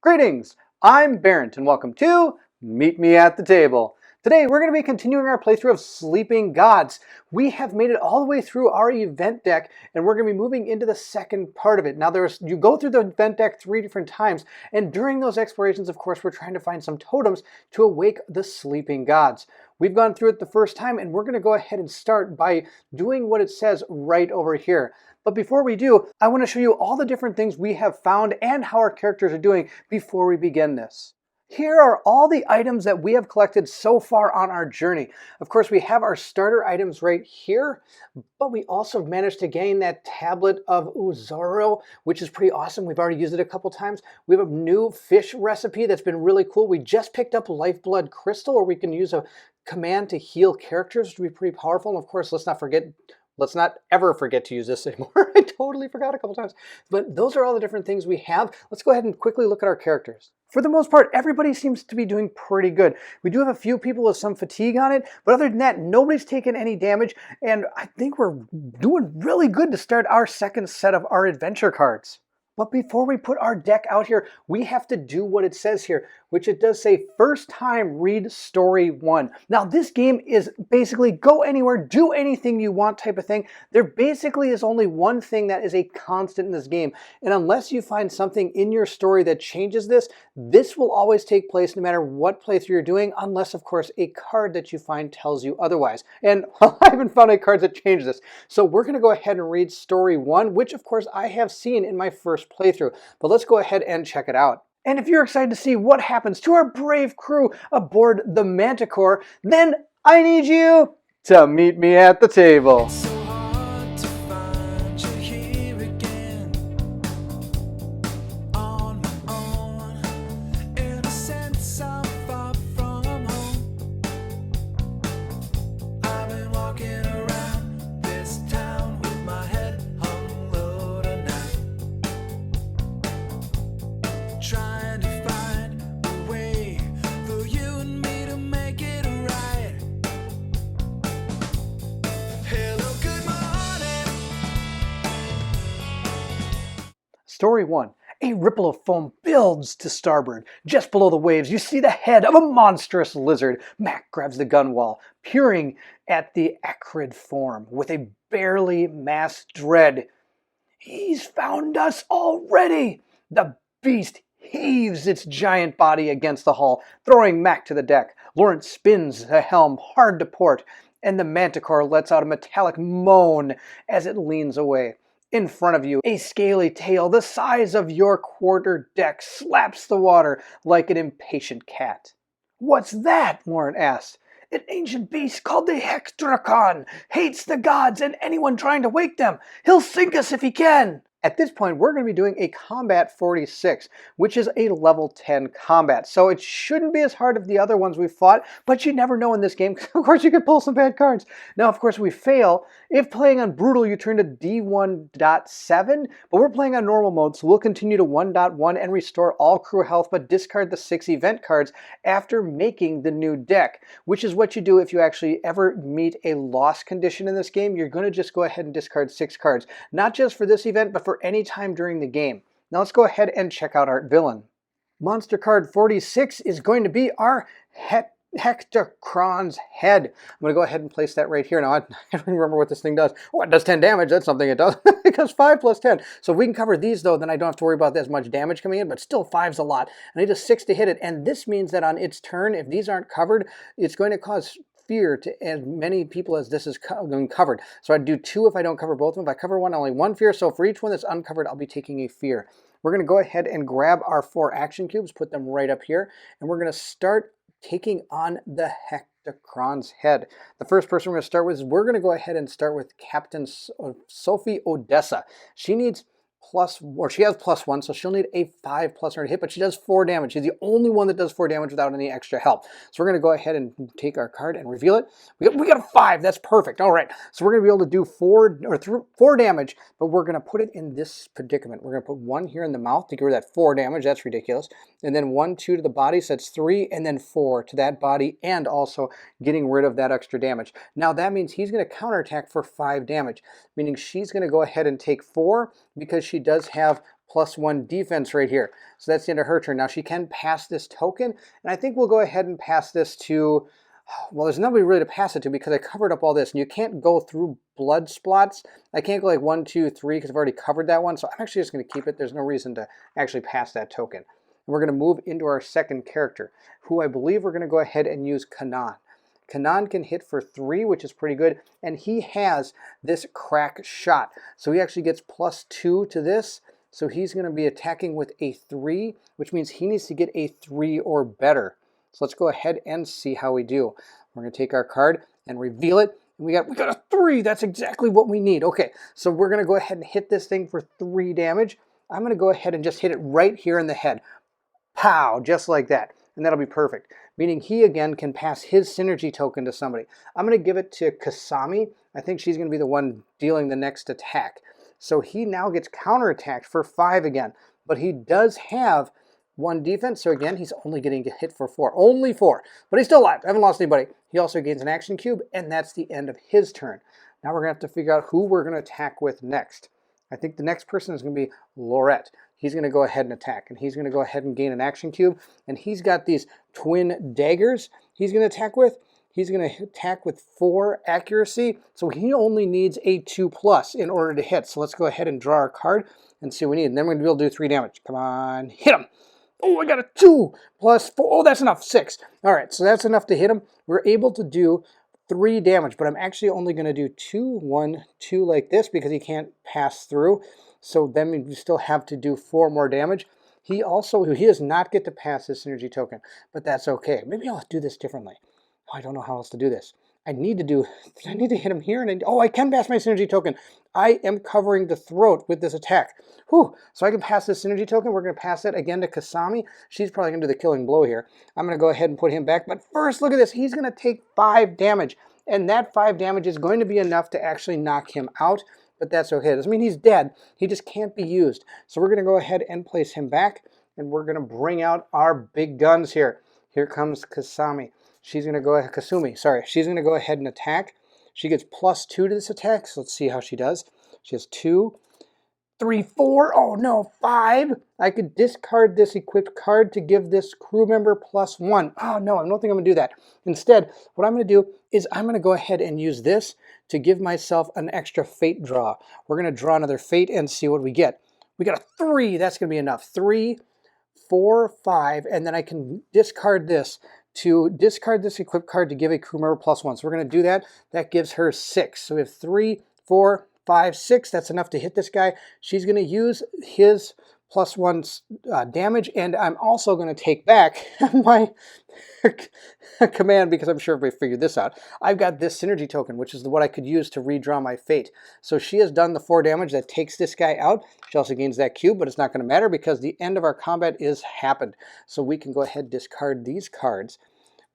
Greetings, I'm Barrent and welcome to Meet Me at the Table. Today we're going to be continuing our playthrough of Sleeping Gods. We have made it all the way through our event deck and we're going to be moving into the second part of it. Now you go through the event deck 3 different times, and during those explorations, of course, we're trying to find some totems to awake the sleeping gods. We've gone through it the first time and we're going to go ahead and start by doing what it says right over here. But before we do, I want to show you all the different things we have found and how our characters are doing before we begin this. Here are all the items that we have collected so far on our journey. Of course, we have our starter items right here, but we also managed to gain that tablet of Uzoro, which is pretty awesome. We've already used it a couple times. We have a new fish recipe that's been really cool. We just picked up Lifeblood Crystal, where we can use a command to heal characters, which would be pretty powerful. And of course, let's not ever forget to use this anymore. I totally forgot a couple times. But those are all the different things we have. Let's go ahead and quickly look at our characters. For the most part, everybody seems to be doing pretty good. We do have a few people with some fatigue on it, but other than that, nobody's taken any damage, and I think we're doing really good to start our second set of our adventure cards. But before we put our deck out here, we have to do what it says here, which it does say, first time read story 1. Now this game is basically go anywhere, do anything you want type of thing. There basically is only one thing that is a constant in this game. And unless you find something in your story that changes this, this will always take place no matter what playthrough you're doing, unless of course a card that you find tells you otherwise. And I haven't found any cards that change this. So we're going to go ahead and read story 1, which of course I have seen in my first playthrough, but let's go ahead and check it out. And if you're excited to see what happens to our brave crew aboard the Manticore, then I need you to meet me at the table. Story 1. A ripple of foam builds to starboard. Just below the waves, you see the head of a monstrous lizard. Mac grabs the gunwale, peering at the acrid form with a barely masked dread. He's found us already! The beast heaves its giant body against the hull, throwing Mac to the deck. Lawrence spins the helm hard to port, and the Manticore lets out a metallic moan as it leans away. In front of you, a scaly tail the size of your quarter deck slaps the water like an impatient cat. "What's that?" Lauren asked. "An ancient beast called the Hexdrakon. Hates the gods and anyone trying to wake them. He'll sink us if he can." At this point, we're going to be doing a Combat 46, which is a level 10 combat. So it shouldn't be as hard as the other ones we've fought, but you never know in this game. Of course, you could pull some bad cards. Now, of course, we fail. If playing on Brutal, you turn to D1.7, but we're playing on normal mode, so we'll continue to 1.1 and restore all crew health, but discard the 6 event cards after making the new deck, which is what you do if you actually ever meet a loss condition in this game. You're going to just go ahead and discard 6 cards, not just for this event, but for any time during the game. Now let's go ahead and check out our villain. Monster card 46 is going to be our Hexdrakron's head. I'm going to go ahead and place that right here. Now, I don't remember what this thing does. Oh, it does 10 damage. That's something it does. It does 5 plus 10. So if we can cover these, though, then I don't have to worry about as much damage coming in, but still 5's a lot. I need a 6 to hit it, and this means that on its turn, if these aren't covered, it's going to cause fear to as many people as this is covered. So I'd do 2 if I don't cover both of them. If I cover one, only 1 fear. So for each one that's uncovered, I'll be taking a fear. We're going to go ahead and grab our 4 action cubes, put them right up here, and we're going to start taking on the Hexdrakron's head. The first person we're going to start with is we're going to go ahead and start with Captain Sophie Odessa. She needs she has +1, so she'll need a 5 plus her to hit, but she does 4 damage. She's the only one that does 4 damage without any extra help. So we're going to go ahead and take our card and reveal it. We got a 5. That's perfect. All right. So we're going to be able to do 4 damage, but we're going to put it in this predicament. We're going to put 1 here in the mouth to get rid of that 4 damage. That's ridiculous. And then 1, 2 to the body, so that's 3, and then 4 to that body, and also getting rid of that extra damage. Now that means he's going to counterattack for 5 damage, meaning she's going to go ahead and take 4 because she does have +1 defense right here. So that's the end of her turn. Now she can pass this token, and I think we'll go ahead and pass this to, well, there's nobody really to pass it to because I covered up all this, and you can't go through blood spots. I can't go like 1, 2, 3 because I've already covered that one, so I'm actually just going to keep it. There's no reason to actually pass that token. And we're going to move into our second character, who I believe we're going to go ahead and use Kanan. Kanan can hit for 3, which is pretty good, and he has this crack shot. So he actually gets +2 to this, so he's going to be attacking with a 3, which means he needs to get a 3 or better. So let's go ahead and see how we do. We're going to take our card and reveal it. We got a 3. That's exactly what we need. Okay, so we're going to go ahead and hit this thing for 3 damage. I'm going to go ahead and just hit it right here in the head. Pow, just like that. And that'll be perfect. Meaning he again can pass his synergy token to somebody. I'm going to give it to Kasami. I think she's going to be the one dealing the next attack. So he now gets counterattacked for 5 again. But he does have 1 defense. So again, he's only getting hit for 4. Only 4. But he's still alive. I haven't lost anybody. He also gains an action cube. And that's the end of his turn. Now we're going to have to figure out who we're going to attack with next. I think the next person is going to be Lorette. He's going to go ahead and attack, and he's going to go ahead and gain an action cube, and he's got these twin daggers he's going to attack with. He's going to attack with 4 accuracy, so he only needs a 2+ in order to hit. So let's go ahead and draw our card and see what we need, and then we're going to be able to do 3 damage. Come on, hit him. Oh, I got a 2 + 4. Oh, that's enough, 6. All right, so that's enough to hit him. We're able to do 3 damage, but I'm actually only going to do 2, 1, 2 like this because he can't pass through. So then we still have to do 4 more damage. He does not get to pass his synergy token, but that's okay. Maybe I'll do this differently. Oh, I don't know how else to do this. I need to hit him here, and I can pass my synergy token. I am covering the throat with this attack. Whew, so I can pass this synergy token. We're going to pass it again to Kasami. She's probably going to do the killing blow here. I'm going to go ahead and put him back, but first, look at this. He's going to take 5 damage, and that 5 damage is going to be enough to actually knock him out. But that's okay. It doesn't mean he's dead. He just can't be used. So we're going to go ahead and place him back, and we're going to bring out our big guns here. Here comes Kasami. She's going to go ahead, Kasumi, sorry. She's going to go ahead and attack. She gets +2 to this attack, so let's see how she does. She has 2, 3, 4. Oh no, 5. I could discard this equipped card to give this crew member +1. Oh no, I don't think I'm going to do that. Instead, what I'm going to do is I'm going to go ahead and use this to give myself an extra fate draw. We're going to draw another fate and see what we get. We got a 3. That's going to be enough. 3, 4, 5, and then I can discard this to discard this equipped card to give a crew member +1. So we're going to do that. That gives her 6. So we have 3, 4, 5, 6. That's enough to hit this guy. She's going to use his +1 damage, and I'm also going to take back my command because I'm sure everybody figured this out. I've got this synergy token, which is what I could use to redraw my fate. So she has done the 4 damage that takes this guy out. She also gains that cube, but it's not going to matter because the end of our combat is happened. So we can go ahead and discard these cards.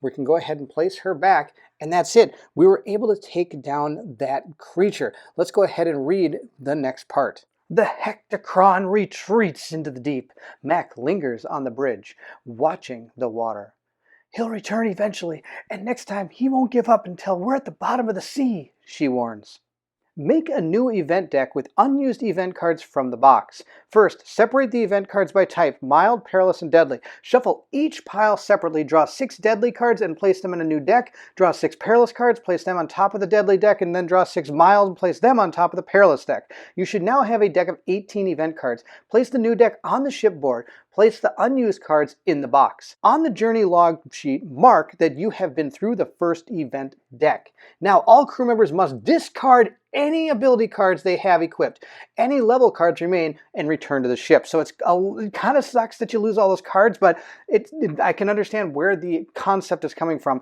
We can go ahead and place her back, and that's it. We were able to take down that creature. Let's go ahead and read the next part. The Hectocron retreats into the deep. Mac lingers on the bridge, watching the water. He'll return eventually, and next time he won't give up until we're at the bottom of the sea, she warns. Make a new event deck with unused event cards from the box. First, separate the event cards by type, mild, perilous, and deadly. Shuffle each pile separately, draw 6 deadly cards and place them in a new deck. Draw 6 perilous cards, place them on top of the deadly deck, and then draw 6 mild and place them on top of the perilous deck. You should now have a deck of 18 event cards. Place the new deck on the shipboard. Place the unused cards in the box. On the journey log sheet, mark that you have been through the first event deck. Now, all crew members must discard any ability cards they have equipped. Any level cards remain and return to the ship. So it kind of sucks that you lose all those cards, but I can understand where the concept is coming from.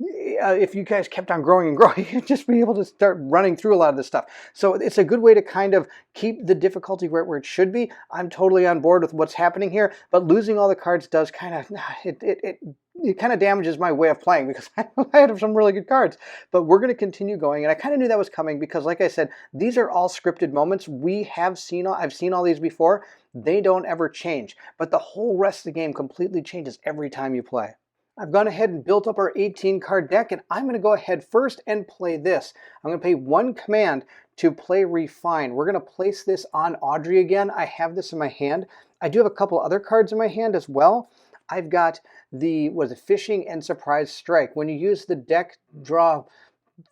If you guys kept on growing and growing, you'd just be able to start running through a lot of this stuff. So it's a good way to kind of keep the difficulty right where it should be. I'm totally on board with what's happening here, but losing all the cards does kind of, it kind of damages my way of playing because I had some really good cards. But we're going to continue going, and I kind of knew that was coming because, like I said, these are all scripted moments. I've seen all these before. They don't ever change, but the whole rest of the game completely changes every time you play. I've gone ahead and built up our 18 card deck, and I'm going to go ahead first and play this. I'm going to pay 1 command to play Refine. We're going to place this on Audrey again. I have this in my hand. I do have a couple other cards in my hand as well. I've got the Fishing and Surprise Strike. When you use the deck, draw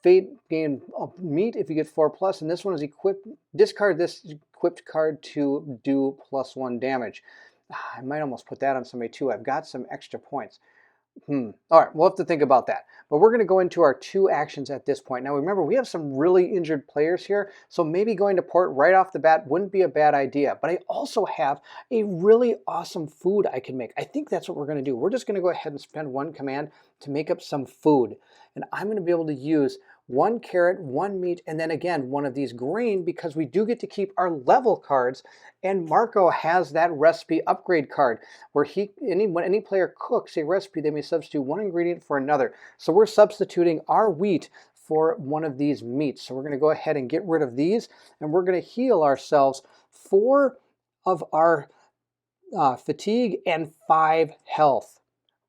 Fate, gain meat if you get 4+, and this one is equipped. Discard this equipped card to do +1 damage. I might almost put that on somebody too. I've got some extra points. All right, we'll have to think about that. But we're going to go into our 2 actions at this point. Now remember, we have some really injured players here, so maybe going to port right off the bat wouldn't be a bad idea. But I also have a really awesome food I can make. I think that's what we're going to do. We're just going to go ahead and spend 1 command to make up some food. And I'm going to be able to use 1 carrot, 1 meat, and then again 1 of these grain, because we do get to keep our level cards. And Marco has that recipe upgrade card where when any player cooks a recipe, they may substitute 1 ingredient for another. So we're substituting our wheat for 1 of these meats. So we're going to go ahead and get rid of these, and we're going to heal ourselves 4 of our fatigue and 5 health.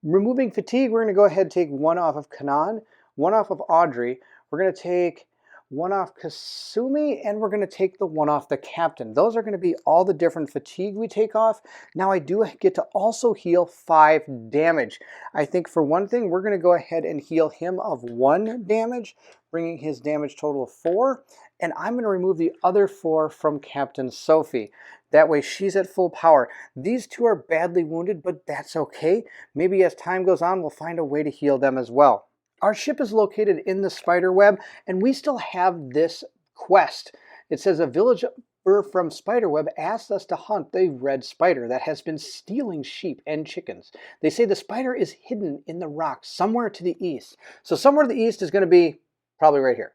Removing fatigue, we're going to go ahead and take 1 off of Kanan, 1 off of Audrey. We're going to take 1 off Kasumi, and we're going to take the 1 off the captain. Those are going to be all the different fatigue we take off. Now I do get to also heal 5 damage. I think for one thing, we're going to go ahead and heal him of 1 damage, bringing his damage total of 4. And I'm going to remove the other 4 from Captain Sophie. That way she's at full power. These 2 are badly wounded, but that's okay. Maybe as time goes on, we'll find a way to heal them as well. Our ship is located in the Spiderweb, and we still have this quest. It says a villager from Spiderweb asked us to hunt the red spider that has been stealing sheep and chickens. They say the spider is hidden in the rocks somewhere to the east. So somewhere to the east is going to be probably right here,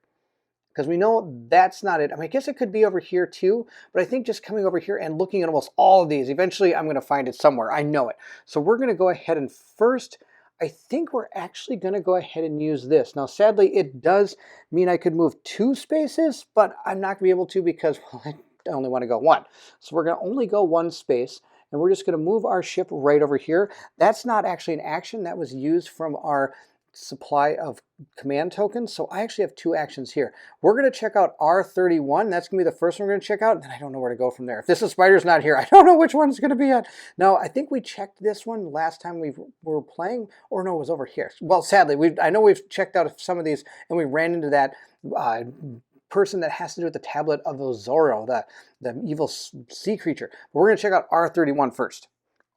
because we know that's not it. I mean, I guess it could be over here too, but I think just coming over here and looking at almost all of these, eventually I'm going to find it somewhere. I know it. So we're going to go ahead and first, I think we're actually going to go ahead and use this. Now, sadly, it does mean I could move 2 spaces, but I'm not going to be able to because I only want to go 1. So we're going to only go 1 space, and we're just going to move our ship right over here. That's not actually an action. That was used from our supply of command tokens. So I actually have 2 actions here. We're going to check out R31. That's going to be the first one we're going to check out. And then I don't know where to go from there. If this is spider's not here, I don't know which one's going to be at. No, I think we checked this one last time we were playing, or no, it was over here. Well, sadly, I know we've checked out some of these, and we ran into that person that has to do with the tablet of Ozoro, the evil sea creature. But we're going to check out R31 first.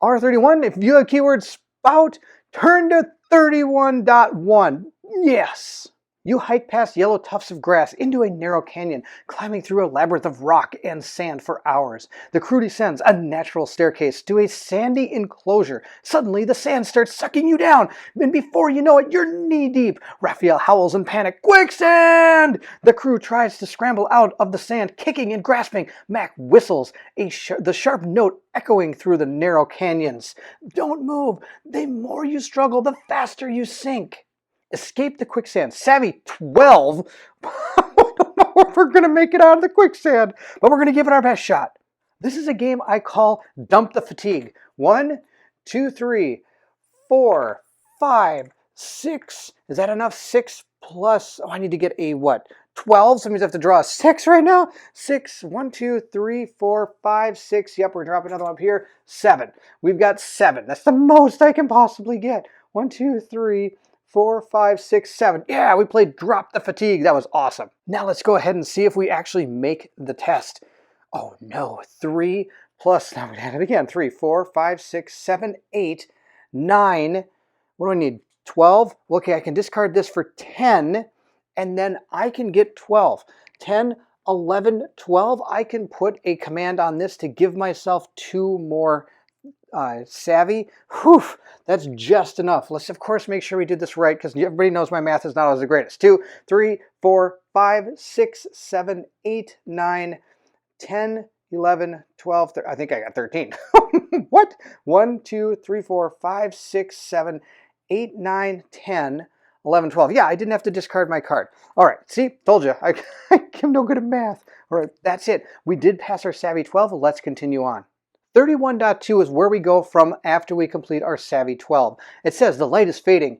R31, if you have keyword spout, turn to 31.1. Yes! You hike past yellow tufts of grass into a narrow canyon, climbing through a labyrinth of rock and sand for hours. The crew descends a natural staircase to a sandy enclosure. Suddenly, the sand starts sucking you down, and before you know it, you're knee-deep. Raphael howls in panic. Quicksand! The crew tries to scramble out of the sand, kicking and grasping. Mac whistles, the sharp note echoing through the narrow canyons. Don't move. The more you struggle, the faster you sink. Escape the quicksand. Savvy 12. I don't know if we're going to make it out of the quicksand, but we're going to give it our best shot. This is a game I call Dump the Fatigue. 1, 2, 3, 4, 5, 6. Is that enough? 6 plus, I need to get a what? 12, so that means I have to draw a 6 right now. 6, 1, 2, 3, 4, 5, 6. Yep, we're going to drop another one up here. 7. We've got 7. That's the most I can possibly get. 1, 2, 3, 4, 5, 6, 7. Yeah, we played Drop the Fatigue. That was awesome. Now let's go ahead and see if we actually make the test. Oh no, 3 plus, now we add it again. 3, 4, 5, 6, 7, 8, 9. What do I need? 12? Okay, I can discard this for 10, and then I can get 12. 10, 11, 12. I can put a command on this to give myself 2 more savvy. Whew, that's just enough. Let's of course make sure we did this right, because everybody knows my math is not always the greatest. 2, 3, 4, 5, 6, 7, 8, 9, 10, 11, 12, 13. I think I got 13. What? 1, 2, 3, 4, 5, 6, 7, 8, 9, 10, 11, 12. Yeah, I didn't have to discard my card. All right, see? Told you. I'm no good at math. All right, that's it. We did pass our Savvy 12. Let's continue on. 31.2 is where we go from after we complete our Savvy 12. It says the light is fading.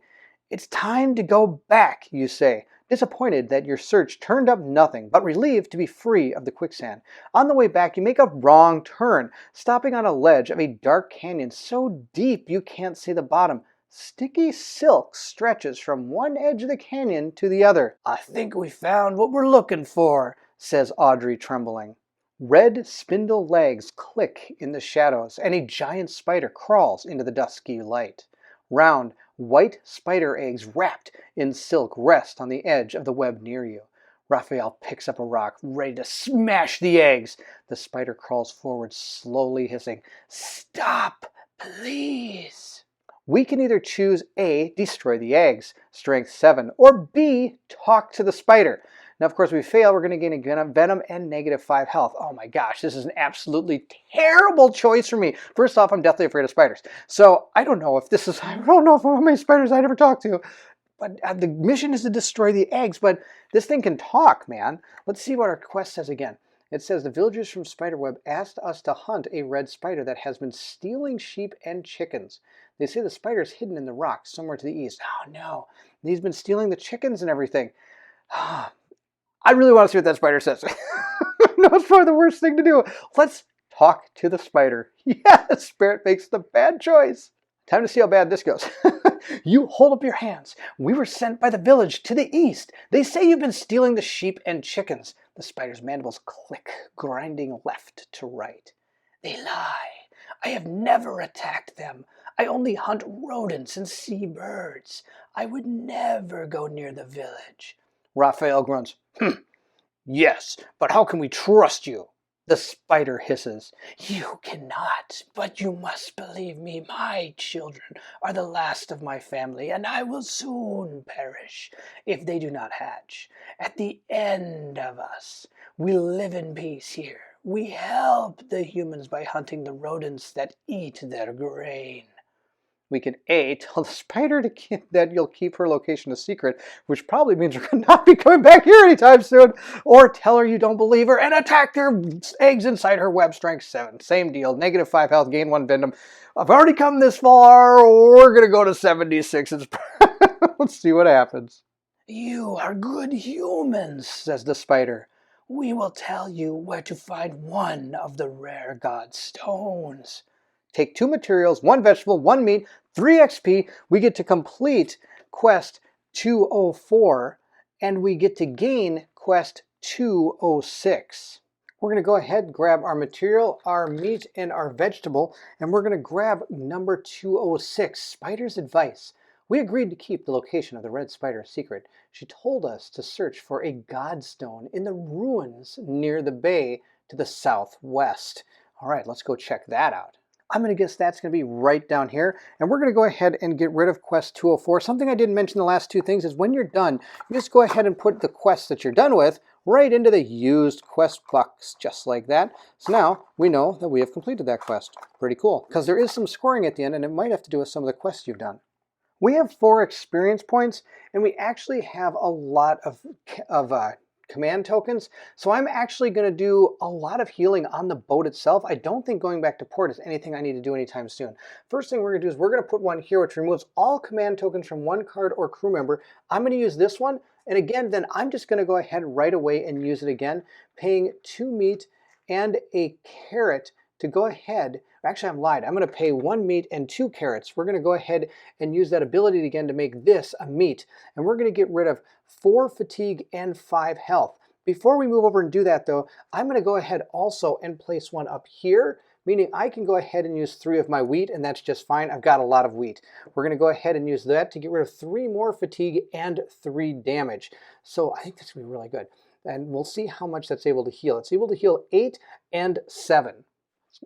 It's time to go back, you say. Disappointed that your search turned up nothing, but relieved to be free of the quicksand. On the way back, you make a wrong turn, stopping on a ledge of a dark canyon so deep you can't see the bottom. Sticky silk stretches from one edge of the canyon to the other. "I think we found what we're looking for," says Audrey, trembling. Red spindle legs click in the shadows, and a giant spider crawls into the dusky light. Round, white spider eggs wrapped in silk rest on the edge of the web near you. Raphael picks up a rock, ready to smash the eggs. The spider crawls forward, slowly hissing, "Stop, please." We can either choose A, destroy the eggs, strength 7, or B, talk to the spider. Now, of course, we fail, we're going to gain a venom and -5 health. Oh my gosh, this is an absolutely terrible choice for me. First off, I'm deathly afraid of spiders. So I don't know if this is, I don't know how many spiders I'd ever talk to. But the mission is to destroy the eggs, but this thing can talk, man. Let's see what our quest says again. It says, the villagers from Spiderweb asked us to hunt a red spider that has been stealing sheep and chickens. They say the spider is hidden in the rocks somewhere to the east. Oh no, he's been stealing the chickens and everything. I really want to see what that spider says. No, it's probably the worst thing to do. Let's talk to the spider. Yes, Spirit makes the bad choice. Time to see how bad this goes. You hold up your hands. We were sent by the village to the east. They say you've been stealing the sheep and chickens. The spider's mandibles click, grinding left to right. They lie. I have never attacked them. I only hunt rodents and see birds. I would never go near the village. Raphael grunts. Yes, but how can we trust you? The spider hisses. You cannot, but you must believe me. My children are the last of my family, and I will soon perish if they do not hatch. At the end of us, we live in peace here. We help the humans by hunting the rodents that eat their grain. We can A, tell the spider that you'll keep her location a secret, which probably means we're not be coming back here anytime soon, or tell her you don't believe her and attack her eggs inside her web, strength 7. Same deal, -5 health, gain 1 venom. I've already come this far, we're going to go to 76. Let's see what happens. You are good humans, says the spider. We will tell you where to find one of the rare god stones. Take 2 materials, 1 vegetable, 1 meat, 3 XP. We get to complete quest 204, and we get to gain quest 206. We're going to go ahead and grab our material, our meat, and our vegetable, and we're going to grab number 206, Spider's Advice. We agreed to keep the location of the red spider a secret. She told us to search for a godstone in the ruins near the bay to the southwest. All right, let's go check that out. I'm going to guess that's going to be right down here. And we're going to go ahead and get rid of quest 204. Something I didn't mention the last 2 things is when you're done, you just go ahead and put the quests that you're done with right into the used quest box, just like that. So now we know that we have completed that quest. Pretty cool, because there is some scoring at the end, and it might have to do with some of the quests you've done. We have 4 experience points, and we actually have a lot of command tokens, so I'm actually going to do a lot of healing on the boat itself. I don't think going back to port is anything I need to do anytime soon. First thing we're going to do is we're going to put one here which removes all command tokens from one card or crew member. I'm going to use this one, and again, then I'm just going to go ahead right away and use it again, paying 2 meat and a carrot to go ahead. Actually, I'm lied. I'm going to pay 1 meat and 2 carrots. We're going to go ahead and use that ability again to make this a meat. And we're going to get rid of 4 fatigue and 5 health. Before we move over and do that though, I'm going to go ahead also and place one up here, meaning I can go ahead and use 3 of my wheat, and that's just fine. I've got a lot of wheat. We're going to go ahead and use that to get rid of 3 more fatigue and 3 damage. So I think that's going to be really good. And we'll see how much that's able to heal. It's able to heal 8 and 7.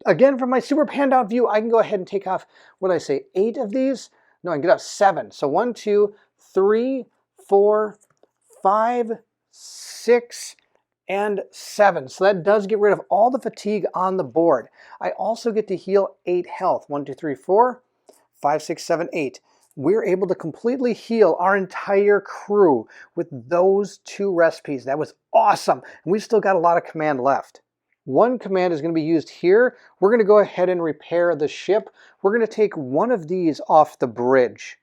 Again, from my super panned out view, I can go ahead and take off, what did I say, 8 of these? No, I can get off 7. So 1, 2, 3, 4, 5, 6, and 7. So that does get rid of all the fatigue on the board. I also get to heal 8 health. 1, 2, 3, 4, 5, 6, 7, 8. We're able to completely heal our entire crew with those 2 recipes. That was awesome. And we've still got a lot of command left. 1 command is going to be used here. We're going to go ahead and repair the ship. We're going to take one of these off the bridge.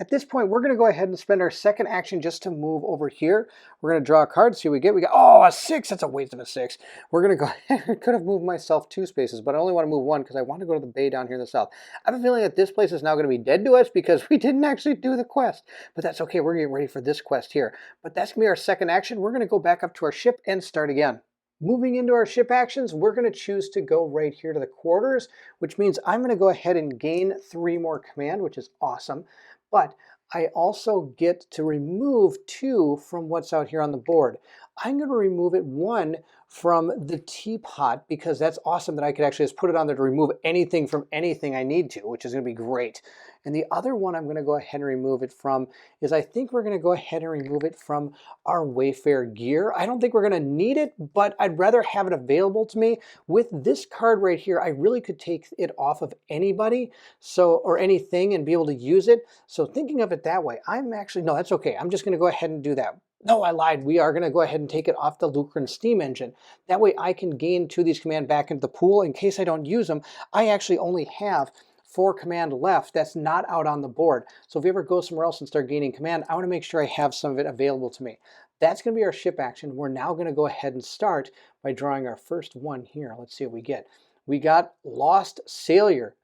At this point, we're going to go ahead and spend our second action just to move over here. We're going to draw a card, see what we get. We got, oh, a 6. That's a waste of a 6. We're going to go ahead. I could have moved myself 2 spaces, but I only want to move 1 because I want to go to the bay down here in the south. I have a feeling that this place is now going to be dead to us because we didn't actually do the quest. But that's okay. We're getting ready for this quest here. But that's going to be our second action. We're going to go back up to our ship and start again. Moving into our ship actions, we're going to choose to go right here to the quarters, which means I'm going to go ahead and gain 3 more command, which is awesome. But I also get to remove 2 from what's out here on the board. I'm going to remove it 1 from the teapot because that's awesome that I could actually just put it on there to remove anything from anything I need to, which is going to be great. And the other one I'm going to go ahead and remove it from is I think we're going to go ahead and remove it from our Wayfarer gear. I don't think we're going to need it, but I'd rather have it available to me. With this card right here, I really could take it off of anybody or anything and be able to use it. So thinking of it that way, no, that's okay. I'm just going to go ahead and do that. No, I lied. We are going to go ahead and take it off the Lucran steam engine. That way I can gain 2 of these command back into the pool. In case I don't use them, I actually only have 4 command left that's not out on the board. So if we ever go somewhere else and start gaining command, I want to make sure I have some of it available to me. That's going to be our ship action. We're now going to go ahead and start by drawing our first one here. Let's see what we get. We got Lost Sailor.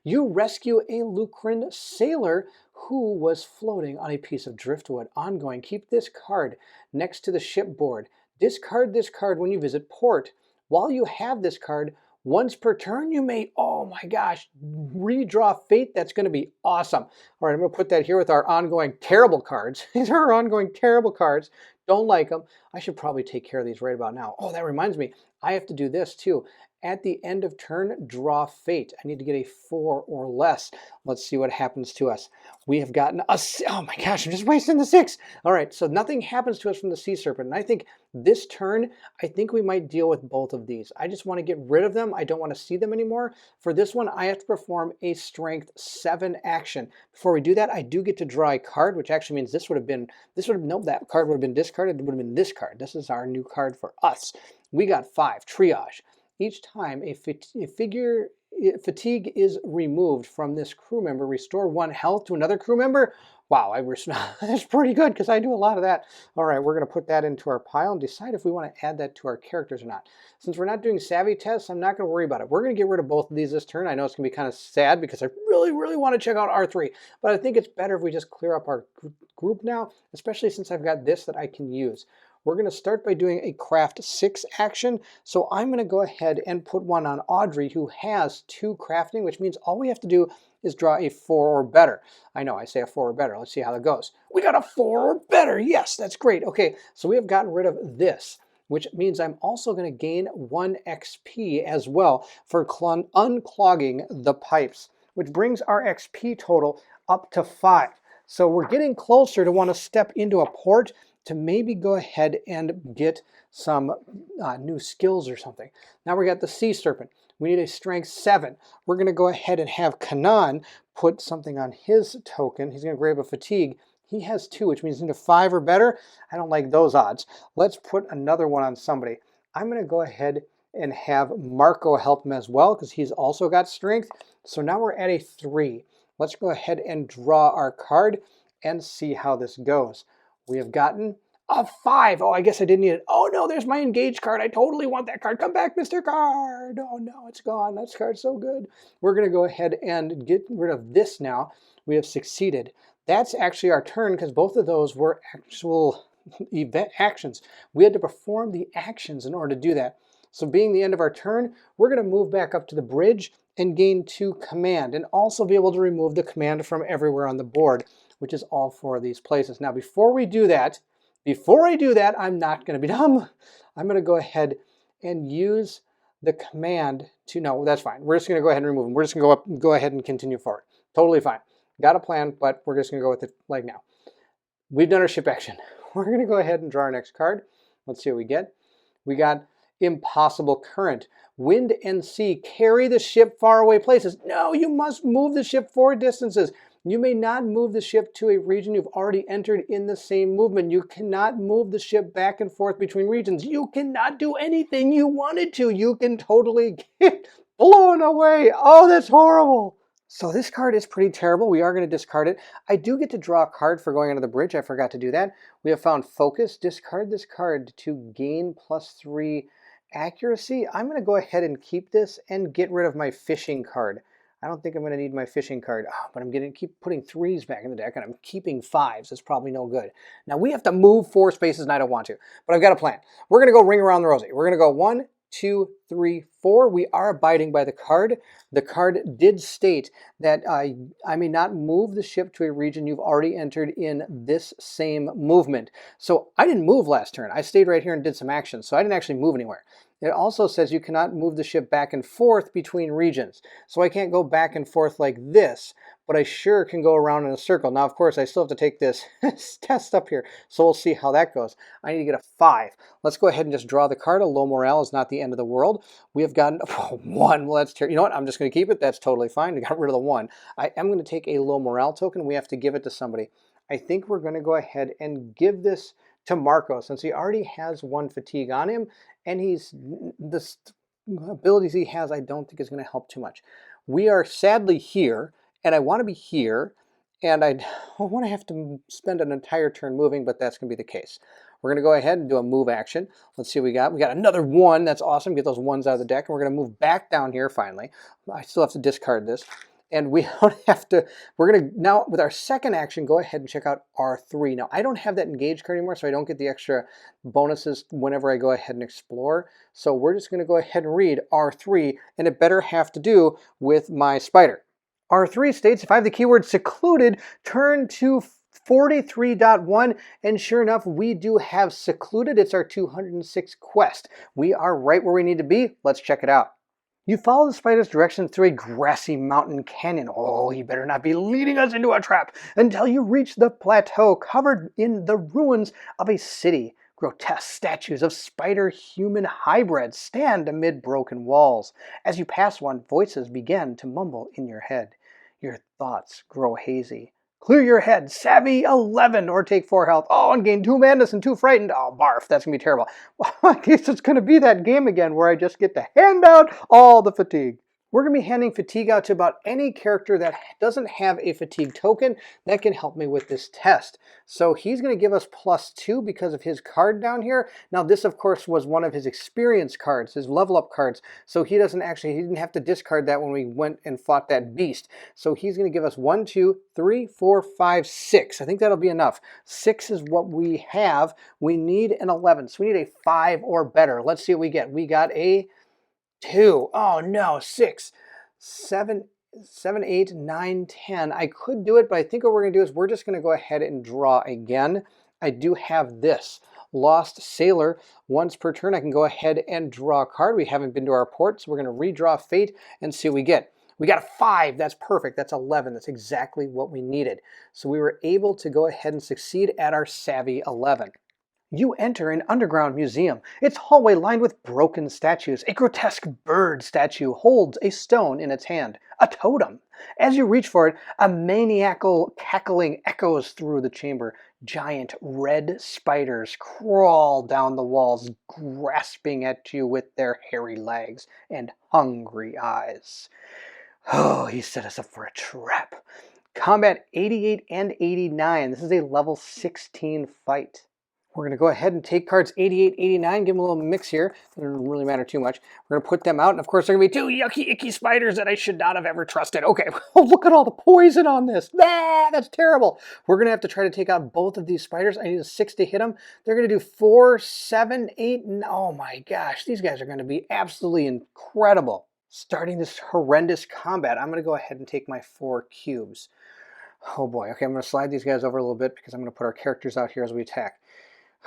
You rescue a Lucran sailor who was floating on a piece of driftwood. Ongoing. Keep this card next to the shipboard. Discard this card when you visit port. While you have this card, once per turn, you may, oh my gosh, redraw fate. That's going to be awesome. All right, I'm going to put that here with our ongoing terrible cards. These are our ongoing terrible cards. Don't like them. I should probably take care of these right about now. Oh, that reminds me. I have to do this too. At the end of turn, draw fate. I need to get a 4 or less. Let's see what happens to us. We have gotten a, oh my gosh, I'm just wasting the 6. All right, so nothing happens to us from the sea serpent. And I think this turn, I think we might deal with both of these. I just want to get rid of them. I don't want to see them anymore. For this one, I have to perform a strength 7 action. Before we do that, I do get to draw a card, which actually means nope, that card would have been discarded. It would have been this card. This is our new card for us. We got 5, triage. Each time a fatigue is removed from this crew member, restore 1 health to another crew member. Wow, that's pretty good because I do a lot of that. All right, we're going to put that into our pile and decide if we want to add that to our characters or not. Since we're not doing savvy tests, I'm not going to worry about it. We're going to get rid of both of these this turn. I know it's going to be kind of sad because I really, really want to check out R3, but I think it's better if we just clear up our group now, especially since I've got this that I can use. We're going to start by doing a craft 6 action. So I'm going to go ahead and put one on Audrey, who has 2 crafting, which means all we have to do is draw a 4 or better. I know, I say a 4 or better. Let's see how that goes. We got a 4 or better. Yes, that's great. Okay, so we have gotten rid of this, which means I'm also going to gain 1 XP as well for unclogging the pipes, which brings our XP total up to 5. So we're getting closer to want to step into a port to maybe go ahead and get some new skills or something. Now we got the Sea Serpent. We need a strength 7. We're going to go ahead and have Kanan put something on his token. He's going to grab a fatigue. He has 2, which means he's into 5 or better. I don't like those odds. Let's put another one on somebody. I'm going to go ahead and have Marco help him as well because he's also got strength. So now we're at a 3. Let's go ahead and draw our card and see how this goes. We have gotten a 5. Oh, I guess I didn't need it. Oh no, there's my engaged card. I totally want that card. Come back, Mr. Card. Oh no, it's gone. That card's so good. We're going to go ahead and get rid of this now. We have succeeded. That's actually our turn because both of those were actual event actions. We had to perform the actions in order to do that. So being the end of our turn, we're going to move back up to the bridge and gain 2 command and also be able to remove the command from everywhere on the board, which is all 4 of these places. Now, before I do that, I'm not going to be dumb. I'm going to go ahead and use the command to, no, that's fine. We're just going to go ahead and remove them. We're just going to go ahead and continue forward. Totally fine. Got a plan, but we're just going to go with it like now. We've done our ship action. We're going to go ahead and draw our next card. Let's see what we get. We got Impossible Current. Wind and sea carry the ship far away places. No, you must move the ship 4 distances. You may not move the ship to a region you've already entered in the same movement. You cannot move the ship back and forth between regions. You cannot do anything you wanted to. You can totally get blown away. Oh, that's horrible. So this card is pretty terrible. We are going to discard it. I do get to draw a card for going under the bridge. I forgot to do that. We have found focus. Discard this card to gain +3 accuracy. I'm going to go ahead and keep this and get rid of my fishing card. I don't think I'm going to need my fishing card, but I'm going to keep putting 3s back in the deck, and I'm keeping 5s. That's probably no good. Now we have to move 4 spaces, and I don't want to, but I've got a plan. We're going to go ring around the rosy. We're going to go 1, 2, 3, 4. We are abiding by the card. The card did state that I may not move the ship to a region you've already entered in this same movement. So I didn't move last turn. I stayed right here and did some action, so I didn't actually move anywhere. It also says you cannot move the ship back and forth between regions. So I can't go back and forth like this, but I sure can go around in a circle. Now, of course, I still have to take this test up here, so we'll see how that goes. I need to get a 5. Let's go ahead and just draw the card. A low morale is not the end of the world. We have gotten 1. Well, that's terrible. You know what? I'm just going to keep it. That's totally fine. We got rid of the 1. I am going to take a low morale token. We have to give it to somebody. I think we're going to go ahead and give this to Marco, since he already has 1 fatigue on him, and the abilities he has I don't think is going to help too much. We are sadly here, and I want to be here, and I don't want to have to spend an entire turn moving, but that's going to be the case. We're going to go ahead and do a move action. Let's see what we got. We got another 1. That's awesome. Get those 1s out of the deck, and we're going to move back down here finally. I still have to discard this. And we don't have to, we're going to, now with our second action, go ahead and check out R3. Now, I don't have that engage card anymore, so I don't get the extra bonuses whenever I go ahead and explore. So we're just going to go ahead and read R3, and it better have to do with my spider. R3 states, if I have the keyword secluded, turn to 43.1, and sure enough, we do have secluded. It's our 206th quest. We are right where we need to be. Let's check it out. You follow the spider's direction through a grassy mountain canyon. Oh, he better not be leading us into a trap until you reach the plateau covered in the ruins of a city. Grotesque statues of spider-human hybrids stand amid broken walls. As you pass one, voices begin to mumble in your head. Your thoughts grow hazy. Clear your head, savvy 11, or take 4 health. Oh, and gain 2 madness and 2 frightened. Oh, barf, that's going to be terrible. Well, I guess it's going to be that game again where I just get to hand out all the fatigue. We're going to be handing fatigue out to about any character that doesn't have a fatigue token that can help me with this test. So he's going to give us +2 because of his card down here. Now this, of course, was one of his experience cards, his level up cards. So he didn't have to discard that when we went and fought that beast. So he's going to give us 1, 2, 3, 4, 5, 6. I think that'll be enough. 6 is what we have. We need an 11. So we need a 5 or better. Let's see what we get. We got a 2. Oh no, 6, 7, 8, 9, 10. I could do it, but I think what we're going to do is we're just going to go ahead and draw again. I do have this. Lost Sailor. Once per turn, I can go ahead and draw a card. We haven't been to our port, so we're going to redraw Fate and see what we get. We got a 5. That's perfect. That's 11. That's exactly what we needed. So we were able to go ahead and succeed at our Savvy 11. You enter an underground museum. Its hallway lined with broken statues. A grotesque bird statue holds a stone in its hand, a totem. As you reach for it, a maniacal cackling echoes through the chamber. Giant red spiders crawl down the walls, grasping at you with their hairy legs and hungry eyes. Oh, he set us up for a trap. Combat 88 and 89. This is a level 16 fight. We're going to go ahead and take cards 88, 89, give them a little mix here. It doesn't really matter too much. We're going to put them out, and of course, they're going to be 2 yucky, icky spiders that I should not have ever trusted. Okay, oh, look at all the poison on this. Ah, that's terrible. We're going to have to try to take out both of these spiders. I need a 6 to hit them. They're going to do 4, 7, 8, and oh my gosh, these guys are going to be absolutely incredible. Starting this horrendous combat, I'm going to go ahead and take my 4 cubes. Oh boy, okay, I'm going to slide these guys over a little bit because I'm going to put our characters out here as we attack.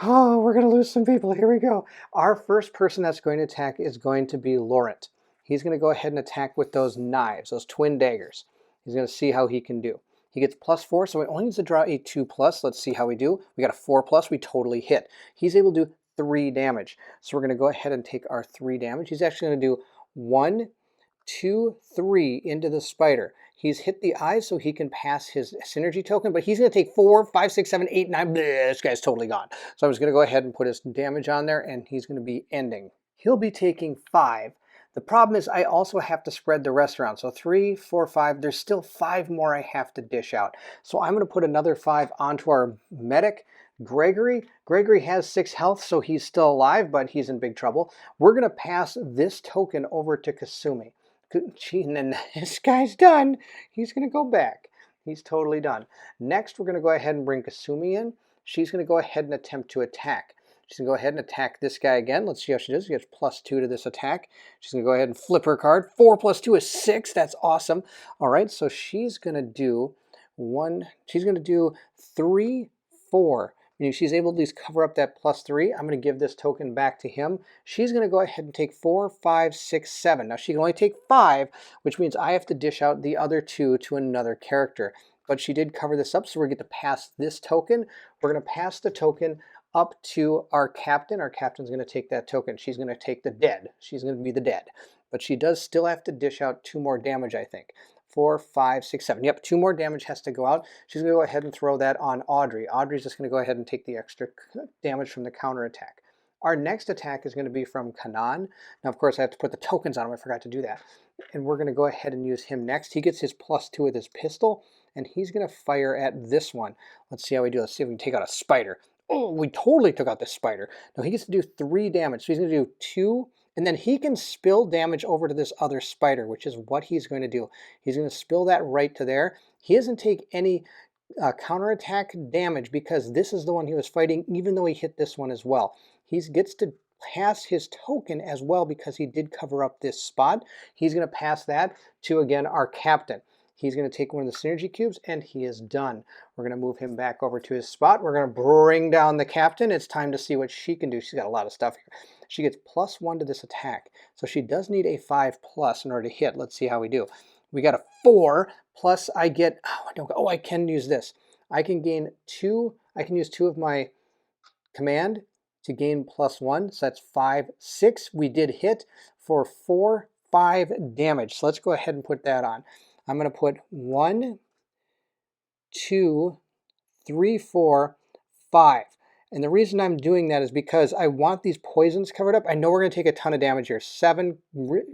Oh, we're going to lose some people. Here we go. Our first person that's going to attack is going to be Laurent. He's going to go ahead and attack with those knives, those twin daggers. He's going to see how he can do. He gets +4, so he only needs to draw a 2+. Let's see how we do. We got a 4+. We totally hit. He's able to do 3 damage. So we're going to go ahead and take our 3 damage. He's actually going to do 1, 2, 3 into the spider. He's hit the eye, so he can pass his synergy token, but he's going to take 4, 5, 6, 7, 8, 9. Bleh, this guy's totally gone. So I'm just going to go ahead and put his damage on there, and he's going to be ending. He'll be taking 5. The problem is I also have to spread the rest around. So 3, 4, 5, there's still 5 more I have to dish out. So I'm going to put another 5 onto our medic, Gregory. Gregory has 6 health, so he's still alive, but he's in big trouble. We're going to pass this token over to Kasumi. And this guy's done. He's going to go back. He's totally done. Next, we're going to go ahead and bring Kasumi in. She's going to go ahead and attempt to attack. She's going to go ahead and attack this guy again. Let's see how she does. She gets +2 to this attack. She's going to go ahead and flip her card. 4 + 2 is 6. That's awesome. All right, so she's going to do 3, 4. Meaning she's able to at least cover up that +3. I'm going to give this token back to him. She's going to go ahead and take 4, 5, 6, 7. Now she can only take 5, which means I have to dish out the other 2 to another character. But she did cover this up, so we're going to pass this token. We're going to pass the token up to our captain. Our captain's going to take that token. She's going to take the dead. She's going to be the dead. But she does still have to dish out 2 more damage, I think. 4, 5, 6, 7. Yep, 2 more damage has to go out. She's going to go ahead and throw that on Audrey. Audrey's just going to go ahead and take the extra damage from the counter attack. Our next attack is going to be from Kanan. Now, of course, I have to put the tokens on him. I forgot to do that. And we're going to go ahead and use him next. He gets his +2 with his pistol, and he's going to fire at this one. Let's see how we do. Let's see if we can take out a spider. Oh, we totally took out this spider. Now he gets to do 3 damage. So he's going to do 2, and then he can spill damage over to this other spider, which is what he's going to do. He's going to spill that right to there. He doesn't take any counterattack damage because this is the one he was fighting, even though he hit this one as well. He gets to pass his token as well because he did cover up this spot. He's going to pass that to, again, our captain. He's going to take one of the synergy cubes, and he is done. We're going to move him back over to his spot. We're going to bring down the captain. It's time to see what she can do. She's got a lot of stuff here. She gets +1 to this attack. So she does need a 5+ in order to hit. Let's see how we do. We got a 4, plus I get, I can use this. I can gain 2, I can use 2 of my command to gain +1. So that's 5, 6. We did hit for 4, 5 damage. So let's go ahead and put that on. I'm going to put 1, 2, 3, 4, 5. And the reason I'm doing that is because I want these poisons covered up. I know we're going to take a ton of damage here. 7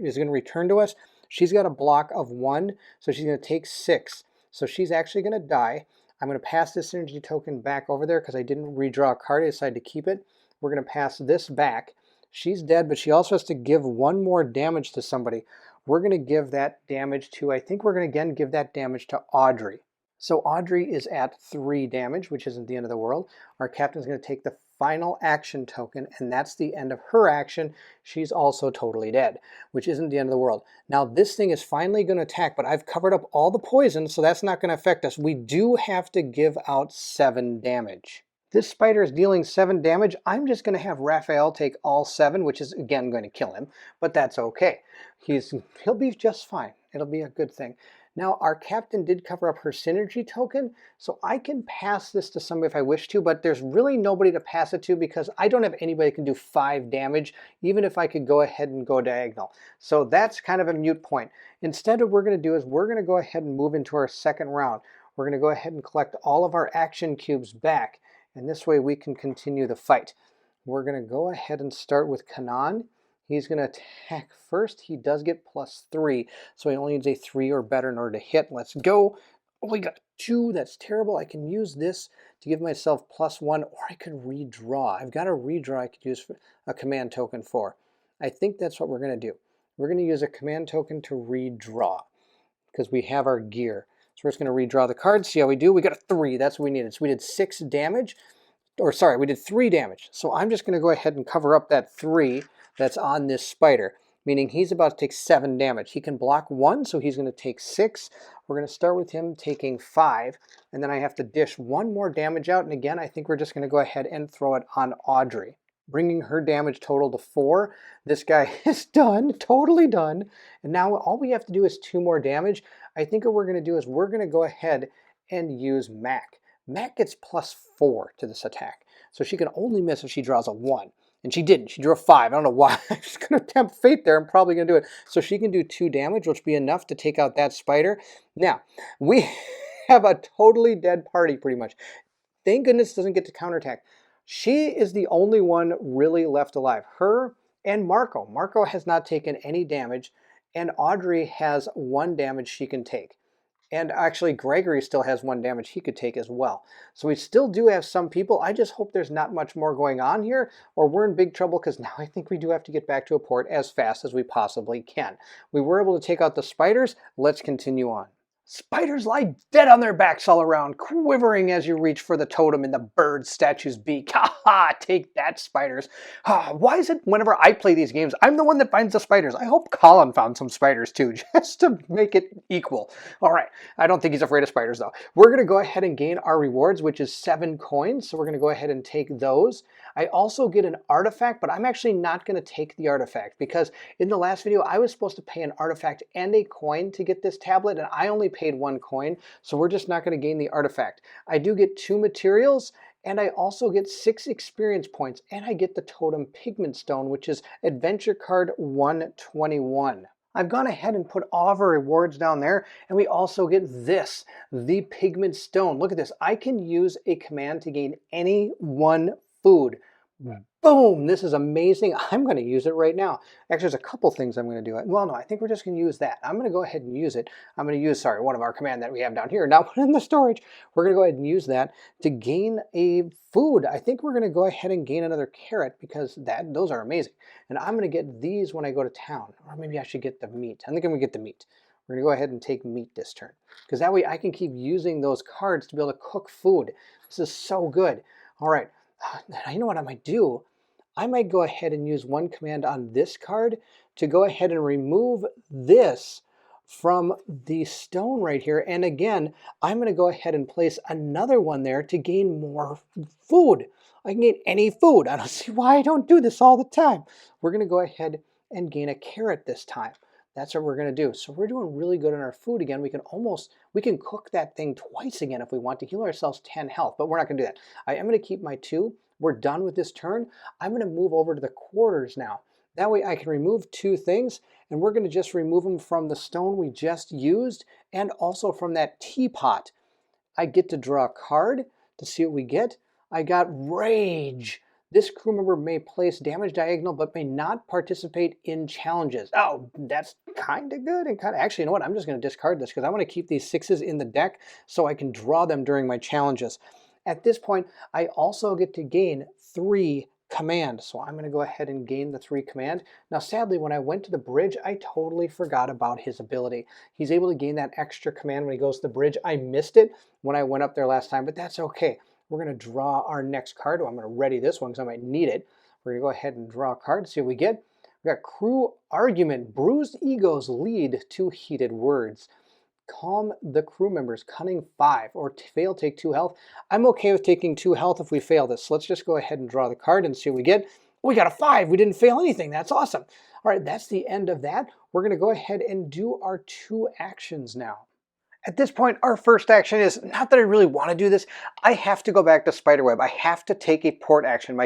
is going to return to us. She's got a block of 1, so she's going to take 6. So she's actually going to die. I'm going to pass this synergy token back over there because I didn't redraw a card. I decided to keep it. We're going to pass this back. She's dead, but she also has to give 1 more damage to somebody. We're going to give that damage to, I think we're going to again give that damage to Audrey. So Audrey is at 3 damage, which isn't the end of the world. Our captain's going to take the final action token, and that's the end of her action. She's also totally dead, which isn't the end of the world. Now this thing is finally going to attack, but I've covered up all the poison, so that's not going to affect us. We do have to give out 7 damage. This spider is dealing 7 damage. I'm just going to have Raphael take all 7, which is again going to kill him, but that's okay. He'll be just fine. It'll be a good thing. Now our captain did cover up her synergy token, so I can pass this to somebody if I wish to, but there's really nobody to pass it to because I don't have anybody who can do 5 damage, even if I could go ahead and go diagonal. So that's kind of a moot point. Instead, what we're going to do is we're going to go ahead and move into our second round. We're going to go ahead and collect all of our action cubes back, and this way we can continue the fight. We're going to go ahead and start with Kanan. He's going to attack first. He does get +3, so he only needs a 3 or better in order to hit. Let's go. Oh, we got 2. That's terrible. I can use this to give myself +1, or I could redraw. I've got a redraw I could use for a command token for. I think that's what we're going to do. We're going to use a command token to redraw because we have our gear. So we're just going to redraw the cards, see how we do. We got a 3. That's what we needed. So we did 6 damage. Or sorry, we did 3 damage. So I'm just going to go ahead and cover up that 3 that's on this spider, meaning he's about to take 7 damage. He can block 1, so he's going to take 6. We're going to start with him taking 5, and then I have to dish 1 more damage out, and again, I think we're just going to go ahead and throw it on Audrey, bringing her damage total to 4. This guy is done, totally done, and now all we have to do is 2 more damage. I think what we're going to do is we're going to go ahead and use Mac. Mac gets +4 to this attack, so she can only miss if she draws a 1. And she didn't. She drew a 5. I don't know why. I'm just going to tempt fate there. I'm probably going to do it. So she can do 2 damage, which will be enough to take out that spider. Now, we have a totally dead party, pretty much. Thank goodness doesn't get to counterattack. She is the only one really left alive. Her and Marco. Marco has not taken any damage, and Audrey has 1 damage she can take. And actually, Gregory still has 1 damage he could take as well. So we still do have some people. I just hope there's not much more going on here, or we're in big trouble, because now I think we do have to get back to a port as fast as we possibly can. We were able to take out the spiders. Let's continue on. Spiders lie dead on their backs all around, quivering as you reach for the totem in the bird statue's beak. Ha ha! Take that, spiders. Why is it whenever I play these games, I'm the one that finds the spiders? I hope Colin found some spiders too, just to make it equal. All right, I don't think he's afraid of spiders though. We're going to go ahead and gain our rewards, which is 7 coins. So we're going to go ahead and take those. I also get an artifact, but I'm actually not going to take the artifact because in the last video, I was supposed to pay an artifact and a coin to get this tablet, and I only paid 1 coin, so we're just not going to gain the artifact. I do get 2 materials, and I also get 6 experience points, and I get the totem pigment stone, which is adventure card 121. I've gone ahead and put all of our rewards down there, and we also get this, the pigment stone. Look at this. I can use a command to gain any 1 food. Boom! This is amazing. I'm going to use it right now. Actually, there's a couple things I'm going to do. Well, no, I think we're just going to use that. I'm going to go ahead and use it. I'm going to use, sorry, one of our command that we have down here, not one in the storage. We're going to go ahead and use that to gain a food. I think we're going to go ahead and gain another carrot because those are amazing. And I'm going to get these when I go to town. Or maybe I should get the meat. I think I'm going to get the meat. We're going to go ahead and take meat this turn because that way I can keep using those cards to be able to cook food. This is so good. All right. You know what I might do? I might go ahead and use 1 command on this card to go ahead and remove this from the stone right here. And again, I'm going to go ahead and place another one there to gain more food. I can gain any food. I don't see why I don't do this all the time. We're going to go ahead and gain a carrot this time. That's what we're going to do. So we're doing really good on our food again. We can cook that thing twice again if we want to heal ourselves 10 health, but we're not going to do that. I am going to keep my 2. We're done with this turn. I'm going to move over to the quarters now. That way I can remove 2 things, and we're going to just remove them from the stone we just used and also from that teapot. I get to draw a card to see what we get. I got Rage. This crew member may place damage diagonal but may not participate in challenges. Oh, that's kind of good and kind of... Actually, you know what? I'm just going to discard this because I want to keep these 6s in the deck so I can draw them during my challenges. At this point, I also get to gain 3 command. So I'm going to go ahead and gain the 3 command. Now, sadly, when I went to the bridge, I totally forgot about his ability. He's able to gain that extra command when he goes to the bridge. I missed it when I went up there last time, but that's okay. We're going to draw our next card. Oh, I'm going to ready this one because I might need it. We're going to go ahead and draw a card, see what we get. We got Crew Argument. Bruised egos lead to heated words. Calm the crew members. Cunning 5 or fail, take 2 health. I'm okay with taking 2 health if we fail this. So let's just go ahead and draw the card and see what we get. We got a 5. We didn't fail anything. That's awesome. All right, that's the end of that. We're going to go ahead and do our 2 actions now. At this point, our first action is, not that I really want to do this, I have to go back to Spiderweb. I have to take a port action.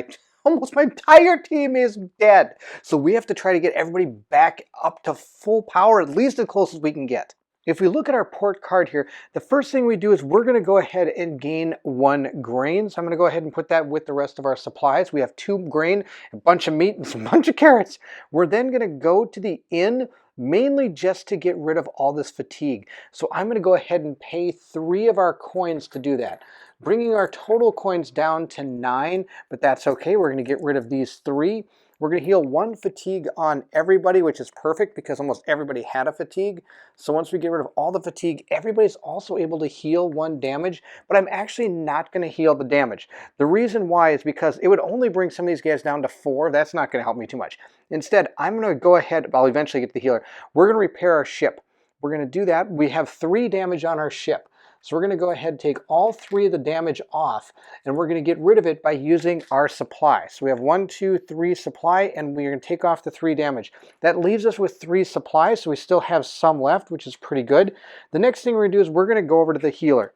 Almost my entire team is dead. So we have to try to get everybody back up to full power, at least as close as we can get. If we look at our port card here, the first thing we do is we're going to go ahead and gain 1 grain. So I'm going to go ahead and put that with the rest of our supplies. We have 2 grain, a bunch of meat, and a bunch of carrots. We're then going to go to the inn, mainly just to get rid of all this fatigue. So I'm going to go ahead and pay 3 of our coins to do that, bringing our total coins down to 9, but that's okay. We're going to get rid of these 3. We're going to heal 1 fatigue on everybody, which is perfect because almost everybody had a fatigue. So once we get rid of all the fatigue, everybody's also able to heal 1 damage, but I'm actually not going to heal the damage. The reason why is because it would only bring some of these guys down to 4. That's not going to help me too much. Instead, I'm going to go ahead, I'll eventually get the healer. We're going to repair our ship. We're going to do that. We have 3 damage on our ship. So we're going to go ahead and take all 3 of the damage off, and we're going to get rid of it by using our supply. So we have 1, 2, 3 supply, and we're going to take off the 3 damage. That leaves us with 3 supplies, so we still have some left, which is pretty good. The next thing we're going to do is we're going to go over to the healer.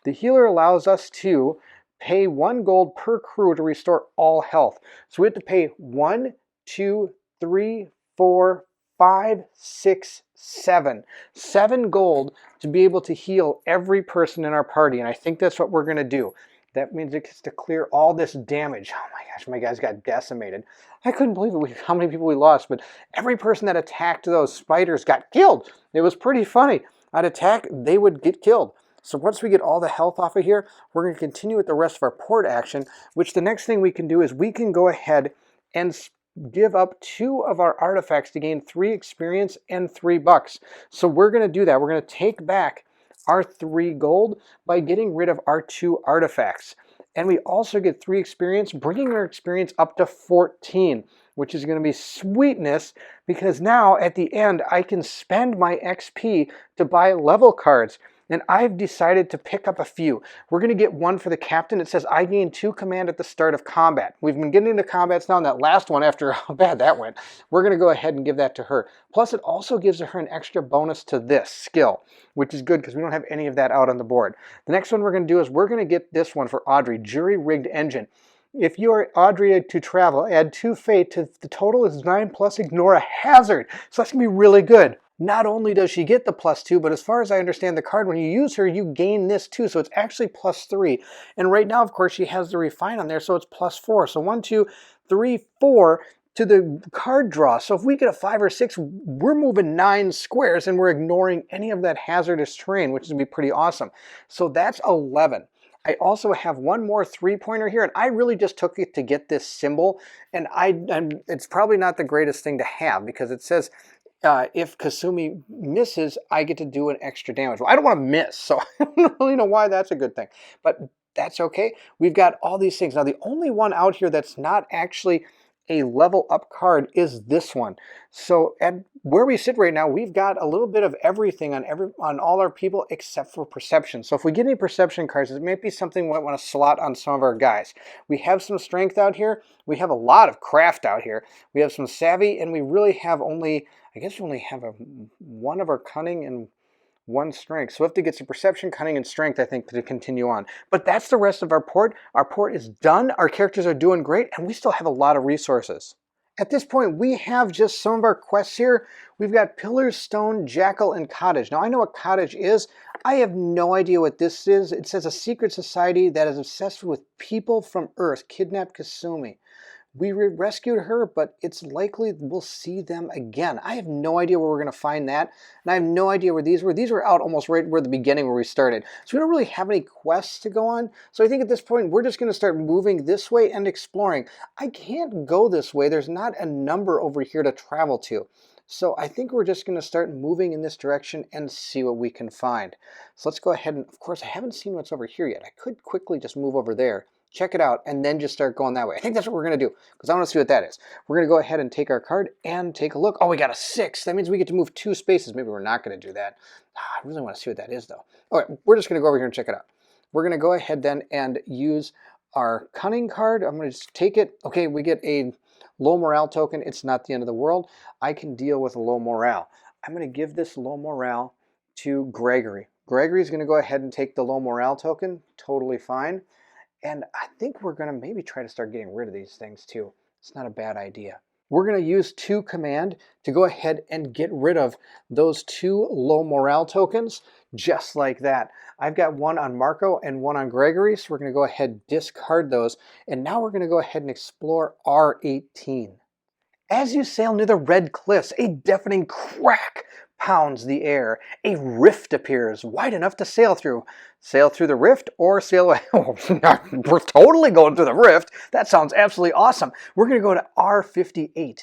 The healer allows us to pay 1 gold per crew to restore all health. So we have to pay 1, 2, 3, 4, 5, 6, 7. 7 gold to be able to heal every person in our party, and I think that's what we're going to do. That means it gets to clear all this damage. Oh my gosh, my guys got decimated. I couldn't believe it, how many people we lost, but every person that attacked those spiders got killed. It was pretty funny. I'd attack, they would get killed. So once we get all the health off of here, we're going to continue with the rest of our port action, which the next thing we can do is we can go ahead and give up 2 of our artifacts to gain 3 experience and 3 bucks. So we're going to do that. We're going to take back our 3 gold by getting rid of our 2 artifacts. And we also get 3 experience, bringing our experience up to 14, which is going to be sweetness, because now at the end I can spend my XP to buy level cards. And I've decided to pick up a few. We're going to get one for the captain. It says I gain 2 command at the start of combat. We've been getting into combats now, and that last one, after how bad that went, we're going to go ahead and give that to her. Plus it also gives her an extra bonus to this skill, which is good because we don't have any of that out on the board. The next one we're going to do is we're going to get this one for Audrey, Jury-Rigged Engine. If you are Audrey to travel, add 2 fate to the total is 9 plus ignore a hazard. So that's going to be really good. Not only does she get the +2, but as far as I understand the card, when you use her, you gain this too. So it's actually +3. And right now, of course, she has the refine on there, so it's +4. So 1, 2, 3, 4 to the card draw. So if we get a 5 or 6, we're moving 9 squares and we're ignoring any of that hazardous terrain, which is going to be pretty awesome. So that's 11. I also have one more 3-pointer here, and I really just took it to get this symbol. And it's probably not the greatest thing to have because it says, if Kasumi misses, I get to do an extra damage. Well, I don't want to miss, so I don't really know why that's a good thing. But that's okay. We've got all these things. Now, the only one out here that's not actually a level up card is this one. So at where we sit right now, we've got a little bit of everything on all our people except for perception. So if we get any perception cards, it might be something we might want to slot on some of our guys. We have some strength out here. We have a lot of craft out here. We have some savvy, and we really have only, I guess we only have one of our cunning and 1 strength. So we have to get some perception, cunning, and strength, I think, to continue on. But that's the rest of our port. Our port is done. Our characters are doing great, and we still have a lot of resources. At this point, we have just some of our quests here. We've got Pillars, Stone, Jackal, and Cottage. Now, I know what Cottage is. I have no idea what this is. It says a secret society that is obsessed with people from Earth kidnapped Kasumi. We rescued her, but it's likely we'll see them again. I have no idea where we're going to find that, and I have no idea where these were. These were out almost right where the beginning where we started. So we don't really have any quests to go on. So I think at this point, we're just going to start moving this way and exploring. I can't go this way. There's not a number over here to travel to. So I think we're just going to start moving in this direction and see what we can find. So let's go ahead and, of course, I haven't seen what's over here yet. I could quickly just move over there, check it out, and then just start going that way. I think that's what we're going to do, because I want to see what that is. We're going to go ahead and take our card and take a look. Oh, we got a 6. That means we get to move 2 spaces. Maybe we're not going to do that. I really want to see what that is, though. All right, we're just going to go over here and check it out. We're going to go ahead then and use our cunning card. I'm going to just take it. Okay, we get a low morale token. It's not the end of the world. I can deal with a low morale. I'm going to give this low morale to Gregory. Gregory's going to go ahead and take the low morale token. Totally fine. And I think we're going to maybe try to start getting rid of these things too. It's not a bad idea. We're going to use 2 command to go ahead and get rid of those 2 low morale tokens, just like that. I've got one on Marco and one on Gregory, so we're going to go ahead and discard those. And now we're going to go ahead and explore R18. As you sail near the red cliffs, a deafening crack pounds the air. A rift appears wide enough to sail through. Sail through the rift or sail away. Oh, we're totally going through the rift. That sounds absolutely awesome. We're going to go to R58.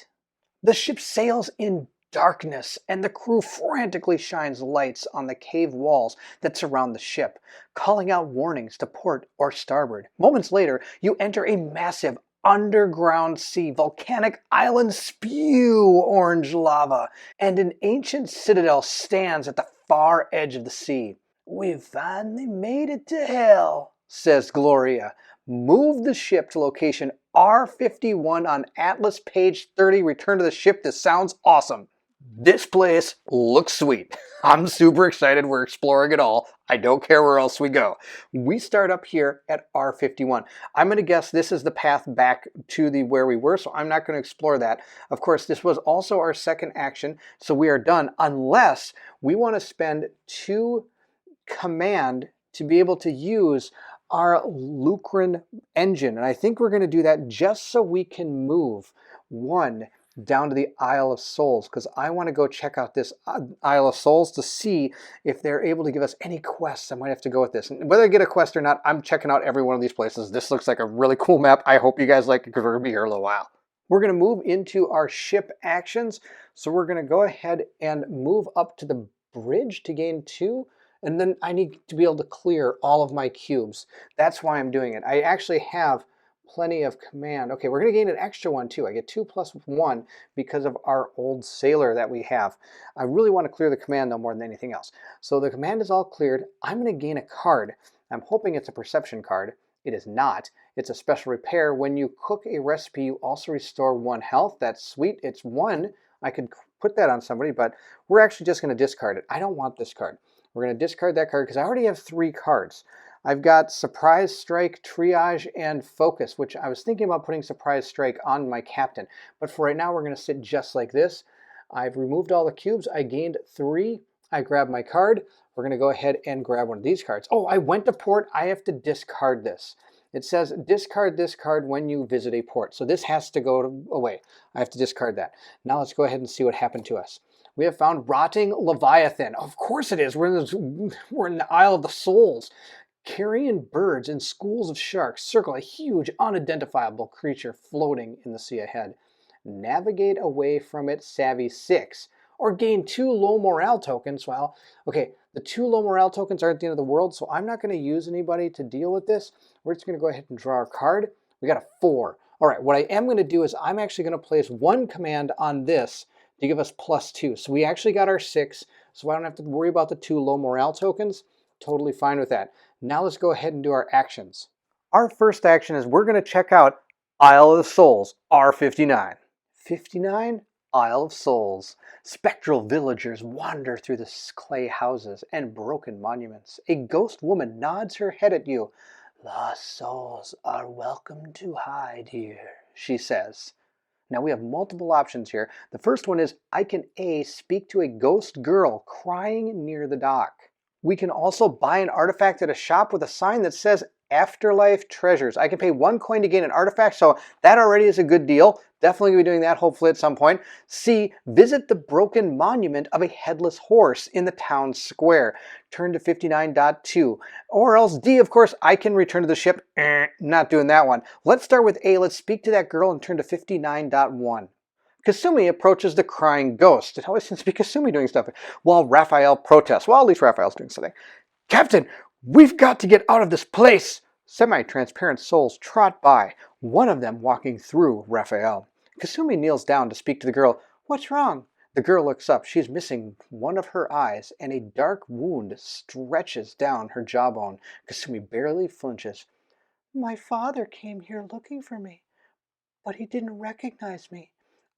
The ship sails in darkness, and the crew frantically shines lights on the cave walls that surround the ship, calling out warnings to port or starboard. Moments later, you enter a massive underground sea. Volcanic islands spew orange lava, and an ancient citadel stands at the far edge of the sea. "We've finally made it to hell," says Gloria. Move the ship to location R51 on Atlas page 30. Return to the ship. This sounds awesome. This place looks sweet. I'm super excited. We're exploring it all. I don't care where else we go. We start up here at R51. I'm going to guess this is the path back to where we were, so I'm not going to explore that. Of course, this was also our second action, so we are done unless we want to spend 2 command to be able to use our Lucran engine. And I think we're going to do that just so we can move one down to the Isle of Souls, because I want to go check out this Isle of Souls to see if they're able to give us any quests. I might have to go with this. And whether I get a quest or not, I'm checking out every one of these places. This looks like a really cool map. I hope you guys like it, because we're going to be here a little while. We're going to move into our ship actions. So we're going to go ahead and move up to the bridge to gain 2. And then I need to be able to clear all of my cubes. That's why I'm doing it. I actually have plenty of command. Okay, we're going to gain an extra one too. I get 2 plus 1 because of our old sailor that we have. I really want to clear the command though more than anything else. So the command is all cleared. I'm going to gain a card. I'm hoping it's a perception card. It is not. It's a special repair. When you cook a recipe, you also restore 1 health. That's sweet. It's 1. I could put that on somebody, but we're actually just going to discard it. I don't want this card. We're going to discard that card because I already have 3 cards. I've got Surprise Strike, Triage, and Focus, which I was thinking about putting Surprise Strike on my captain. But for right now, we're going to sit just like this. I've removed all the cubes. I gained 3. I grabbed my card. We're going to go ahead and grab one of these cards. Oh, I went to port. I have to discard this. It says discard this card when you visit a port. So this has to go away. I have to discard that. Now let's go ahead and see what happened to us. We have found Rotting Leviathan. Of course it is. We're in the Isle of the Souls. Carrion birds and schools of sharks circle a huge, unidentifiable creature floating in the sea ahead. Navigate away from it, savvy 6. Or gain 2 low morale tokens. Well, okay, the 2 low morale tokens aren't the end of the world, so I'm not going to use anybody to deal with this. We're just going to go ahead and draw our card. We got a 4. All right, what I am going to do is I'm actually going to place 1 command on this to give us +2. So we actually got our 6, so I don't have to worry about the 2 low morale tokens. Totally fine with that. Now let's go ahead and do our actions. Our first action is we're going to check out Isle of the Souls, R59. 59, Isle of Souls. Spectral villagers wander through the clay houses and broken monuments. A ghost woman nods her head at you. Lost souls are welcome to hide here, she says. Now we have multiple options here. The first one is I can A, speak to a ghost girl crying near the dock. We can also buy an artifact at a shop with a sign that says Afterlife Treasures. I can pay 1 coin to gain an artifact, so that already is a good deal. Definitely going to be doing that hopefully at some point. C, visit the broken monument of a headless horse in the town square. Turn to 59.2. Or else D, of course, I can return to the ship. Not doing that one. Let's start with A. Let's speak to that girl and turn to 59.1. Kasumi approaches the crying ghost. It always seems to be Kasumi doing stuff. While Raphael protests. Well, at least Raphael's doing something. Captain, we've got to get out of this place. Semi-transparent souls trot by, one of them walking through Raphael. Kasumi kneels down to speak to the girl. What's wrong? The girl looks up. She's missing one of her eyes, and a dark wound stretches down her jawbone. Kasumi barely flinches. My father came here looking for me, but he didn't recognize me.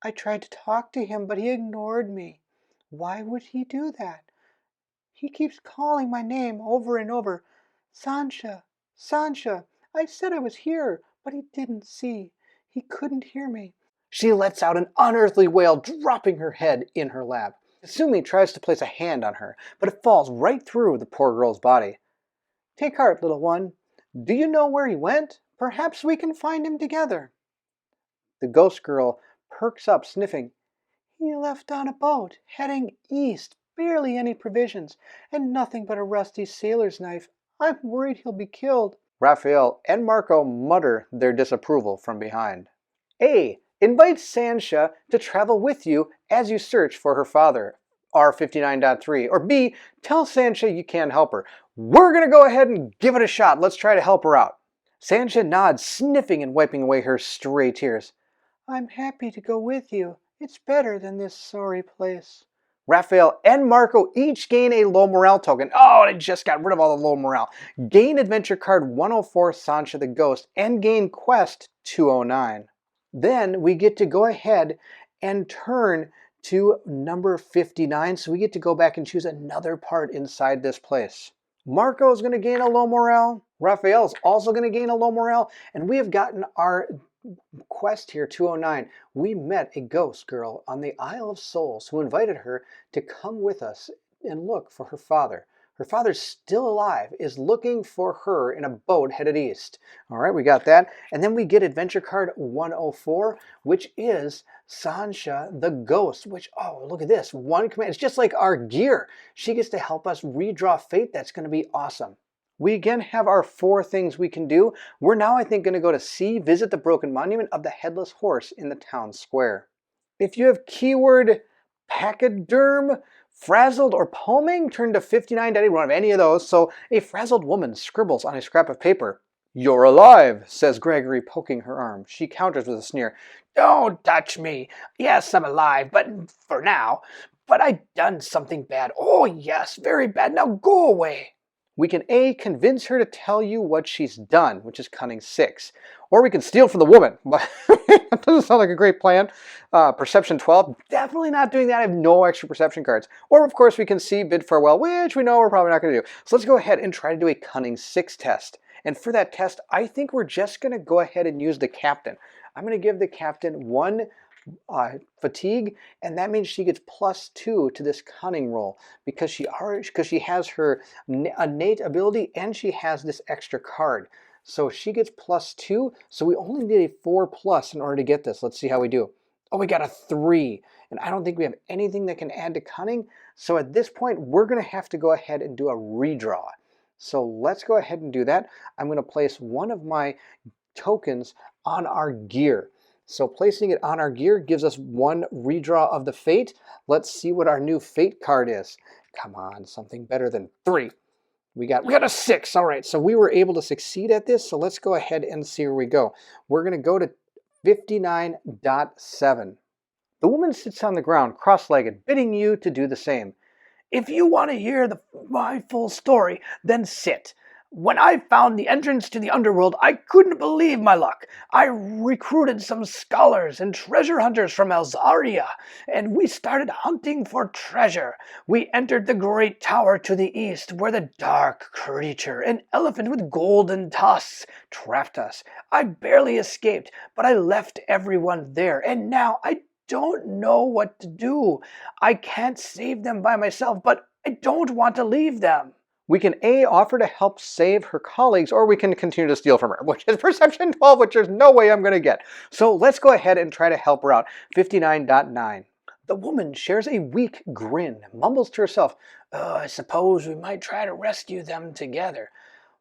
I tried to talk to him, but he ignored me. Why would he do that? He keeps calling my name over and over. Sancha, Sancha. I said I was here, but he didn't see. He couldn't hear me. She lets out an unearthly wail, dropping her head in her lap. Kasumi tries to place a hand on her, but it falls right through the poor girl's body. Take heart, little one. Do you know where he went? Perhaps we can find him together. The ghost girl perks up, sniffing. He left on a boat, heading east, barely any provisions, and nothing but a rusty sailor's knife. I'm worried he'll be killed. Raphael and Marco mutter their disapproval from behind. A. Invite Sancha to travel with you as you search for her father, R59.3. Or B. Tell Sancha you can't help her. We're going to go ahead and give it a shot. Let's try to help her out. Sancha nods, sniffing and wiping away her stray tears. I'm happy to go with you. It's better than this sorry place. Raphael and Marco each gain a low morale token. Oh, I just got rid of all the low morale. Gain adventure card 104, Sancha the Ghost, and gain quest 209. Then we get to go ahead and turn to number 59, so we get to go back and choose another part inside this place. Marco is going to gain a low morale. Raphael is also going to gain a low morale, and we have gotten our quest here, 209. We met a ghost girl on the Isle of Souls who invited her to come with us and look for her father. Her father's still alive, is looking for her in a boat headed east. All right, we got that. And then we get adventure card 104, which is Sancha the Ghost, which, oh, look at this. One command. It's just like our gear. She gets to help us redraw fate. That's going to be awesome. We again have our 4 things we can do. We're now, I think, going to go to C, visit the broken monument of the headless horse in the town square. If you have keyword pachyderm, frazzled, or palming, turn to 59. We don't have any of those, so a frazzled woman scribbles on a scrap of paper. "You're alive," says Gregory, poking her arm. She counters with a sneer. "Don't touch me. Yes, I'm alive, but for now. But I done something bad. Oh, yes, very bad. Now go away." We can A, convince her to tell you what she's done, which is cunning 6. Or we can steal from the woman. But that doesn't sound like a great plan. Perception 12, definitely not doing that. I have no extra perception cards. Or, of course, we can see bid farewell, which we know we're probably not going to do. So let's go ahead and try to do a cunning 6 test. And for that test, I think we're just going to go ahead and use the captain. I'm going to give the captain 1 fatigue, and that means she gets +2 to this cunning roll because she has her innate ability and she has this extra card. So she gets +2. So we only need a 4+ in order to get this. Let's see how we do. Oh, we got a 3, and I don't think we have anything that can add to cunning. So at this point, we're going to have to go ahead and do a redraw. So let's go ahead and do that. I'm going to place one of my tokens on our gear. So placing it on our gear gives us 1 redraw of the fate. Let's see what our new fate card is. Come on, something better than 3. We got a 6. All right, so we were able to succeed at this. So let's go ahead and see where we go. We're going to go to 59.7. The woman sits on the ground, cross-legged, bidding you to do the same. "If you want to hear my full story, then sit. When I found the entrance to the underworld, I couldn't believe my luck. I recruited some scholars and treasure hunters from Alzaria, and we started hunting for treasure. We entered the great tower to the east, where the dark creature, an elephant with golden tusks, trapped us. I barely escaped, but I left everyone there, and now I don't know what to do. I can't save them by myself, but I don't want to leave them." We can A, offer to help save her colleagues, or we can continue to steal from her, which is perception 12, which there's no way I'm going to get. So let's go ahead and try to help her out. 59.9. The woman shares a weak grin, mumbles to herself, "I suppose we might try to rescue them together.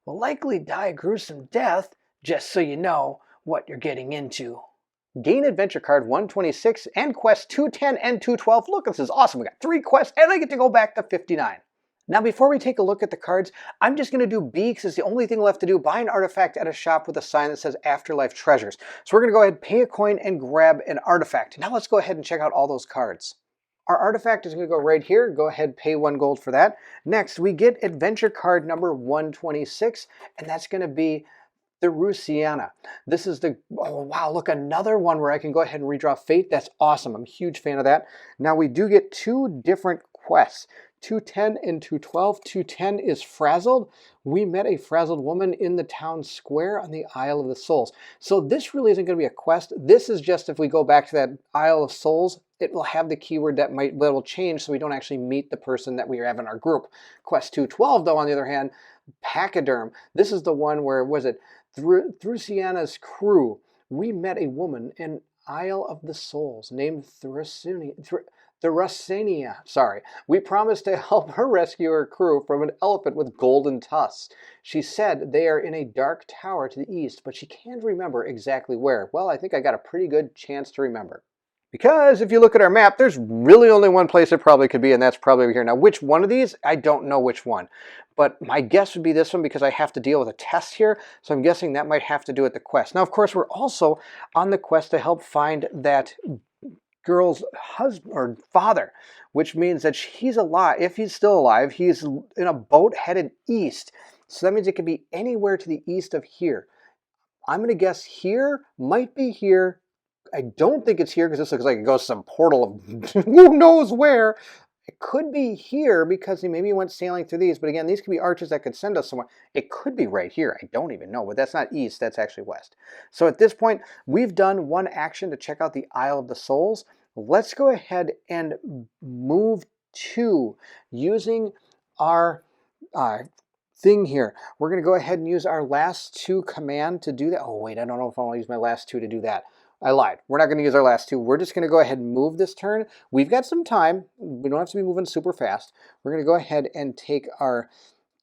We'll likely die a gruesome death, just so you know what you're getting into." Gain adventure card 126 and quest 210 and 212. Look, this is awesome. We got 3 quests and I get to go back to 59. Now, before we take a look at the cards, I'm just going to do B because it's the only thing left to do. Buy an artifact at a shop with a sign that says Afterlife Treasures. So we're going to go ahead, pay a coin, and grab an artifact. Now let's go ahead and check out all those cards. Our artifact is going to go right here. Go ahead, pay 1 gold for that. Next, we get adventure card number 126, and that's going to be the Rusiana. This is the, oh wow, look, another one where I can go ahead and redraw fate. That's awesome. I'm a huge fan of that. Now we do get 2 different quests. 210 and 212. 210 is frazzled. We met a frazzled woman in the town square on the Isle of the Souls. So this really isn't going to be a quest. This is just if we go back to that Isle of Souls, it will have the keyword that will change so we don't actually meet the person that we have in our group. Quest 212, though, on the other hand, pachyderm. This is the one where, was it Thrusiana's crew? We met a woman in Isle of the Souls named Thurasenia. Sorry. We promised to help her rescue her crew from an elephant with golden tusks. She said they are in a dark tower to the east, but she can't remember exactly where. Well, I think I got a pretty good chance to remember. Because if you look at our map, there's really only one place it probably could be, and that's probably over here. Now, which one of these? I don't know which one. But my guess would be this one because I have to deal with a test here. So I'm guessing that might have to do with the quest. Now, of course, we're also on the quest to help find that girl's husband or father, which means that he's alive. If he's still alive, he's in a boat headed east. So that means it could be anywhere to the east of here. I'm going to guess here, might be here. I don't think it's here because this looks like it goes to some portal of who knows where. It could be here because maybe he went sailing through these. But again, these could be arches that could send us somewhere. It could be right here. I don't even know. But that's not east. That's actually west. So at this point, we've done one action to check out the Isle of the Souls. Let's go ahead and move to using our thing here. We're going to go ahead and use our last 2 command to do that. Oh, wait, I don't know if I want to use my last 2 to do that. I lied. We're not going to use our last 2. We're just going to go ahead and move this turn. We've got some time. We don't have to be moving super fast. We're going to go ahead and take our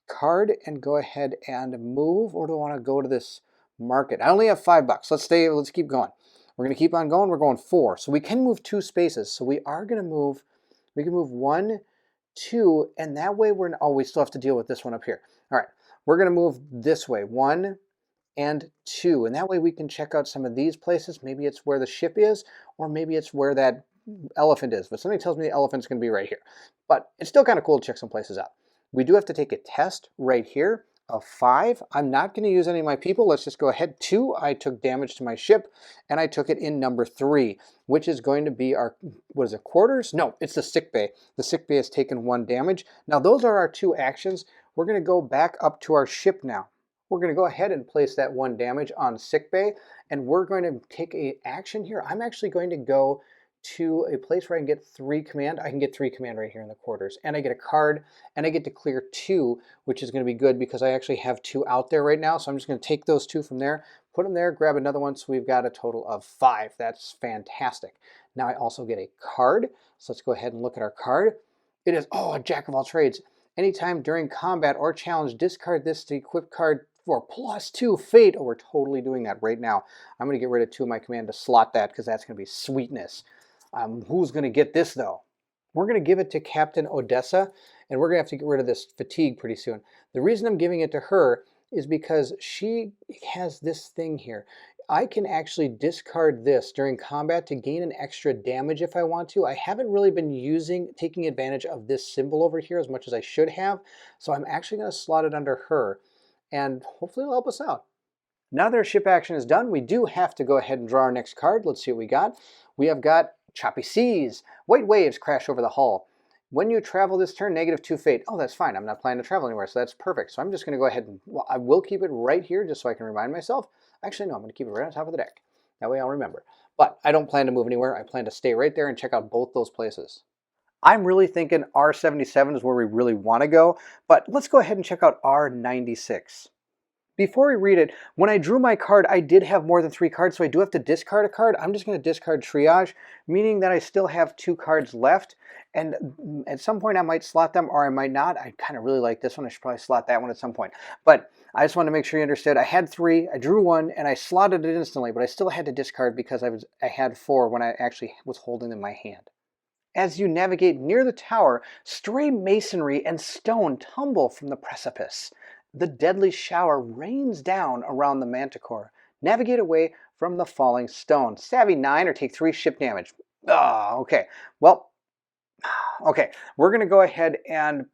card and go ahead and move, or do I want to go to this market? I only have $5. Let's keep going. We're going to keep on going. We're going 4. So we can move 2 spaces. So we are going to move, we can move 1, 2, and that way we still have to deal with this one up here. All right, we're going to move this way, 1 and 2, and that way we can check out some of these places. Maybe it's where the ship is, or maybe it's where that elephant is, but something tells me the elephant's going to be right here. But it's still kind of cool to check some places out. We do have to take a test right here of 5. I'm not going to use any of my people. Let's just go ahead. 2, I took damage to my ship, and I took it in number 3, which is going to be our, what is it, quarters? No, it's the sick bay. The sick bay has taken 1 damage. Now those are our 2 actions. We're going to go back up to our ship now. We're going to go ahead and place that 1 damage on sick bay, and we're going to take a action here. I'm actually going to go to a place where I can get 3 command. I can get 3 command right here in the quarters, and I get a card, and I get to clear 2, which is going to be good because I actually have 2 out there right now. So I'm just going to take those 2 from there, put them there, grab another one, so we've got a total of 5. That's fantastic. Now I also get a card, so let's go ahead and look at our card. It is, a jack of all trades. Anytime during combat or challenge, discard this to equip card for +2 fate. Oh, we're totally doing that right now. I'm going to get rid of 2 of my command to slot that because that's going to be sweetness. Who's going to get this, though? We're going to give it to Captain Odessa, and we're going to have to get rid of this fatigue pretty soon. The reason I'm giving it to her is because she has this thing here. I can actually discard this during combat to gain an extra damage if I want to. I haven't really been taking advantage of this symbol over here as much as I should have, so I'm actually going to slot it under her, and hopefully it'll help us out. Now that our ship action is done, we do have to go ahead and draw our next card. Let's see what we got. We have got Choppy Seas. White waves crash over the hull. When you travel this turn, -2 fate. Oh, that's fine. I'm not planning to travel anywhere, so that's perfect. So I'm just going to go ahead and, well, I will keep it right here just so I can remind myself. Actually, no, I'm going to keep it right on top of the deck. That way I'll remember. But I don't plan to move anywhere. I plan to stay right there and check out both those places. I'm really thinking R77 is where we really want to go, but let's go ahead and check out R96. Before we read it, when I drew my card, I did have more than 3 cards, so I do have to discard a card. I'm just going to discard Triage, meaning that I still have 2 cards left, and at some point I might slot them or I might not. I kind of really like this one. I should probably slot that one at some point. But I just wanted to make sure you understood. I had 3, I drew 1, and I slotted it instantly, but I still had to discard because I had 4 when I actually was holding them in my hand. As you navigate near the tower, stray masonry and stone tumble from the precipice. The deadly shower rains down around the manticore. Navigate away from the falling stone. Savvy 9 or take 3 ship damage. Okay. Well, okay. We're going to go ahead and...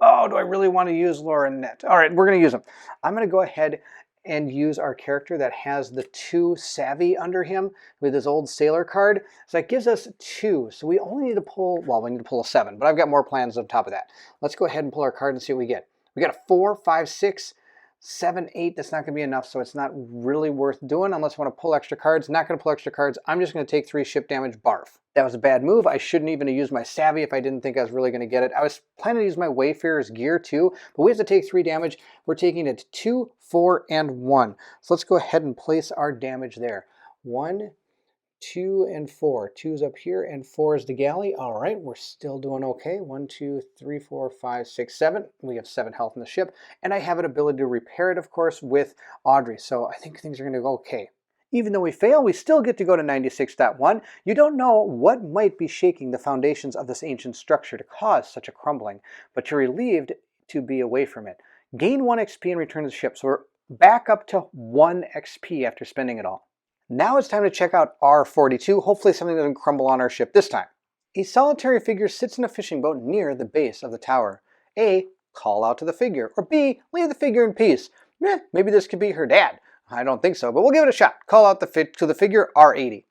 Oh, do I really want to use Lorinet? All right, we're going to use them. I'm going to go ahead and use our character that has the 2 savvy under him with his old sailor card. So that gives us 2. So we only need to pull, well, we need to pull a 7, but I've got more plans on top of that. Let's go ahead and pull our card and see what we get. We got a 4, 5, 6, 7, 8. That's not going to be enough, so it's not really worth doing unless I want to pull extra cards. Not going to pull extra cards. I'm just going to take 3 ship damage. Barf. That was a bad move. I shouldn't even have used my savvy if I didn't think I was really going to get it. I was planning to use my Wayfarer's gear too, but we have to take 3 damage. We're taking it 2, 4, and 1. So let's go ahead and place our damage there. 1, 2, and 4. 2's up here, and 4 is the galley. All right, we're still doing okay. 1, 2, 3, 4, 5, 6, 7. We have 7 health in the ship, and I have an ability to repair it, of course, with Audrey. So I think things are going to go okay. Even though we fail, we still get to go to 96.1. You don't know what might be shaking the foundations of this ancient structure to cause such a crumbling, but you're relieved to be away from it. Gain 1 XP and return to the ship, so we're back up to 1 XP after spending it all. Now it's time to check out R42. Hopefully something doesn't crumble on our ship this time. A solitary figure sits in a fishing boat near the base of the tower. A, call out to the figure, or B, leave the figure in peace. Maybe this could be her dad. I don't think so, but we'll give it a shot. Call out to the figure R80.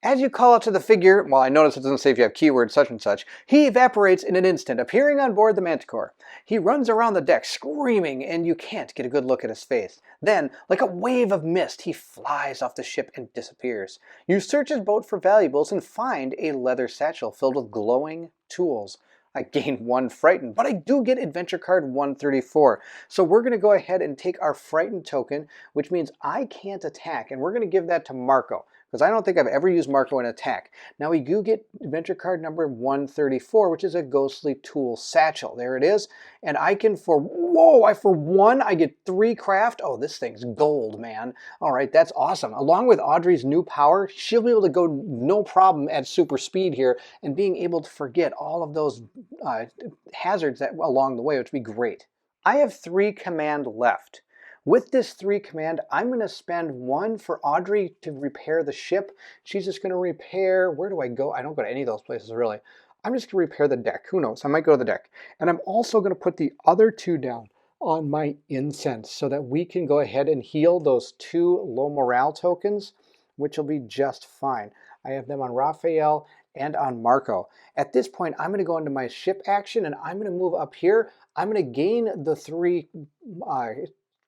As you call out to the figure, well, I notice it doesn't say if you have keyword such and such, he evaporates in an instant, appearing on board the Manticore. He runs around the deck screaming, and you can't get a good look at his face. Then, like a wave of mist, he flies off the ship and disappears. You search his boat for valuables and find a leather satchel filled with glowing tools. I gain 1 frightened, but I do get adventure card 134. So we're going to go ahead and take our frightened token, which means I can't attack, and we're going to give that to Marco, because I don't think I've ever used Marco in attack. Now we do get adventure card number 134, which is a ghostly tool satchel. There it is. And I can, for 1, I get 3 craft. Oh, this thing's gold, man. All right, that's awesome. Along with Audrey's new power, she'll be able to go no problem at super speed here and being able to forget all of those hazards that along the way, which would be great. I have 3 command left. With this 3 command, I'm going to spend 1 for Audrey to repair the ship. She's just going to repair, where do I go? I don't go to any of those places really. I'm just going to repair the deck. Who knows? I might go to the deck. And I'm also going to put the other 2 down on my incense so that we can go ahead and heal those 2 low morale tokens, which will be just fine. I have them on Raphael and on Marco. At this point, I'm going to go into my ship action and I'm going to move up here. I'm going to gain the 3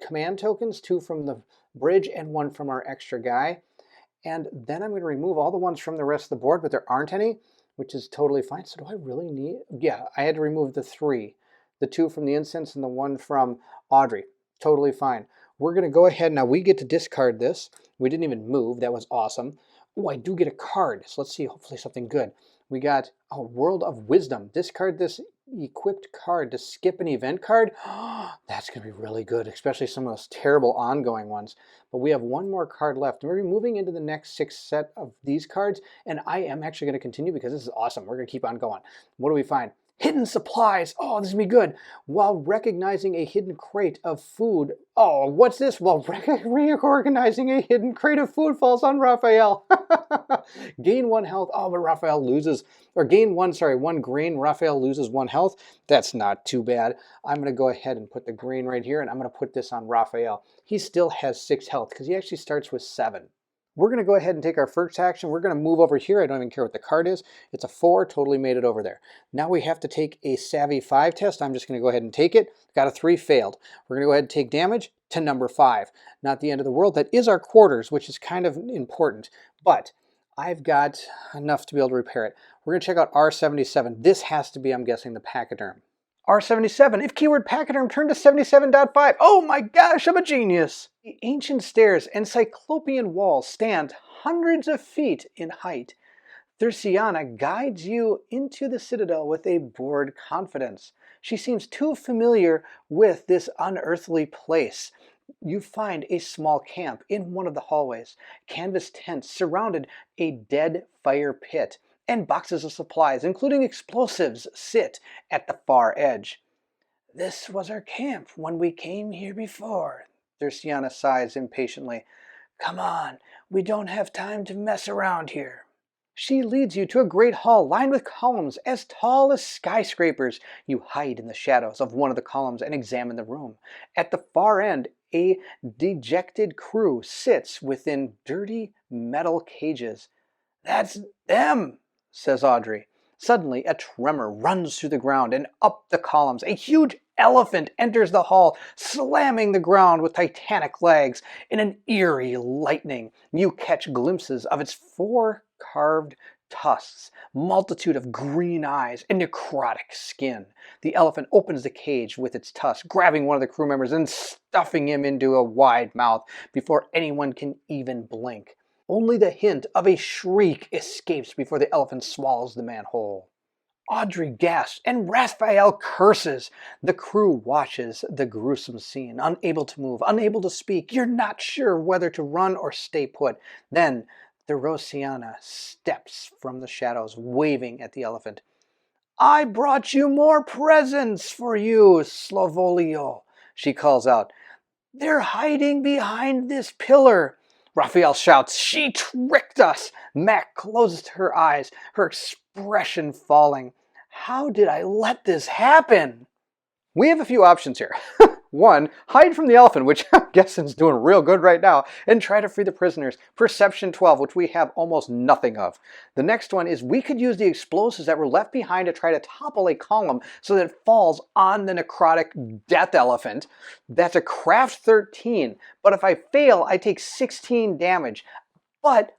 command tokens, 2 from the bridge and 1 from our extra guy. And then I'm going to remove all the ones from the rest of the board, but there aren't any, which is totally fine. So do I really need? Yeah, I had to remove the 3. The 2 from the incense and the 1 from Audrey. Totally fine. We're going to go ahead now. We get to discard this. We didn't even move. That was awesome. Oh, I do get a card. So let's see, hopefully something good. We got a World of Wisdom. Discard this equipped card to skip an event card. That's going to be really good, especially some of those terrible ongoing ones. But we have 1 more card left. We're moving into the next 6 set of these cards, and I am actually going to continue because this is awesome. We're going to keep on going. What do we find? Hidden supplies. Oh, this is going to be good. While recognizing a hidden crate of food. Oh, what's this? While reorganizing a hidden crate of food falls on Raphael. Gain 1 health. Oh, but Raphael loses. Or gain 1 green. Raphael loses 1 health. That's not too bad. I'm going to go ahead and put the green right here, and I'm going to put this on Raphael. He still has 6 health because he actually starts with 7. We're going to go ahead and take our first action. We're going to move over here. I don't even care what the card is. It's a 4, totally made it over there. Now we have to take a Savvy 5 test. I'm just going to go ahead and take it. Got a 3, failed. We're going to go ahead and take damage to number 5. Not the end of the world. That is our quarters, which is kind of important. But I've got enough to be able to repair it. We're going to check out R77. This has to be, I'm guessing, the pachyderm. R77, if keyword pachyderm, turn to 77.5. Oh my gosh, I'm a genius. The ancient stairs and cyclopean walls stand hundreds of feet in height. Thursiana guides you into the citadel with a bored confidence. She seems too familiar with this unearthly place. You find a small camp in one of the hallways. Canvas tents surrounded a dead fire pit, and boxes of supplies, including explosives, sit at the far edge. This was our camp when we came here before. Thursiana sighs impatiently. Come on, we don't have time to mess around here. She leads you to a great hall lined with columns as tall as skyscrapers. You hide in the shadows of one of the columns and examine the room. At the far end, a dejected crew sits within dirty metal cages. That's them, says Audrey. Suddenly, a tremor runs through the ground and up the columns. A huge elephant enters the hall, slamming the ground with titanic legs. In an eerie lightning, you catch glimpses of its 4 carved tusks, multitude of green eyes, and necrotic skin. The elephant opens the cage with its tusks, grabbing one of the crew members and stuffing him into a wide mouth before anyone can even blink. Only the hint of a shriek escapes before the elephant swallows the man whole. Audrey gasps and Raphael curses. The crew watches the gruesome scene, unable to move, unable to speak. You're not sure whether to run or stay put. Then Thursiana steps from the shadows, waving at the elephant. I brought you more presents for you, Slovolio, she calls out. They're hiding behind this pillar. Raphael shouts, she tricked us! Mac closes her eyes, her expression falling. How did I let this happen? We have a few options here. 1, hide from the elephant, which I'm guessing is doing real good right now, and try to free the prisoners. Perception 12, which we have almost nothing of. The next one is we could use the explosives that were left behind to try to topple a column so that it falls on the necrotic death elephant. That's a craft 13, but if I fail, I take 16 damage. But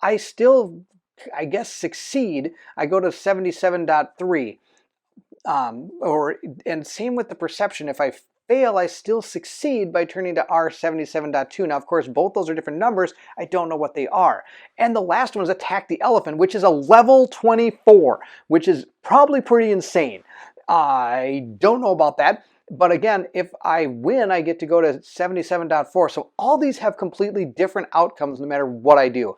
I still, I guess, succeed. I go to 77.3. And same with the perception. If I fail, I still succeed by turning to R77.2. Now, of course, both those are different numbers. I don't know what they are. And the last one is attack the elephant, which is a level 24, which is probably pretty insane. I don't know about that. But again, if I win, I get to go to 77.4. So all these have completely different outcomes no matter what I do.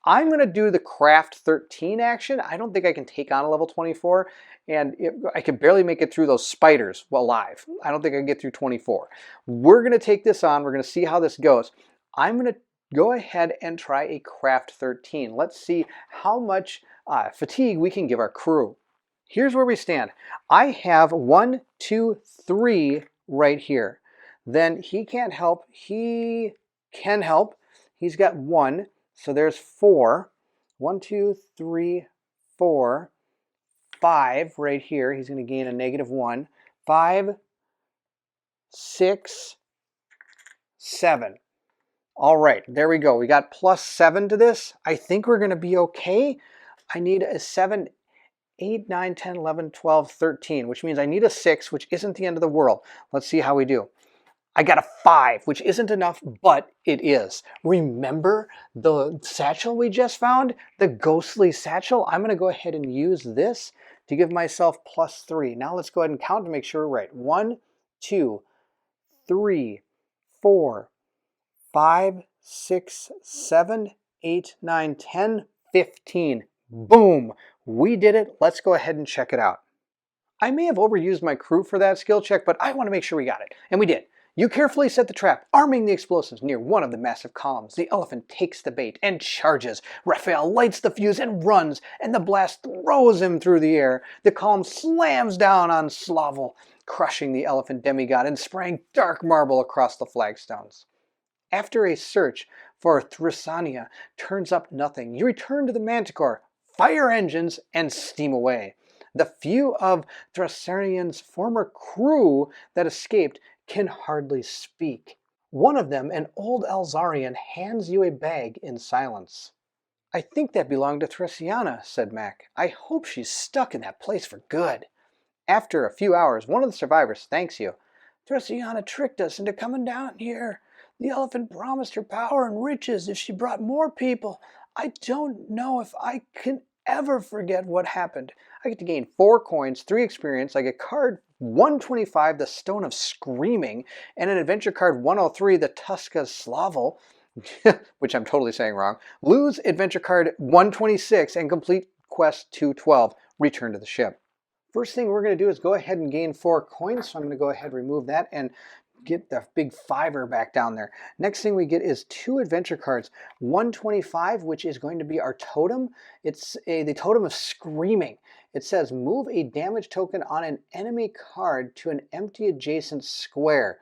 I'm going to do the Craft 13 action. I don't think I can take on a level 24, and I can barely make it through those spiders alive. I don't think I can get through 24. We're going to take this on. We're going to see how this goes. I'm going to go ahead and try a Craft 13. Let's see how much fatigue we can give our crew. Here's where we stand. I have 1, 2, 3 right here. Then he can't help. He can help. He's got 1. So there's 4. 1, 2, 3, 4, 5 right here. He's going to gain a -1. 5, 6, 7. All right, there we go. We got +7 to this. I think we're going to be okay. I need a 7, 8, 9, 10, 11, 12, 13, which means I need a 6, which isn't the end of the world. Let's see how we do. I got a 5, which isn't enough, but it is. Remember the satchel we just found? The ghostly satchel? I'm going to go ahead and use this to give myself +3. Now let's go ahead and count to make sure we're right. 1, 2, 3, 4, 5, 6, 7, 8, 9, 10, 15. Boom! We did it. Let's go ahead and check it out. I may have overused my crew for that skill check, but I want to make sure we got it. And we did. You carefully set the trap, arming the explosives near one of the massive columns. The elephant takes the bait and charges. Raphael lights the fuse and runs, and the blast throws him through the air. The column slams down on Slavel, crushing the elephant demigod and spraying dark marble across the flagstones. After a search for Thrysania turns up nothing, you return to the Manticore, fire engines, and steam away. The few of Thrasarian's former crew that escaped can hardly speak. One of them, an old Alzarian, hands you a bag in silence. "I think that belonged to Thrasiana," said Mac. "I hope she's stuck in that place for good." After a few hours, one of the survivors thanks you. "Thrasiana tricked us into coming down here. The elephant promised her power and riches if she brought more people. I don't know if I can ever forget what happened. I get to gain 4 coins, 3 experience. I get card 125, the Stone of Screaming, and an adventure card 103, the Tuska Slavel, which I'm totally saying wrong. Lose adventure card 126 and complete quest 212. Return to the ship. First thing we're going to do is go ahead and gain 4 coins. So I'm going to go ahead and remove that and get the big 5er back down there. Next thing we get is 2 adventure cards. 125, which is going to be our totem. It's the Totem of Screaming. It says move a damage token on an enemy card to an empty adjacent square.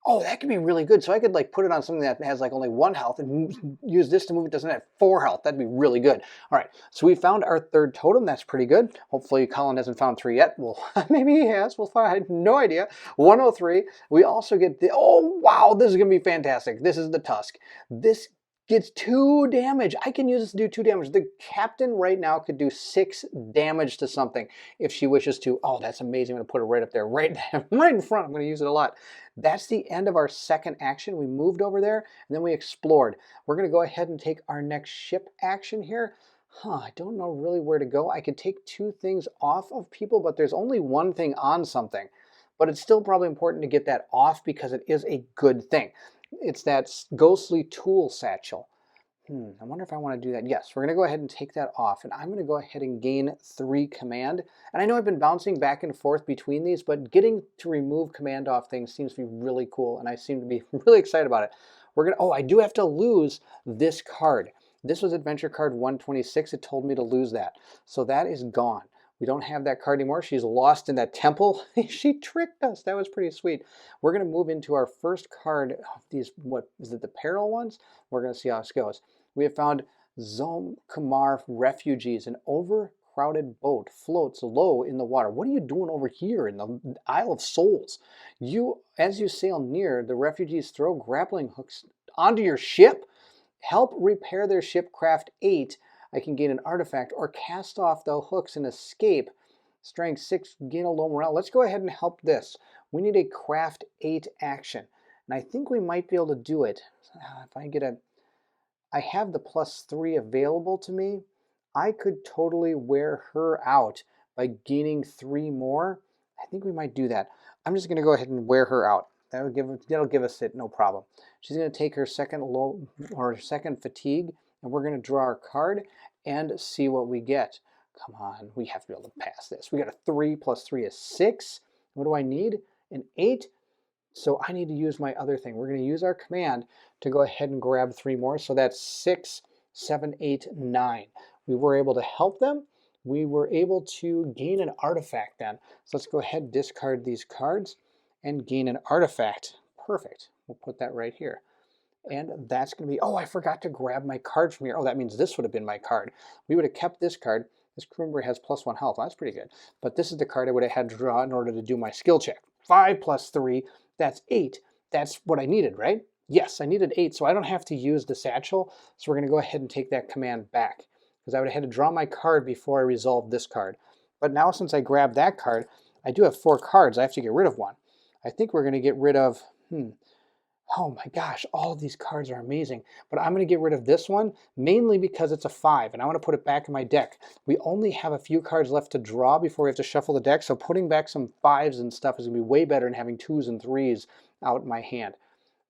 Oh, that could be really good. So I could like put it on something that has like only 1 health and use this to move it doesn't have 4 health. That'd be really good. All right, so we found our 3rd totem. That's pretty good. Hopefully Colin hasn't found 3 yet. Well, maybe he has. We'll find. I have no idea. 103. We also get the, oh wow, this is gonna be fantastic. This is the Tusk. This gets 2 damage. I can use this to do 2 damage. The captain right now could do 6 damage to something if she wishes to. Oh, that's amazing. I'm going to put it right up there, right in front. I'm going to use it a lot. That's the end of our 2nd action. We moved over there, and then we explored. We're going to go ahead and take our next ship action here. I don't know really where to go. I could take 2 things off of people, but there's only 1 thing on something. But it's still probably important to get that off because it is a good thing. It's that ghostly tool satchel. I wonder if I want to do that. Yes, we're going to go ahead and take that off, and I'm going to go ahead and gain 3 command. And I know I've been bouncing back and forth between these, but getting to remove command off things seems to be really cool, and I seem to be really excited about it. We're going to, oh, I do have to lose this card. This was adventure card 126. It told me to lose that. So that is gone. We don't have that card anymore. She's lost in that temple. She tricked us. That was pretty sweet. We're going to move into our first card of these, what is it, the peril ones? We're going to see how this goes. We have found Zomkamar refugees. An overcrowded boat floats low in the water. What are you doing over here in the Isle of Souls? As you sail near, the refugees throw grappling hooks onto your ship. Help repair their ship, craft 8. I can gain an artifact or cast off the hooks and escape. Strength 6, gain a low morale. Let's go ahead and help this. We need a craft 8 action. And I think we might be able to do it. If I get I have the +3 available to me. I could totally wear her out by gaining 3 more. I think we might do that. I'm just going to go ahead and wear her out. That'll give us it, no problem. She's going to take her second fatigue, and we're going to draw our card and see what we get. Come on, we have to be able to pass this. We got a 3 + 3 is 6. What do I need? An 8. So I need to use my other thing. We're going to use our command to go ahead and grab 3 more. So that's 6, 7, 8, 9. We were able to help them. We were able to gain an artifact then. So let's go ahead and discard these cards and gain an artifact. Perfect. We'll put that right here. And that's going to be, oh, I forgot to grab my card from here. Oh, that means this would have been my card. We would have kept this card. This crew member has +1 health. That's pretty good. But this is the card I would have had to draw in order to do my skill check. 5 + 3, that's 8. That's what I needed, right? Yes, I needed 8, so I don't have to use the satchel. So we're going to go ahead and take that command back, because I would have had to draw my card before I resolved this card. But now since I grabbed that card, I do have 4 cards. I have to get rid of one. I think we're going to get rid of, oh my gosh, all of these cards are amazing. But I'm going to get rid of this one, mainly because it's a 5, and I want to put it back in my deck. We only have a few cards left to draw before we have to shuffle the deck, so putting back some 5s and stuff is going to be way better than having 2s and 3s out in my hand.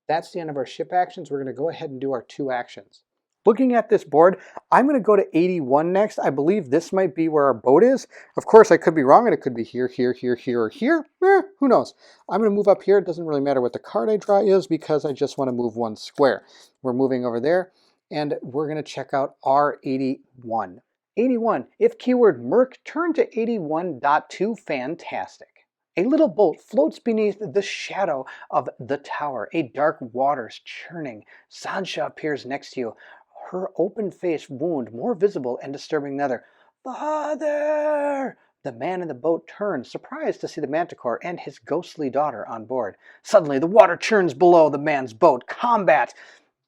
That's the end of our ship actions. We're going to go ahead and do our 2 actions. Looking at this board, I'm going to go to 81 next. I believe this might be where our boat is. Of course, I could be wrong, and it could be here, here, here, here, or here. Who knows? I'm going to move up here. It doesn't really matter what the card I draw is because I just want to move 1 square. We're moving over there, and we're going to check out R81. 81. If keyword Merc, turn to 81.2. Fantastic. A little boat floats beneath the shadow of the tower. A dark water's churning. Sancha appears next to you, her open face wound more visible and disturbing than ever. Father! The man in the boat turns, surprised to see the manticore and his ghostly daughter on board. Suddenly, the water churns below the man's boat. Combat!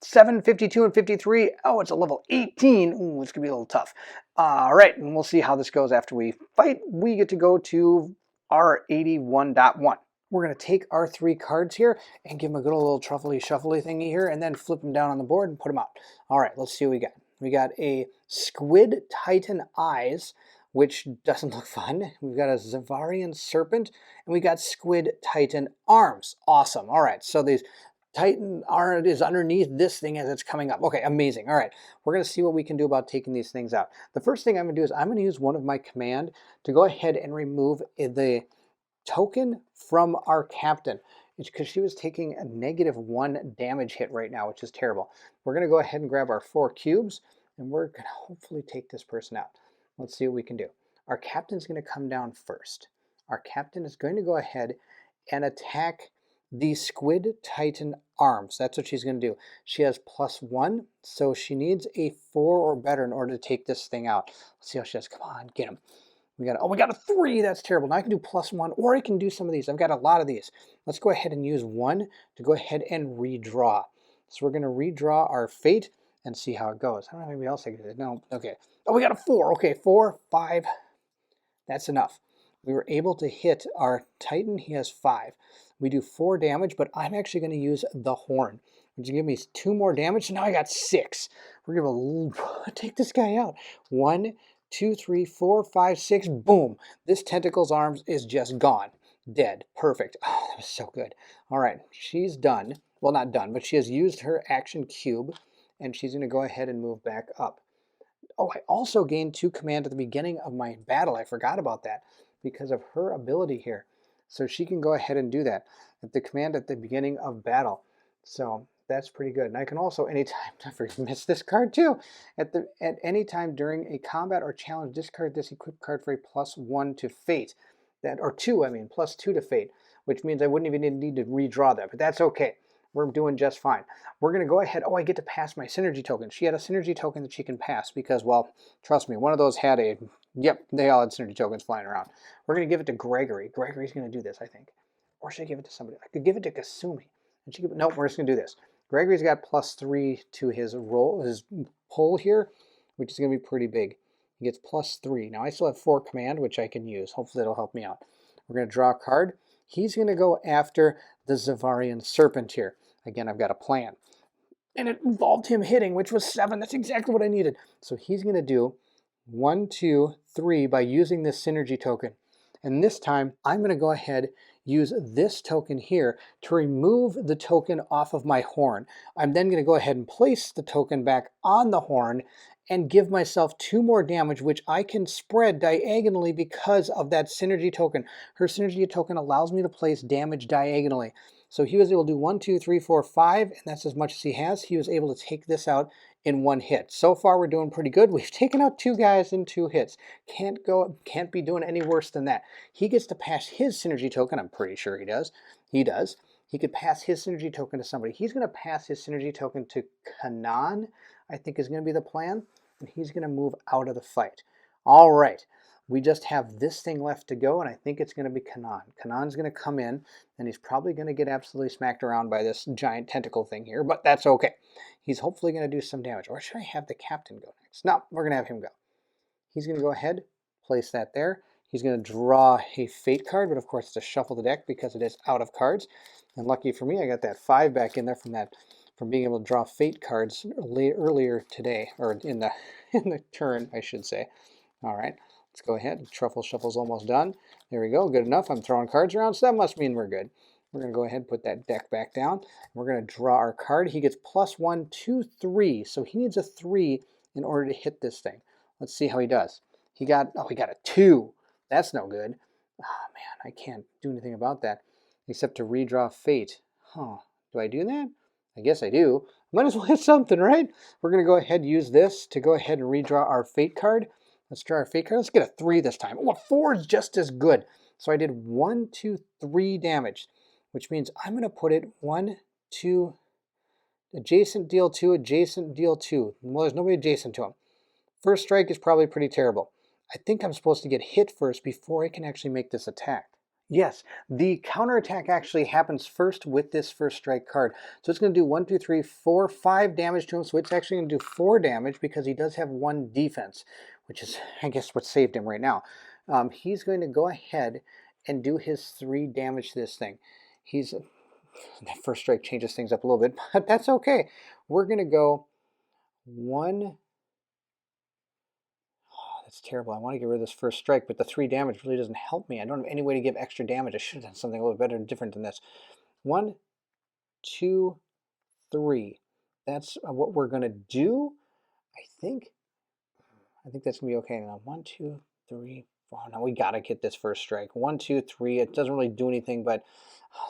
7, 52, and 53. Oh, it's a level 18. Ooh, it's going to be a little tough. All right, and we'll see how this goes after we fight. We get to go to R81.1. We're going to take our 3 cards here and give them a good old truffly shuffly thingy here and then flip them down on the board and put them out. All right, let's see what we got. We got a Squid Titan Eyes, which doesn't look fun. We've got a Zavarian Serpent, and we got Squid Titan Arms. Awesome. All right, so these Titan arm is underneath this thing as it's coming up. Okay, amazing. All right, we're going to see what we can do about taking these things out. The first thing I'm going to do is I'm going to use one of my command to go ahead and remove the token from our captain. It's because she was taking a -1 damage hit right now, which is terrible. We're going to go ahead and grab our 4 cubes, and we're going to hopefully take this person out. Let's see what we can do. Our captain's going to come down first. Our captain is going to go ahead and attack the Squid Titan Arms. That's what she's going to do. She has +1, so she needs a 4 or better in order to take this thing out. Let's see how she does. Come on, get him. We got a 3. That's terrible. Now I can do +1, or I can do some of these. I've got a lot of these. Let's go ahead and use 1 to go ahead and redraw. So we're going to redraw our fate and see how it goes. I don't know if anybody else I can do it. No, okay. Oh, we got a 4. Okay, 4, 5. That's enough. We were able to hit our Titan. He has 5. We do 4 damage, but I'm actually going to use the horn, which will give me 2 more damage. So now I got 6. We're going to take this guy out. 1, 2, 3, 4, 5, 6. Boom. This tentacle's arms is just gone. Dead. Perfect. Oh, that was so good. All right. She's done. Well, not done, but she has used her action cube, and she's going to go ahead and move back up. Oh, I also gained 2 command at the beginning of my battle. I forgot about that because of her ability here. So she can go ahead and do that at the command at the beginning of battle. So that's pretty good. And I can also anytime, I missed this card too. At any time during a combat or challenge, discard this equipped card for a +1 to fate. Or 2, I mean, +2 to fate, which means I wouldn't even need to redraw that, but that's okay. We're doing just fine. We're going to go ahead. Oh, I get to pass my synergy token. She had a synergy token that she can pass because, well, trust me, one of those had a, yep, they all had synergy tokens flying around. We're going to give it to Gregory. Gregory's going to do this, I think. Or should I give it to somebody? I could give it to Kasumi. And she could, nope, we're just going to do this. Gregory's got +3 to his roll, his pull here, which is going to be pretty big. He gets +3. Now I still have 4 command, which I can use. Hopefully that'll help me out. We're going to draw a card. He's going to go after the Zavarian Serpent here. Again, I've got a plan. And it involved him hitting, which was 7. That's exactly what I needed. So he's going to do 1, 2, 3 by using this synergy token. And this time, I'm going to go ahead, use this token here to remove the token off of my horn. I'm then going to go ahead and place the token back on the horn and give myself 2 more damage, which I can spread diagonally because of that synergy token. Her synergy token allows me to place damage diagonally. So he was able to do 1, 2, 3, 4, 5, and that's as much as he has. He was able to take this out in 1 hit. So far, we're doing pretty good. We've taken out 2 guys in 2 hits. Can't be doing any worse than that. He gets to pass his synergy token. I'm pretty sure he does. He does. He could pass his synergy token to somebody. He's going to pass his synergy token to Kanan, I think is going to be the plan. And he's going to move out of the fight. All right. We just have this thing left to go, and I think it's going to be Kanan. Kanan's going to come in, and he's probably going to get absolutely smacked around by this giant tentacle thing here, but that's okay. He's hopefully going to do some damage. Or should I have the captain go next? No, we're going to have him go. He's going to go ahead, place that there. He's going to draw a fate card, but of course it's a shuffle the deck because it is out of cards. And lucky for me, I got that 5 back in there from being able to draw fate cards earlier today, or in the turn, I should say. All right. Let's go ahead. Truffle shuffle's almost done. There we go. Good enough. I'm throwing cards around, so that must mean we're good. We're going to go ahead and put that deck back down. We're going to draw our card. He gets +1, 2, 3. So he needs a 3 in order to hit this thing. Let's see how he does. He got a 2. That's no good. Oh, man, I can't do anything about that except to redraw fate. Huh. Do I do that? I guess I do. Might as well hit something, right? We're going to go ahead and use this to go ahead and redraw our fate card. Let's draw our fate card. Let's get a 3 this time. Oh, a 4 is just as good. So I did 1, 2, 3 damage, which means I'm going to put it 1, 2, adjacent deal 2, adjacent deal 2. Well, there's nobody adjacent to him. First strike is probably pretty terrible. I think I'm supposed to get hit first before I can actually make this attack. Yes, the counterattack actually happens first with this first strike card. So it's going to do 1, 2, 3, 4, 5 damage to him. So it's actually going to do 4 damage because he does have 1 defense, which is, I guess, what saved him right now. He's going to go ahead and do his 3 damage to this thing. That first strike changes things up a little bit, but that's okay. We're going to go 1. That's terrible. I want to get rid of this first strike, but the 3 damage really doesn't help me. I don't have any way to give extra damage. I should have done something a little better and different than this. 1, 2, 3. That's what we're going to do. I think that's going to be okay. Now, 1, 2, 3, 4. Now we got to get this first strike. 1, 2, 3. It doesn't really do anything, but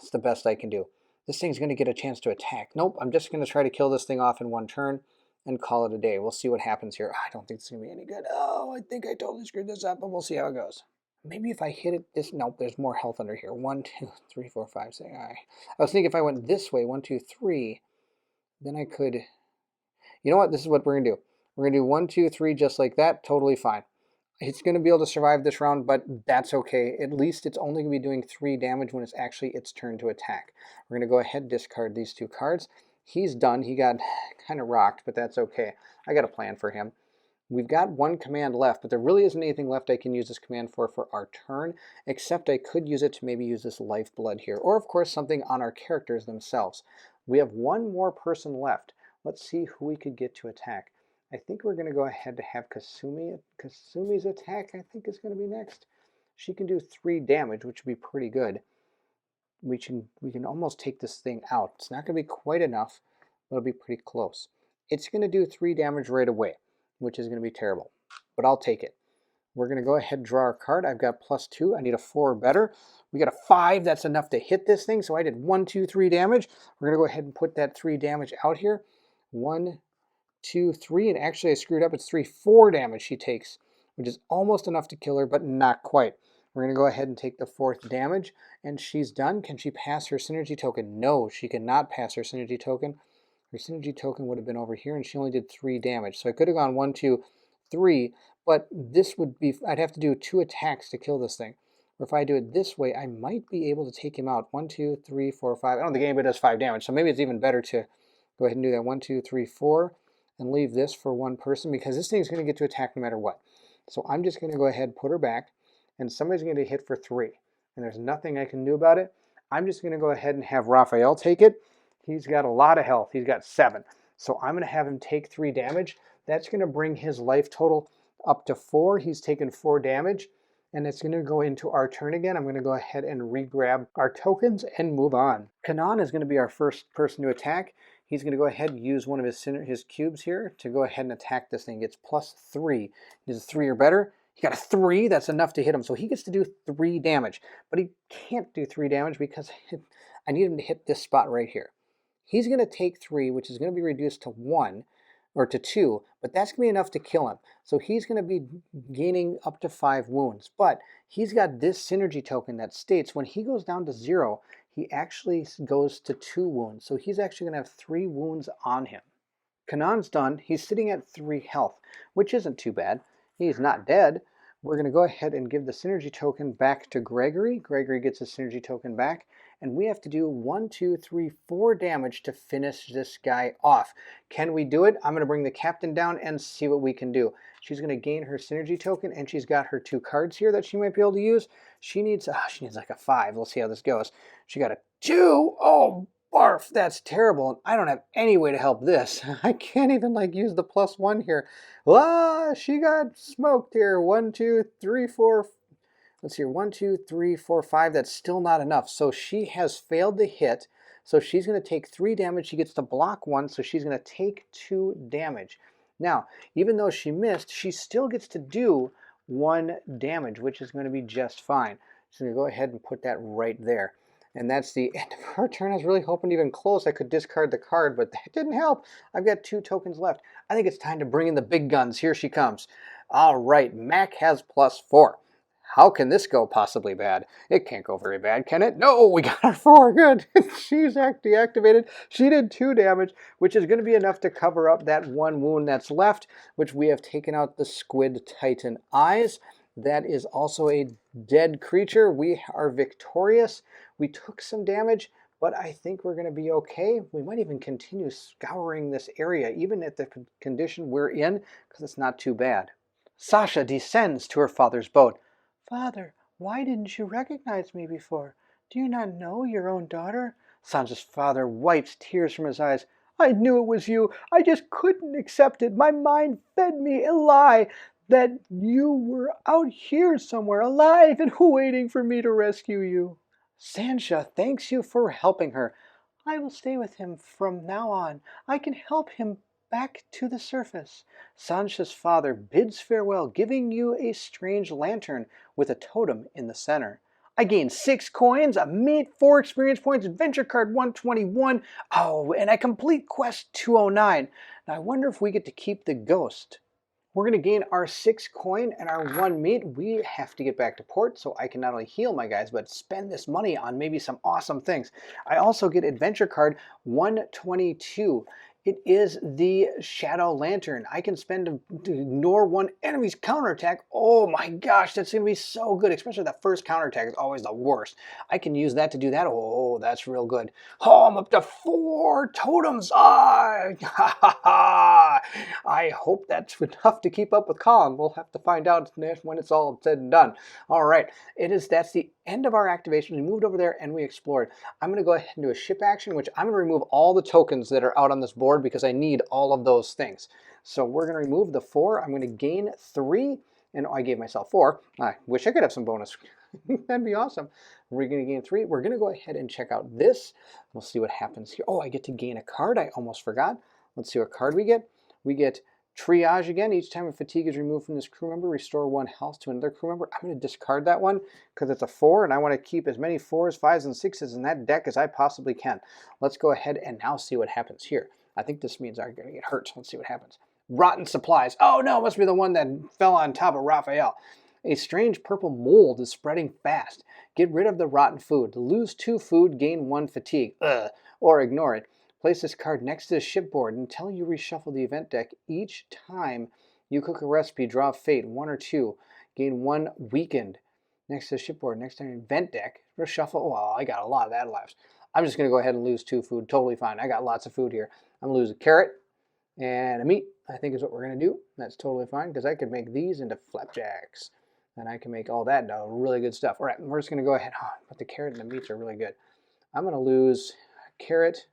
it's the best I can do. This thing's going to get a chance to attack. Nope, I'm just going to try to kill this thing off in 1 turn and call it a day. We'll see what happens here. I don't think it's going to be any good. Oh, I think I totally screwed this up, but we'll see how it goes. Maybe if I hit it this, nope, there's more health under here. 1, 2, 3, 4, 5, 6. I was thinking if I went this way, 1, 2, 3, then I could, you know what, this is what we're going to do. We're going to do 1, 2, 3 just like that, totally fine. It's going to be able to survive this round, but that's okay. At least it's only going to be doing 3 damage when it's actually its turn to attack. We're going to go ahead and discard these 2 cards. He's done. He got kind of rocked, but that's okay. I got a plan for him. We've got 1 command left, but there really isn't anything left I can use this command for our turn, except I could use it to maybe use this lifeblood here, or of course something on our characters themselves. We have 1 more person left. Let's see who we could get to attack. I think we're going to go ahead to have Kasumi. Kasumi's attack, I think, is going to be next. She can do 3 damage, which would be pretty good. We can almost take this thing out. It's not going to be quite enough, but it'll be pretty close. It's going to do 3 damage right away, which is going to be terrible, but I'll take it. We're going to go ahead and draw our card. I've got +2. I need a 4 or better. We got a 5. That's enough to hit this thing, so I did 1, 2, 3 damage. We're going to go ahead and put that 3 damage out here. 1, 2, 3, and actually I screwed up. It's 3, 4 damage she takes, which is almost enough to kill her, but not quite. We're going to go ahead and take the 4th damage, and she's done. Can she pass her synergy token? No, she cannot pass her synergy token. Her synergy token would have been over here, and she only did 3 damage. So I could have gone 1, 2, 3, but this would be, I'd have to do 2 attacks to kill this thing. Or if I do it this way, I might be able to take him out. 1, 2, 3, 4, 5. I don't think anybody does 5 damage, so maybe it's even better to go ahead and do that. 1, 2, 3, 4, and leave this for 1 person, because this thing is going to get to attack no matter what. So I'm just going to go ahead and put her back, and somebody's going to hit for 3. And there's nothing I can do about it. I'm just going to go ahead and have Raphael take it. He's got a lot of health. He's got 7. So I'm going to have him take 3 damage. That's going to bring his life total up to 4. He's taken 4 damage. And it's going to go into our turn again. I'm going to go ahead and re-grab our tokens and move on. Kanan is going to be our first person to attack. He's going to go ahead and use one of his cubes here to go ahead and attack this thing. He gets +3. He does 3 or better. He got a 3. That's enough to hit him. So he gets to do 3 damage. But he can't do 3 damage because I need him to hit this spot right here. He's going to take 3, which is going to be reduced to 1 or to 2, but that's going to be enough to kill him. So he's going to be gaining up to 5 wounds. But he's got this synergy token that states when he goes down to 0, he actually goes to 2 wounds. So he's actually going to have 3 wounds on him. Kanan's done. He's sitting at 3 health, which isn't too bad. He's not dead. We're going to go ahead and give the synergy token back to Gregory. Gregory gets his synergy token back. And we have to do 1, 2, 3, 4 damage to finish this guy off. Can we do it? I'm going to bring the captain down and see what we can do. She's going to gain her synergy token, and she's got her 2 cards here that she might be able to use. She needs like a 5. Let's see how this goes. She got a 2. Oh, barf, that's terrible. And I don't have any way to help this. I can't even use the +1 here. She got smoked here. 1, 2, 3, 4. Let's see here, 1, 2, 3, 4, 5. That's still not enough. So she has failed to hit. So she's going to take 3 damage. She gets to block 1, so she's going to take 2 damage. Now, even though she missed, she still gets to do 1 damage, which is going to be just fine. So I'm going to go ahead and put that right there. And that's the end of our turn. I was really hoping even close I could discard the card, but that didn't help. I've got 2 tokens left. I think it's time to bring in the big guns. Here she comes. All right, Mac has +4. How can this go possibly bad? It can't go very bad, can it? No, we got our 4. Good. She's deactivated. She did 2 damage, which is going to be enough to cover up that 1 wound that's left, which we have taken out the Squid Titan eyes. That is also a dead creature. We are victorious. We took some damage, but I think we're going to be okay. We might even continue scouring this area, even at the condition we're in, because it's not too bad. Sasha descends to her father's boat. Father, why didn't you recognize me before? Do you not know your own daughter? Sansa's father wipes tears from his eyes. I knew it was you. I just couldn't accept it. My mind fed me a lie that you were out here somewhere alive and waiting for me to rescue you. Sansa thanks you for helping her. I will stay with him from now on. I can help him back to the surface. Sansa's father bids farewell, giving you a strange lantern with a totem in the center. I gain 6 coins, a mate 4 experience points, adventure card 121. Oh, and I complete quest 209. Now I wonder if we get to keep the ghost. We're going to gain our 6 coin and our 1 meat. We have to get back to port so I can not only heal my guys, but spend this money on maybe some awesome things. I also get adventure card 122. It is the Shadow Lantern. I can spend to ignore 1 enemy's counterattack. Oh my gosh, that's going to be so good, especially that first counterattack is always the worst. I can use that to do that. Oh, that's real good. Oh, I'm up to 4 totems. Ah, ha, ha, ha. I hope that's enough to keep up with Colin. We'll have to find out when it's all said and done. All right, that's the end of our activation. We moved over there and we explored. I'm going to go ahead and do a ship action, which I'm going to remove all the tokens that are out on this board because I need all of those things. So we're going to remove the 4. I'm going to gain 3, and I gave myself 4. I wish I could have some bonus. That'd be awesome. We're going to gain 3. We're going to go ahead and check out this. We'll see what happens here. Oh, I get to gain a card. I almost forgot. Let's see what card we get. We get Triage again. Each time a fatigue is removed from this crew member, restore 1 health to another crew member. I'm going to discard that one because it's a 4, and I want to keep as many 4s, 5s, and 6s in that deck as I possibly can. Let's go ahead and now see what happens here. I think this means I'm going to get hurt. Let's see what happens. Rotten supplies. Oh no, it must be the one that fell on top of Raphael. A strange purple mold is spreading fast. Get rid of the rotten food. Lose 2 food, gain 1 fatigue. Or ignore it. Place this card next to the shipboard until you reshuffle the event deck. Each time you cook a recipe, draw a fate, 1 or 2. Gain 1 weakened. Next to the shipboard, next to the event deck, reshuffle. Well, I got a lot of that left. I'm just going to go ahead and lose 2 food. Totally fine. I got lots of food here. I'm going to lose a carrot. And a meat, I think, is what we're going to do. That's totally fine because I could make these into flapjacks. And I can make all that into really good stuff. All right, we're just going to go ahead. Oh, but the carrot and the meats are really good. I'm going to lose carrot.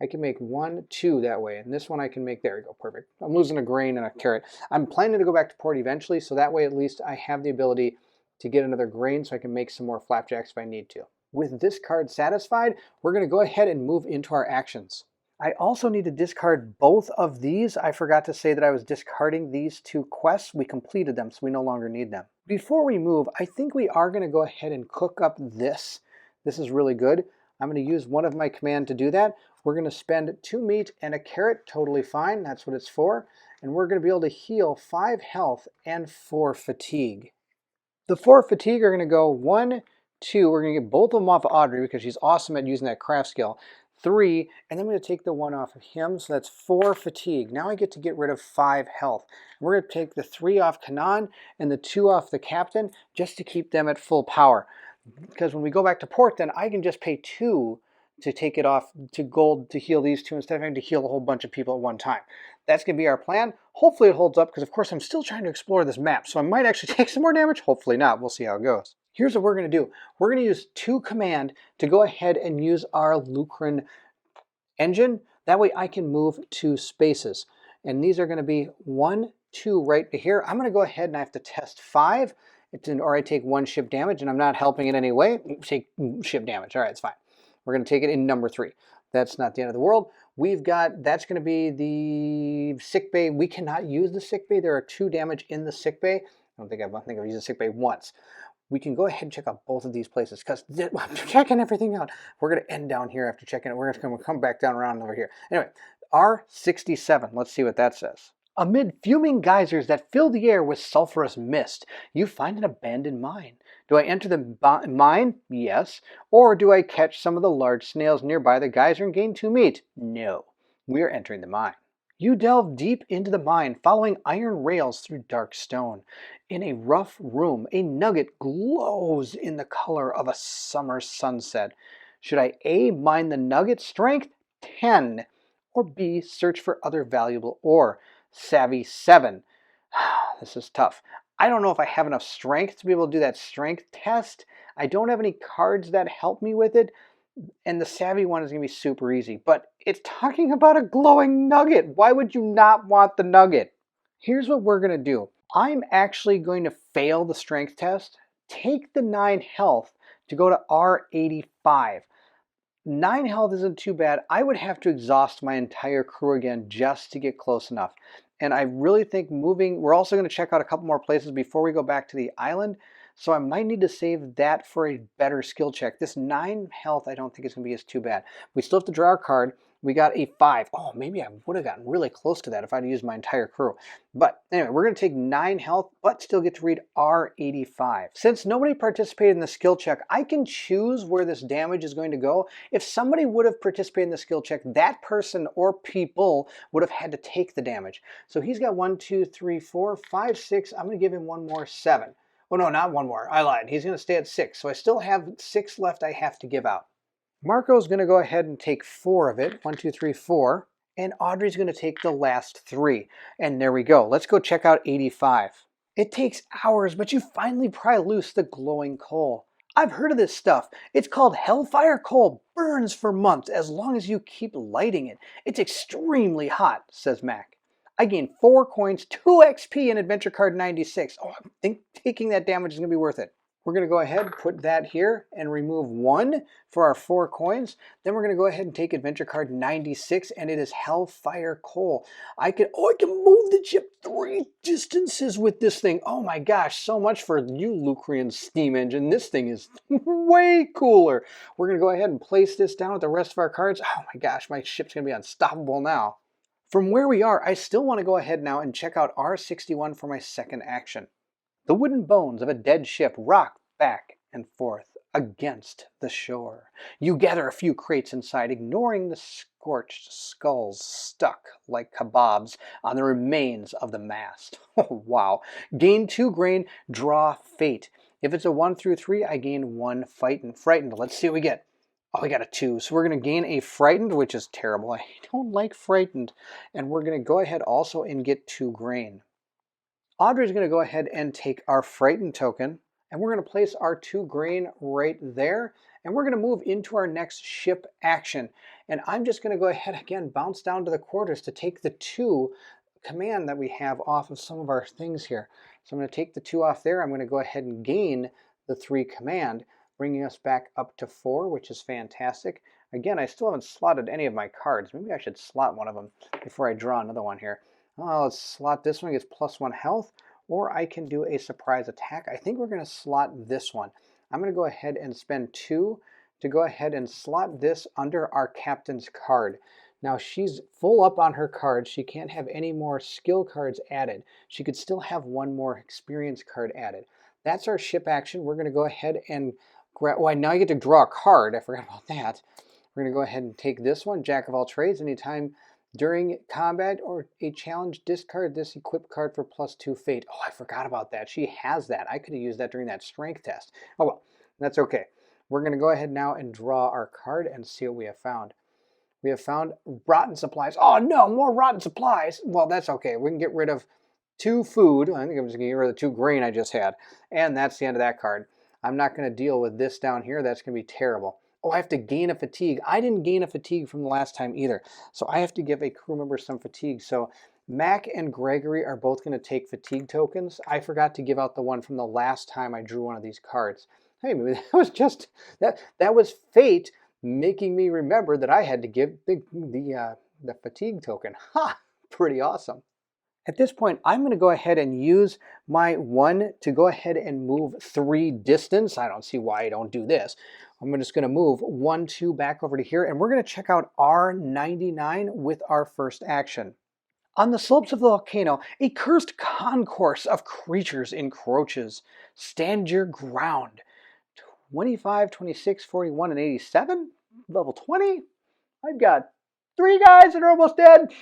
I can make 1, 2 that way. And this one I can make, there we go, perfect. I'm losing a grain and a carrot. I'm planning to go back to port eventually, so that way at least I have the ability to get another grain so I can make some more flapjacks if I need to. With this card satisfied, we're going to go ahead and move into our actions. I also need to discard both of these. I forgot to say that I was discarding these 2 quests. We completed them, so we no longer need them. Before we move, I think we are going to go ahead and cook up this. This is really good. I'm going to use one of my command to do that. We're going to spend 2 meat and a carrot, totally fine. That's what it's for. And we're going to be able to heal 5 health and 4 fatigue. The 4 fatigue are going to go 1, 2. We're going to get both of them off of Audrey because she's awesome at using that craft skill. 3, and then I'm going to take the 1 off of him, so that's 4 fatigue. Now I get to get rid of 5 health. We're going to take the 3 off Kanan and the 2 off the captain just to keep them at full power. Because when we go back to port, then I can just pay 2 to take it off to gold to heal these 2 instead of having to heal a whole bunch of people at one time. That's going to be our plan. Hopefully it holds up because, of course, I'm still trying to explore this map, so I might actually take some more damage. Hopefully not. We'll see how it goes. Here's what we're going to do. We're going to use 2 command to go ahead and use our Lucran engine. That way I can move 2 spaces. And these are going to be 1, 2 right here. I'm going to go ahead and I have to test 5. Or I take 1 ship damage, and I'm not helping in any way. Take ship damage. All right, it's fine. We're going to take it in number 3. That's not the end of the world. We've got, that's going to be the sick bay. We cannot use the sick bay. There are 2 damage in the sick bay. I think I've used the sick bay once. We can go ahead and check out both of these places because I'm checking everything out. We're going to end down here after checking it. We're going to come back down around over here. Anyway, R67. Let's see what that says. Amid fuming geysers that fill the air with sulfurous mist, you find an abandoned mine. Do I enter the mine? Yes. Or do I catch some of the large snails nearby the geyser and gain 2 meat? No. We are entering the mine. You delve deep into the mine, following iron rails through dark stone. In a rough room, a nugget glows in the color of a summer sunset. Should I A, mine the nugget? Strength 10. Or B, search for other valuable ore? Savvy 7. This is tough. I don't know if I have enough strength to be able to do that strength test. I don't have any cards that help me with it. And the savvy one is going to be super easy. But it's talking about a glowing nugget. Why would you not want the nugget? Here's what we're going to do. I'm actually going to fail the strength test, take the 9 health to go to R85. 9 health isn't too bad. I would have to exhaust my entire crew again just to get close enough. And I really think moving, we're also going to check out a couple more places before we go back to the island. So I might need to save that for a better skill check. This 9 health I don't think is going to be as too bad. We still have to draw our card. We got a 5. Oh, maybe I would have gotten really close to that if I'd used my entire crew. But anyway, we're going to take 9 health, but still get to read R85. Since nobody participated in the skill check, I can choose where this damage is going to go. If somebody would have participated in the skill check, that person or people would have had to take the damage. So he's got 1, 2, 3, 4, 5, 6. I'm going to give him 1 more, 7. Oh no, not 1 more. I lied. He's going to stay at 6. So I still have 6 left I have to give out. Marco's going to go ahead and take 4 of it. 1, 2, 3, 4. And Audrey's going to take the last 3. And there we go. Let's go check out 85. It takes hours, but you finally pry loose the glowing coal. I've heard of this stuff. It's called Hellfire Coal. Burns for months as long as you keep lighting it. It's extremely hot, says Mac. I gain 4 coins, 2 XP, and adventure card 96. Oh, I think taking that damage is going to be worth it. We're going to go ahead and put that here and remove 1 for our 4 coins. Then we're going to go ahead and take adventure card 96, and it is Hellfire Coal. I can move the ship 3 distances with this thing. Oh my gosh, so much for you Lucrian steam engine. This thing is way cooler. We're going to go ahead and place this down with the rest of our cards. Oh my gosh, my ship's going to be unstoppable now. From where we are, I still want to go ahead now and check out R61 for my second action. The wooden bones of a dead ship rock back and forth against the shore. You gather a few crates inside, ignoring the scorched skulls stuck like kebabs on the remains of the mast. Oh, wow. Gain 2 grain, draw fate. If it's a 1 through 3, I gain 1 fight and frightened. Let's see what we get. Oh, we got a 2. So we're going to gain a frightened, which is terrible. I don't like frightened. And we're going to go ahead also and get 2 grain. Audrey's going to go ahead and take our frightened token, and we're going to place our 2 grain right there, and we're going to move into our next ship action. And I'm just going to go ahead again, bounce down to the quarters to take the 2 command that we have off of some of our things here. So I'm going to take the 2 off there. I'm going to go ahead and gain the 3 command, bringing us back up to 4, which is fantastic. Again, I still haven't slotted any of my cards. Maybe I should slot one of them before I draw another one here. Oh, let's slot this one, gets +1 health, or I can do a surprise attack. I think we're going to slot this one. I'm going to go ahead and spend 2 to go ahead and slot this under our captain's card. Now she's full up on her cards. She can't have any more skill cards added. She could still have 1 more experience card added. That's our ship action. We're going to go ahead and grab, well, now I get to draw a card. I forgot about that. We're going to go ahead and take this one, Jack of all trades. Anytime during combat or a challenge, discard this equip card for +2 fate. Oh, I forgot about that. She has that. I could have used that during that strength test. Oh well, that's okay. We're going to go ahead now and draw our card and see what we have found. We have found rotten supplies. Oh no, more rotten supplies. Well, that's okay. We can get rid of 2 food. I think I'm just going to get rid of the 2 grain I just had. And that's the end of that card. I'm not going to deal with this down here. That's going to be terrible. Oh, I have to gain a fatigue. I didn't gain a fatigue from the last time either. So I have to give a crew member some fatigue. So Mac and Gregory are both going to take fatigue tokens. I forgot to give out the one from the last time I drew one of these cards. Hey, maybe that was just, that was fate making me remember that I had to give the fatigue token. Ha! Pretty awesome. At this point, I'm going to go ahead and use my 1 to go ahead and move 3 distance. I don't see why I don't do this. I'm just going to move 1, 2 back over to here, and we're going to check out R99 with our first action. On the slopes of the volcano, a cursed concourse of creatures encroaches. Stand your ground. 25, 26, 41, and 87? Level 20? I've got 3 guys that are almost dead.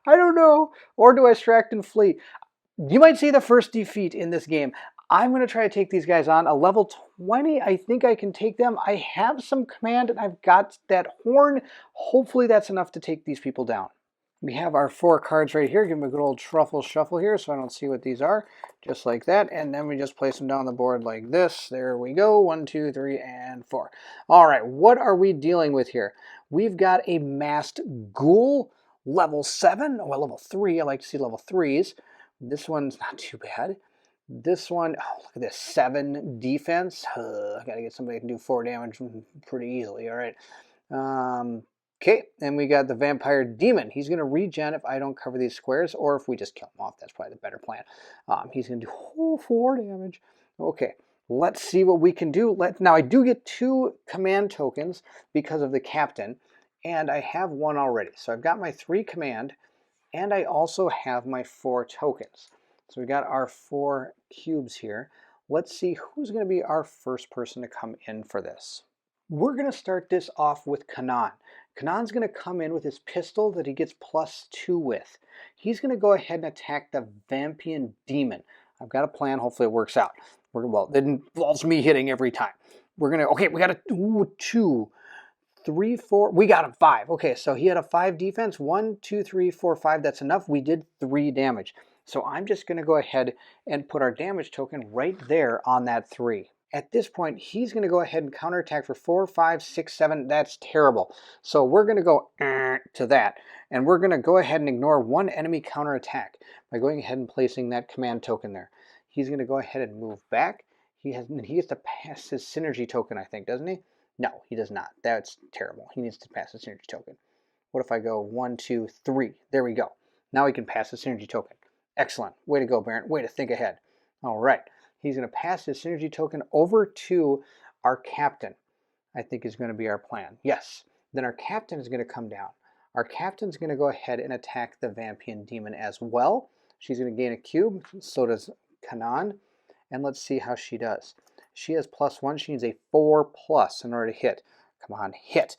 I don't know. Or do I extract and flee? You might see the first defeat in this game. I'm going to try to take these guys on. A level 20, I think I can take them. I have some command and I've got that horn. Hopefully that's enough to take these people down. We have our 4 cards right here. Give them a good old truffle shuffle here so I don't see what these are. Just like that. And then we just place them down the board like this. There we go. 1, 2, 3, and 4. All right, what are we dealing with here? We've got a masked ghoul, level 7. Well, level 3. I like to see level 3s. This one's not too bad. This one, oh, look at this, 7 defense. I got to get somebody who can do 4 damage pretty easily. All right. Okay, and we got the vampire demon. He's going to regen if I don't cover these squares, or if we just kill him off. That's probably the better plan. He's going to do 4 damage. Okay, let's see what we can do. Now, I do get 2 command tokens because of the captain, and I have 1 already. So I've got my 3 command, and I also have my 4 tokens. So we got our 4 cubes here. Let's see who's going to be our first person to come in for this. We're going to start this off with Kanan. Kanan's going to come in with his pistol that he gets +2 with. He's going to go ahead and attack the Vampian Demon. I've got a plan. Hopefully it works out. Well, it involves me hitting every time. We're going to, okay, we got a 2, 3, 4. We got a 5. Okay, so he had a 5 defense. 1, 2, 3, 4, 5. That's enough. We did 3 damage. So I'm just going to go ahead and put our damage token right there on that 3. At this point, he's going to go ahead and counterattack for 4, 5, 6, 7. That's terrible. So we're going to go to that. And we're going to go ahead and ignore 1 enemy counterattack by going ahead and placing that command token there. He's going to go ahead and move back. He has to pass his synergy token, I think, doesn't he? No, he does not. That's terrible. He needs to pass the synergy token. What if I go 1, 2, 3? There we go. Now he can pass the synergy token. Excellent. Way to go, Baron. Way to think ahead. All right. He's going to pass his synergy token over to our captain. I think is going to be our plan. Yes. Then our captain is going to come down. Our captain's going to go ahead and attack the Vampian Demon as well. She's going to gain a cube. So does Kanan. And let's see how she does. She has +1. She needs a 4+ in order to hit. Come on, hit.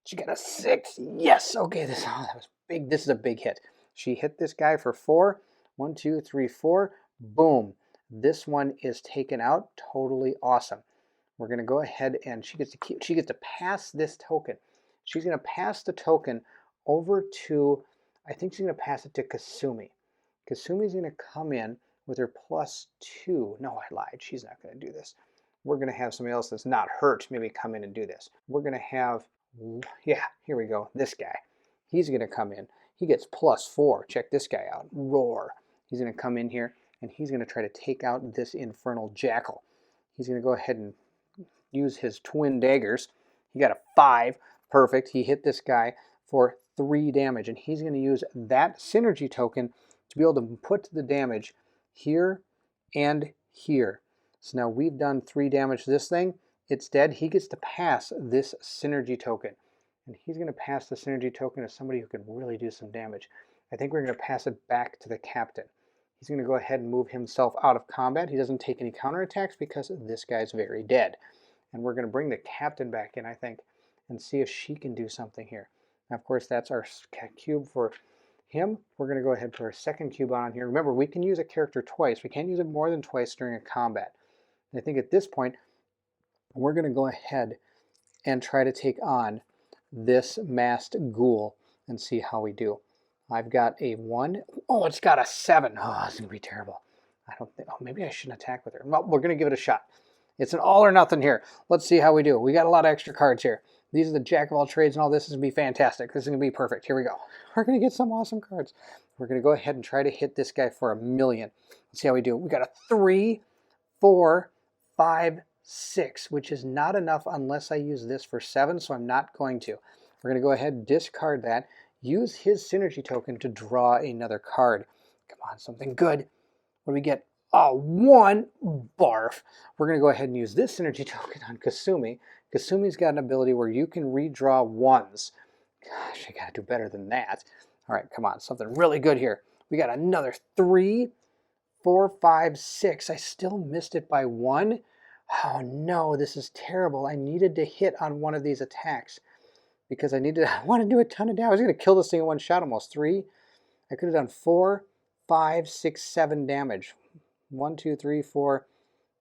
She got a 6. Yes. Okay, that was big. This is a big hit. She hit this guy for 4. 1, 2, 3, 4. Boom. This one is taken out. Totally awesome. We're going to go ahead and she gets to pass this token. She's going to pass the token over to, I think she's going to pass it to Kasumi. Kasumi's going to come in with her +2. No, I lied. She's not going to do this. We're going to have somebody else that's not hurt maybe come in and do this. We're going to have, yeah, here we go, this guy. He's going to come in. He gets +4. Check this guy out. Roar. He's going to come in here, and he's going to try to take out this infernal jackal. He's going to go ahead and use his twin daggers. He got a 5. Perfect. He hit this guy for 3 damage, and he's going to use that synergy token to be able to put the damage here and here. So now we've done 3 damage to this thing. It's dead. He gets to pass this synergy token. And he's going to pass the synergy token to somebody who can really do some damage. I think we're going to pass it back to the captain. He's going to go ahead and move himself out of combat. He doesn't take any counterattacks because this guy's very dead. And we're going to bring the captain back in, I think, and see if she can do something here. Now, of course, that's our cube for him. We're going to go ahead and put our second cube on here. Remember, we can use a character twice. We can't use it more than twice during a combat. And I think at this point, we're going to go ahead and try to take on this masked ghoul and see how we do. I've got a 1. Oh, it's got a 7. Oh, it's going to be terrible. I don't think, oh, maybe I shouldn't attack with her. Well, we're going to give it a shot. It's an all or nothing here. Let's see how we do. We got a lot of extra cards here. These are the jack of all trades and all this is going to be fantastic. This is going to be perfect. Here we go. We're going to get some awesome cards. We're going to go ahead and try to hit this guy for 1,000,000. Let's see how we do. We got a 3, 4, 5, 6, which is not enough unless I use this for 7, so I'm not going to. We're going to go ahead and discard that. Use his synergy token to draw another card. Come on, something good. What do we get? Oh, 1. Barf. We're going to go ahead and use this synergy token on Kasumi. Kasumi's got an ability where you can redraw 1s. Gosh, I got to do better than that. All right, come on, something really good here. We got another 3, 4, 5, 6. I still missed it by 1. Oh no, this is terrible. I needed to hit on one of these attacks because I want to do a ton of damage. I was going to kill this thing in one shot almost. 3. I could have done 4, 5, 6, 7 damage. 1, 2, 3, 4,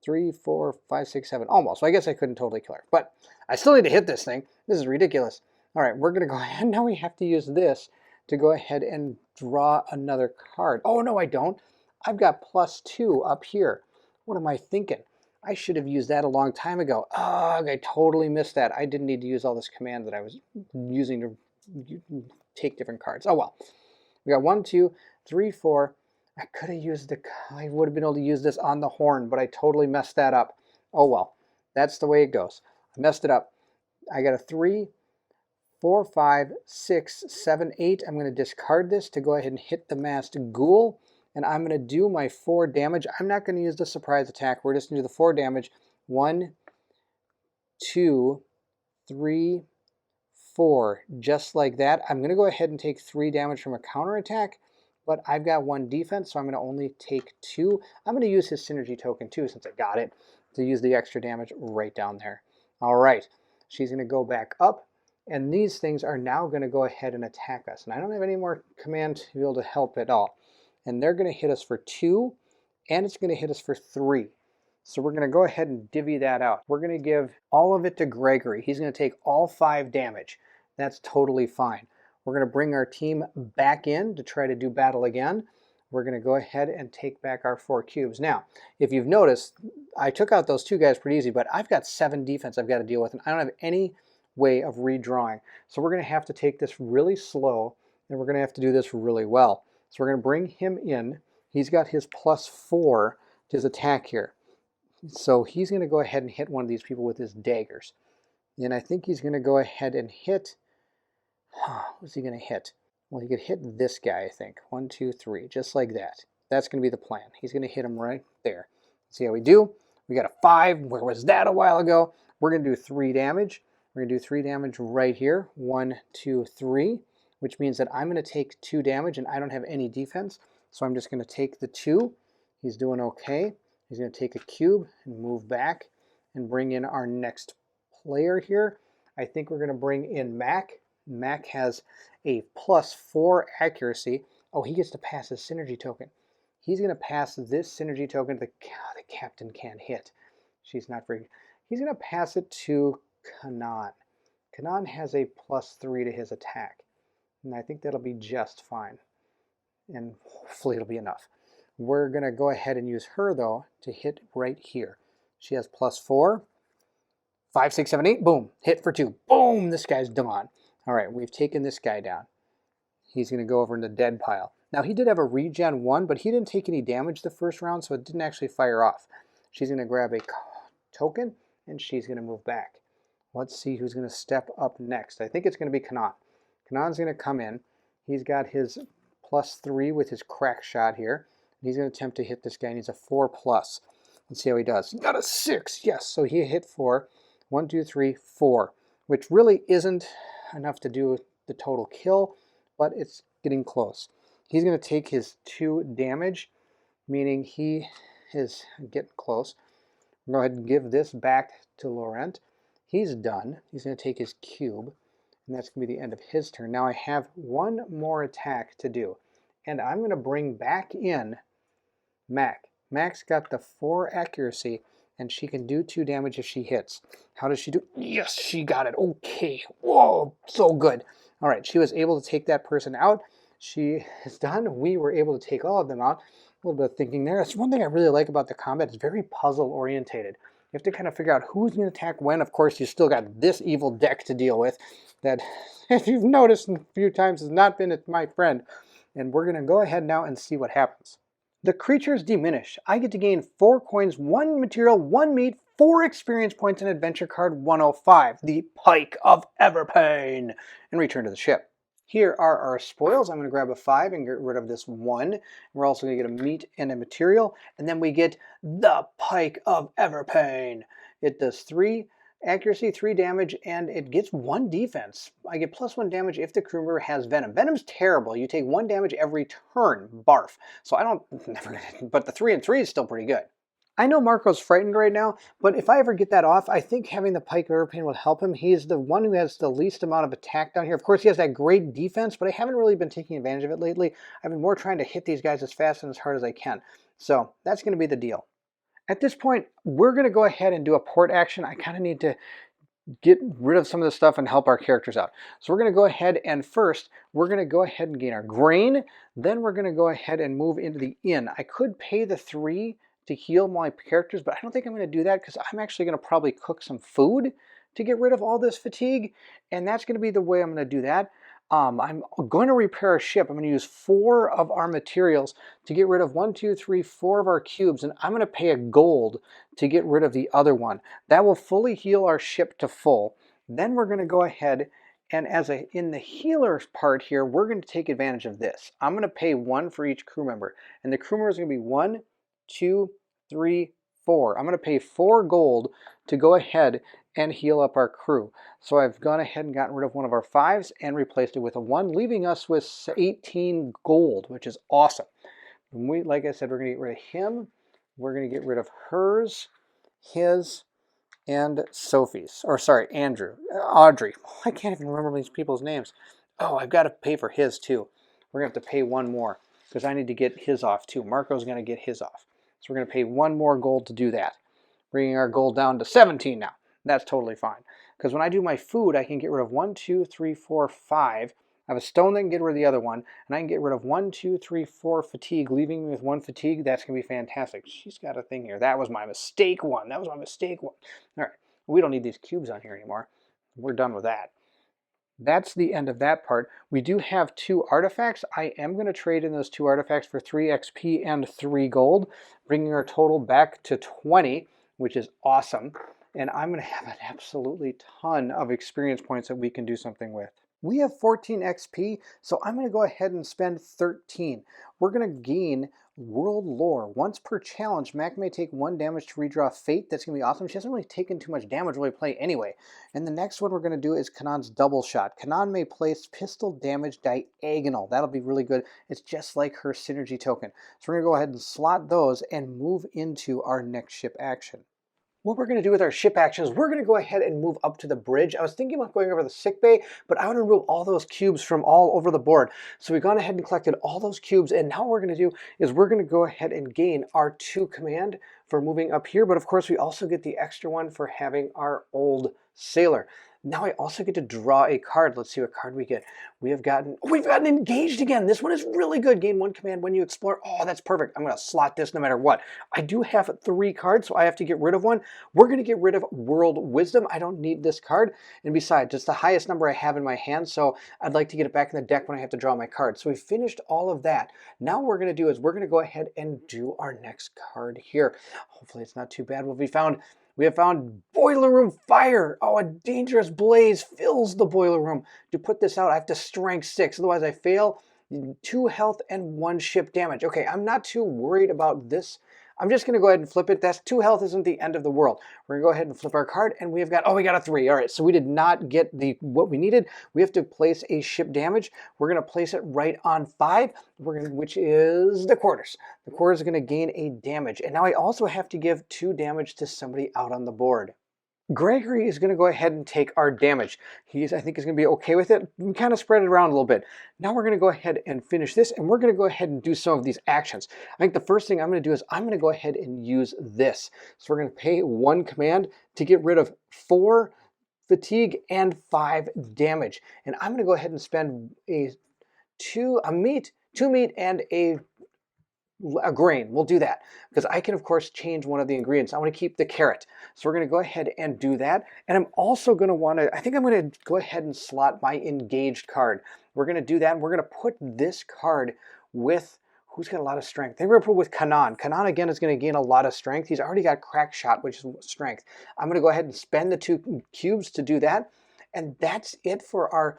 3, 4, 5, 6, 7. Almost. So I guess I couldn't totally kill her. But I still need to hit this thing. This is ridiculous. All right, we're going to go ahead. Now we have to use this to go ahead and draw another card. Oh, no, I don't. I've got +2 up here. What am I thinking? I should have used that a long time ago. Ugh, I totally missed that. I didn't need to use all this command that I was using to take different cards. Oh, well. We got 1, 2, 3, 4. I could have used I would have been able to use this on the horn, but I totally messed that up. Oh, well. That's the way it goes. I messed it up. I got a 3, 4, 5, 6, 7, 8. I'm going to discard this to go ahead and hit the masked ghoul. And I'm going to do my 4 damage. I'm not going to use the surprise attack. We're just going to do the 4 damage. 1, 2, 3, 4. Just like that. I'm going to go ahead and take 3 damage from a counterattack. But I've got 1 defense, so I'm going to only take 2. I'm going to use his synergy token too, since I got it, to use the extra damage right down there. All right. She's going to go back up. And these things are now going to go ahead and attack us. And I don't have any more command to be able to help at all. And they're going to hit us for 2, and it's going to hit us for 3. So we're going to go ahead and divvy that out. We're going to give all of it to Gregory. He's going to take all 5 damage. That's totally fine. We're going to bring our team back in to try to do battle again. We're going to go ahead and take back our 4 cubes. Now, if you've noticed, I took out those 2 guys pretty easy, but I've got 7 defense I've got to deal with, and I don't have any way of redrawing. So we're going to have to take this really slow, and we're going to have to do this really well. So we're going to bring him in. He's got his +4 to his attack here. So he's going to go ahead and hit one of these people with his daggers. And I think he's going to go ahead and hit... what's he going to hit? Well, he could hit this guy, I think. 1, 2, 3, just like that. That's going to be the plan. He's going to hit him right there. See how we do? We got a 5. Where was that a while ago? We're going to do 3 damage. We're going to do 3 damage right here. 1, 2, 3. Which means that I'm going to take 2 damage, and I don't have any defense. So I'm just going to take the 2. He's doing okay. He's going to take a cube and move back and bring in our next player here. I think we're going to bring in Mac. Mac has a +4 accuracy. Oh, he gets to pass his synergy token. He's going to pass this synergy token. The captain can't hit. She's not very... He's going to pass it to Kanan. Kanan has a +3 to his attack, and I think that'll be just fine, and hopefully it'll be enough. We're going to go ahead and use her, though, to hit right here. She has +4. 5, 6, 7, 8. Boom. Hit for 2. Boom. This guy's done. All right, we've taken this guy down. He's going to go over in the dead pile. Now, he did have a regen 1, but he didn't take any damage the first round, so it didn't actually fire off. She's going to grab a token, and she's going to move back. Let's see who's going to step up next. I think it's going to be Kanan. Kanan's going to come in. He's got his +3 with his crack shot here. He's going to attempt to hit this guy. He needs a 4+. Let's see how he does. Got a 6. Yes, so he hit 4. 1, 2, 3, 4, which really isn't enough to do the total kill, but it's getting close. He's going to take his 2 damage, meaning he is getting close. Go ahead and give this back to Laurent. He's done. He's going to take his cube, and that's going to be the end of his turn. Now I have one more attack to do, and I'm going to bring back in Mac. Mac's got the 4 accuracy, and she can do 2 damage if she hits. How does she do? Yes, she got it. Okay. Whoa, so good. All right, she was able to take that person out. She is done. We were able to take all of them out. A little bit of thinking there. That's one thing I really like about the combat. It's very puzzle orientated. You have to kind of figure out who's going to attack when. Of course, you still got this evil deck to deal with that, if you've noticed a few times, has not been my friend. And we're going to go ahead now and see what happens. The creatures diminish. I get to gain 4 coins, 1 material, 1 meat, 4 experience points, and adventure card 105, the Pike of Everpain, and return to the ship. Here are our spoils. I'm going to grab a 5 and get rid of this 1. We're also going to get a meat and a material, and then we get the Pike of Everpain. It does 3 accuracy, 3 damage, and it gets 1 defense. I get +1 damage if the crew member has venom. Venom's terrible. You take 1 damage every turn. Barf. So I don't, but the 3 and 3 is still pretty good. I know Marco's frightened right now, but if I ever get that off, I think having the Pike of Everpain will help him. He's the one who has the least amount of attack down here. Of course, he has that great defense, but I haven't really been taking advantage of it lately. I've been more trying to hit these guys as fast and as hard as I can. So that's going to be the deal. At this point, we're going to go ahead and do a port action. I kind of need to get rid of some of the stuff and help our characters out. So we're going to go ahead and first, we're going to go ahead and gain our grain. Then we're going to go ahead and move into the inn. I could pay the 3 to heal my characters, but I don't think I'm going to do that because I'm actually going to probably cook some food to get rid of all this fatigue. And that's going to be the way I'm going to do that. I'm going to repair a ship. I'm going to use 4 of our materials to get rid of 1, 2, 3, 4 of our cubes, and I'm going to pay a gold to get rid of the other one. That will fully heal our ship to full. Then we're going to go ahead and in the healer's part here, we're going to take advantage of this. I'm going to pay 1 for each crew member, and the crew member is going to be 1, 2, 3, 4. I'm going to pay 4 gold to go ahead and heal up our crew. So I've gone ahead and gotten rid of one of our 5s and replaced it with a 1, leaving us with 18 gold, which is awesome. And like I said, we're going to get rid of him. We're going to get rid of hers, his, and Sophie's. Or sorry, Audrey. I can't even remember these people's names. Oh, I've got to pay for his too. We're going to have to pay 1 more because I need to get his off too. Marco's going to get his off. So we're going to pay 1 more gold to do that, bringing our gold down to 17 now. That's totally fine. Because when I do my food, I can get rid of 1, 2, 3, 4, 5. I have a stone that can get rid of the other one. And I can get rid of 1, 2, 3, 4 fatigue, leaving me with 1 fatigue. That's going to be fantastic. She's got a thing here. That was my mistake one. That was my mistake one. All right. We don't need these cubes on here anymore. We're done with that. That's the end of that part. We do have 2 artifacts. I am going to trade in those 2 artifacts for 3 XP and 3 gold, bringing our total back to 20, which is awesome. And I'm going to have an absolutely ton of experience points that we can do something with. We have 14 XP, so I'm going to go ahead and spend 13. We're going to gain World Lore. Once per challenge, Mac may take 1 damage to redraw Fate. That's going to be awesome. She hasn't really taken too much damage while we play anyway. And the next one we're going to do is Kanan's Double Shot. Kanan may place pistol damage diagonal. That'll be really good. It's just like her synergy token. So we're going to go ahead and slot those and move into our next ship action. What we're going to do with our ship actions, we're going to go ahead and move up to the bridge. I was thinking about going over the sick bay, but I want to remove all those cubes from all over the board. So we've gone ahead and collected all those cubes, and now what we're going to do is we're going to go ahead and gain our 2 command for moving up here, but of course we also get the extra one for having our old sailor. Now I also get to draw a card. Let's see what card we get. We've gotten engaged again. This one is really good. Gain 1 command when you explore. Oh, that's perfect. I'm going to slot this no matter what. I do have 3 cards, so I have to get rid of one. We're going to get rid of World Wisdom. I don't need this card. And besides, it's the highest number I have in my hand, so I'd like to get it back in the deck when I have to draw my card. So we finished all of that. Now what we're going to do is we're going to go ahead and do our next card here. Hopefully it's not too bad. We have found Boiler Room Fire. Oh, a dangerous blaze fills the boiler room. To put this out, I have to strength 6. Otherwise, I fail. 2 health and 1 ship damage. Okay, I'm not too worried about this. I'm just going to go ahead and flip it. That's 2 health isn't the end of the world. We're going to go ahead and flip our card, and we got a 3. All right, so we did not get what we needed. We have to place a ship damage. We're going to place it right on 5, which is the quarters. The quarters are going to gain a damage, and now I also have to give 2 damage to somebody out on the board. Gregory is going to go ahead and take our damage. I think, is going to be okay with it. We kind of spread it around a little bit. Now we're going to go ahead and finish this, and we're going to go ahead and do some of these actions. I think the first thing I'm going to do is I'm going to go ahead and use this. So we're going to pay 1 command to get rid of 4 fatigue and 5 damage. And I'm going to go ahead and spend 2 meat, and a grain. We'll do that because I can of course change one of the ingredients. I want to keep the carrot, so we're going to go ahead and do that. And I'm also going to want to, I think I'm going to go ahead and slot my engaged card. We're going to do that, and we're going to put this card with who's got a lot of strength. I think we're going to put with Colin. Colin again is going to gain a lot of strength. He's already got crack shot, which is strength. I'm going to go ahead and spend the 2 cubes to do that. And that's it for our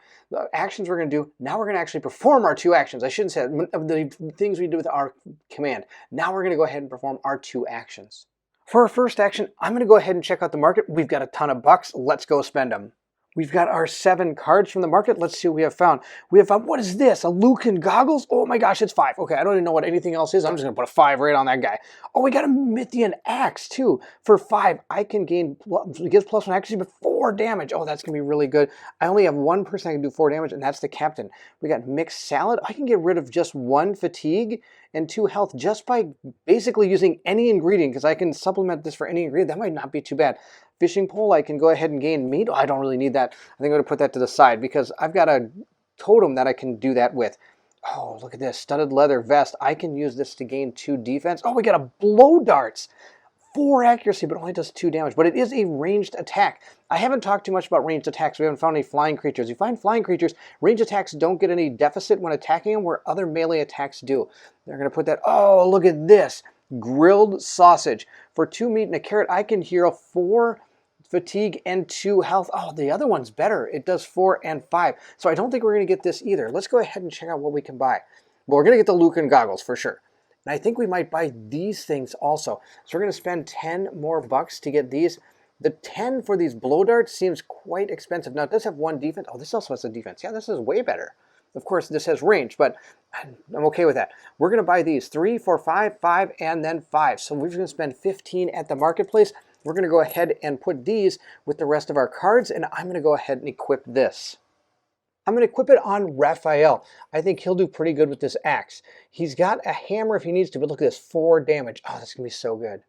actions we're going to do. Now we're going to actually perform our 2 actions. I shouldn't say the things we do with our command. Now we're going to go ahead and perform our 2 actions. For our first action, I'm going to go ahead and check out the market. We've got a ton of bucks. Let's go spend them. We've got our 7 cards from the market. Let's see what we have found. We have found, what is this? A Lucan Goggles? Oh my gosh, it's 5. Okay, I don't even know what anything else is. I'm just going to put a 5 right on that guy. Oh, we got a Mythian Axe too. For 5, I can gain, it gives +1 accuracy, but 4 damage. Oh, that's going to be really good. I only have 1 person I can do 4 damage, and that's the captain. We got Mixed Salad. I can get rid of just 1 fatigue and 2 health just by basically using any ingredient, because I can supplement this for any ingredient. That might not be too bad. Fishing pole, I can go ahead and gain meat. Oh, I don't really need that. I think I'm going to put that to the side because I've got a totem that I can do that with. Oh, look at this. Studded leather vest. I can use this to gain 2 defense. Oh, we got a blow darts. 4 accuracy, but only does 2 damage. But it is a ranged attack. I haven't talked too much about ranged attacks. We haven't found any flying creatures. You find flying creatures, ranged attacks don't get any deficit when attacking them, where other melee attacks do. They're going to put that. Oh, look at this. Grilled sausage. For 2 meat and a carrot, I can heal 4 fatigue and 2 health. Oh, the other one's better. It does 4 and 5. So I don't think we're going to get this either. Let's go ahead and check out what we can buy. Well, we're going to get the Lucan Goggles for sure. And I think we might buy these things also. So we're going to spend 10 more bucks to get these. The 10 for these blow darts seems quite expensive. Now, it does have 1 defense. Oh, this also has a defense. Yeah, this is way better. Of course, this has range, but I'm okay with that. We're going to buy these 3, 4, 5, 5, and then 5. So we're going to spend 15 at the marketplace. We're going to go ahead and put these with the rest of our cards, and I'm going to go ahead and equip this. I'm going to equip it on Raphael. I think he'll do pretty good with this axe. He's got a hammer if he needs to, but look at this, 4 damage. Oh, that's going to be so good.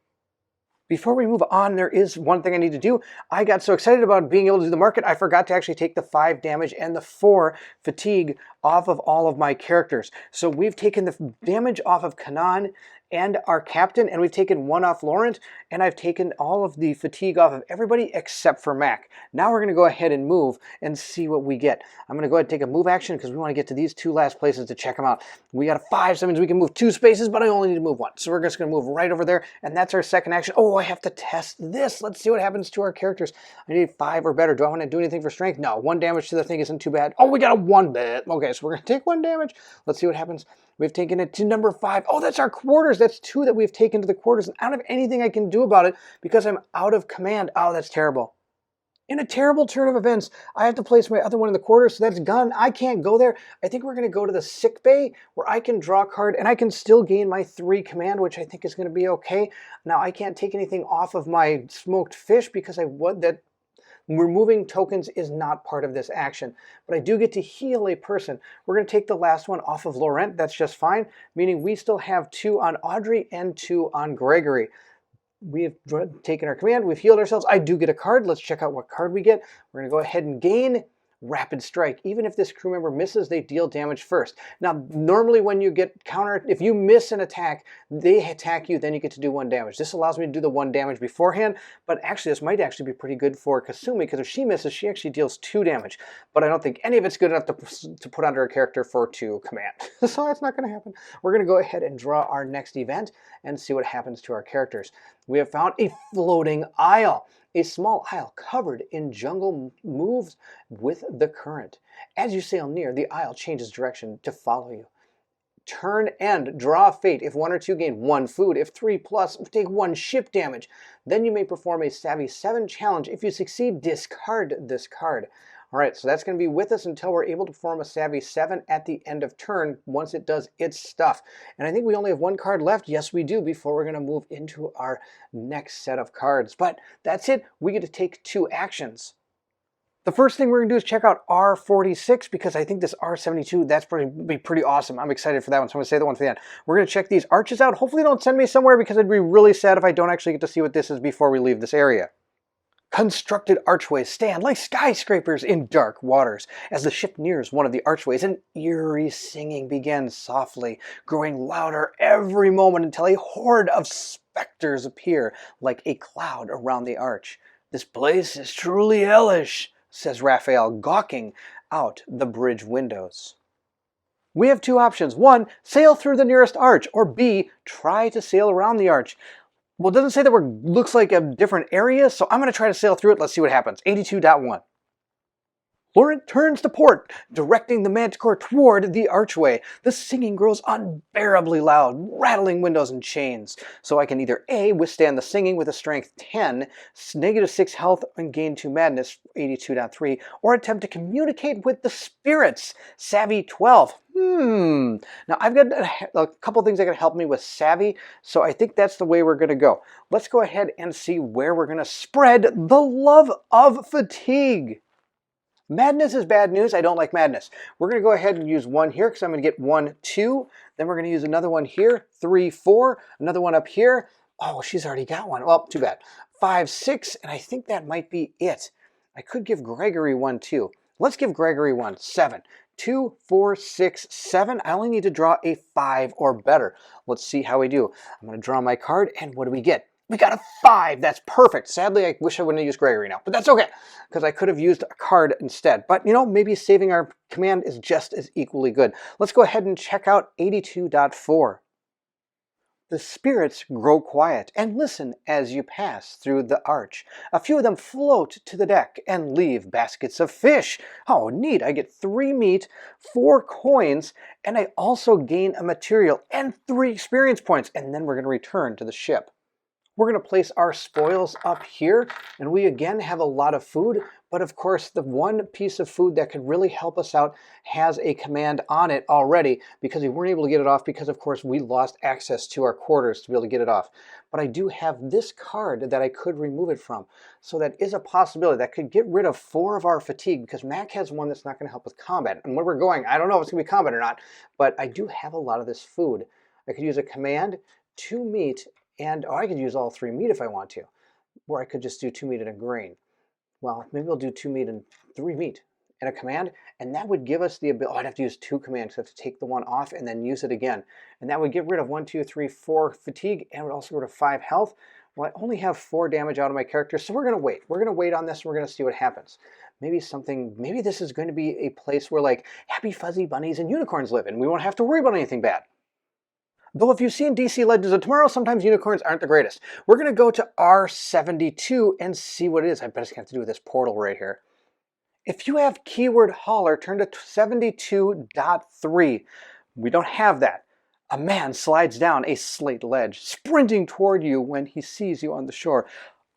Before we move on, there is one thing I need to do. I got so excited about being able to do the market, I forgot to actually take the 5 damage and the 4 fatigue off of all of my characters. So we've taken the damage off of Colin and our captain, and we've taken 1 off Laurent, and I've taken all of the fatigue off of everybody except for Mac. Now we're going to go ahead and move and see what we get. I'm going to go ahead and take a move action because we want to get to these 2 last places to check them out. We got a 5, so that means we can move 2 spaces, but I only need to move 1. So we're just going to move right over there, and that's our second action. Oh, I have to test this. Let's see what happens to our characters. I need 5 or better. Do I want to do anything for strength? No, 1 damage to the thing isn't too bad. Oh, we got a 1 bit. Okay, so we're going to take 1 damage. Let's see what happens. We've taken it to number 5. Oh, that's our quarters. That's 2 that we've taken to the quarters. And I don't have anything I can do about it because I'm out of command. Oh, that's terrible. In a terrible turn of events, I have to place my other one in the quarter, so that's gone. I can't go there. I think we're going to go to the sick bay, where I can draw a card, and I can still gain my 3 command, which I think is going to be okay. Now, I can't take anything off of my smoked fish, because that removing tokens is not part of this action. But I do get to heal a person. We're going to take the last one off of Laurent. That's just fine, meaning we still have 2 on Audrey and 2 on Gregory. We have taken our command, we've healed ourselves. I do get a card. Let's check out what card we get. We're going to go ahead and gain Rapid Strike. Even if this crew member misses, they deal damage first. Now, normally when you get counter, if you miss an attack, they attack you, then you get to do 1 damage. This allows me to do the 1 damage beforehand, but actually this might actually be pretty good for Kasumi, because if she misses, she actually deals 2 damage. But I don't think any of it's good enough to put under a character for 2 command. So that's not going to happen. We're going to go ahead and draw our next event and see what happens to our characters. We have found a floating isle. A small isle covered in jungle moves with the current. As you sail near, the isle changes direction to follow you. Turn end, draw fate. If 1 or 2, gain 1 food. If 3 plus, take 1 ship damage. Then you may perform a Savvy 7 challenge. If you succeed, discard this card. All right, so that's going to be with us until we're able to perform a Savvy 7 at the end of turn once it does its stuff. And I think we only have 1 card left. Yes, we do, before we're going to move into our next set of cards. But that's it. We get to take 2 actions. The first thing we're going to do is check out R46, because I think this R72, that's be pretty awesome. I'm excited for that one, so I'm going to say that one for the end. We're going to check these arches out. Hopefully they don't send me somewhere, because I'd be really sad if I don't actually get to see what this is before we leave this area. Constructed archways stand like skyscrapers in dark waters. As the ship nears one of the archways, an eerie singing begins softly, growing louder every moment until a horde of specters appear like a cloud around the arch. "This place is truly hellish," says Raphael, gawking out the bridge windows. We have 2 options. 1, sail through the nearest arch, or B, try to sail around the arch. Well, it doesn't say that looks like a different area, so I'm going to try to sail through it. Let's see what happens. 82.1. Laurent turns to port, directing the Manticore toward the archway. The singing grows unbearably loud, rattling windows and chains. So I can either A, withstand the singing with a strength 10, -6 health, and gain 2 madness, 82.3, or attempt to communicate with the spirits, Savvy 12. Now I've got a couple things that can help me with Savvy, so I think that's the way we're going to go. Let's go ahead and see where we're going to spread the love of fatigue. Madness is bad news. I don't like madness. We're going to go ahead and use 1 here, because I'm going to get 1, 2. Then we're going to use another one here, 3, 4. Another one up here. Oh, she's already got one. Well, too bad. 5, 6, and I think that might be it. I could give Gregory 1, too. Let's give Gregory 1, 7. 2, 4, 6, 7. I only need to draw a 5 or better. Let's see how we do. I'm going to draw my card, and what do we get? We got a 5. That's perfect. Sadly, I wish I wouldn't have used Gregory now, but that's okay, because I could have used a card instead. But, you know, maybe saving our command is just as equally good. Let's go ahead and check out 82.4. The spirits grow quiet and listen as you pass through the arch. A few of them float to the deck and leave baskets of fish. Oh, neat. I get 3 meat, 4 coins, and I also gain a material and 3 experience points. And then we're going to return to the ship. We're going to place our spoils up here, and we again have a lot of food, but of course the one piece of food that could really help us out has a command on it already, because we weren't able to get it off because of course we lost access to our quarters to be able to get it off. But I do have this card that I could remove it from, so that is a possibility. That could get rid of 4 of our fatigue, because Mac has one that's not going to help with combat. And where we're going, I don't know if it's going to be combat or not, but I do have a lot of this food. I could use a command, 2 meat, and I could use all 3 meat if I want to. Or I could just do 2 meat and a grain. Well, maybe I'll do 2 meat and 3 meat and a command, and that would give us the ability. Oh, I'd have to use 2 commands. I have to take the one off and then use it again. And that would get rid of 1, 2, 3, 4 fatigue, and would also go to 5 health. Well, I only have 4 damage out of my character, so we're going to wait. We're going to wait on this, and we're going to see what happens. Maybe this is going to be a place where, like, happy fuzzy bunnies and unicorns live, and we won't have to worry about anything bad. Though if you've seen DC Legends of Tomorrow, sometimes unicorns aren't the greatest. We're going to go to R72 and see what it is. I bet it's going to have to do with this portal right here. If you have keyword hauler, turn to 72.3. We don't have that. A man slides down a slate ledge, sprinting toward you when he sees you on the shore.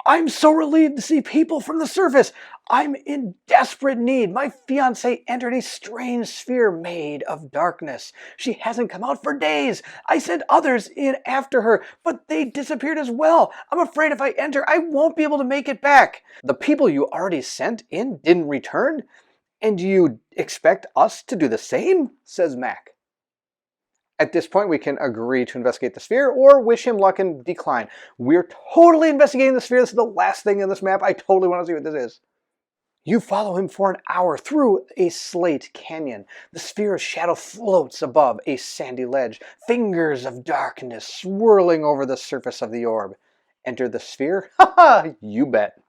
I'm so relieved to see people from the surface. I'm in desperate need. My fiancée entered a strange sphere made of darkness. She hasn't come out for days. I sent others in after her, but they disappeared as well. I'm afraid if I enter, I won't be able to make it back. The people you already sent in didn't return? And do you expect us to do the same? Says Mac. At this point, we can agree to investigate the sphere or wish him luck and decline. We're totally investigating the sphere. This is the last thing in this map. I totally want to see what this is. You follow him for an hour through a slate canyon. The sphere of shadow floats above a sandy ledge, fingers of darkness swirling over the surface of the orb. Enter the sphere? Haha, you bet.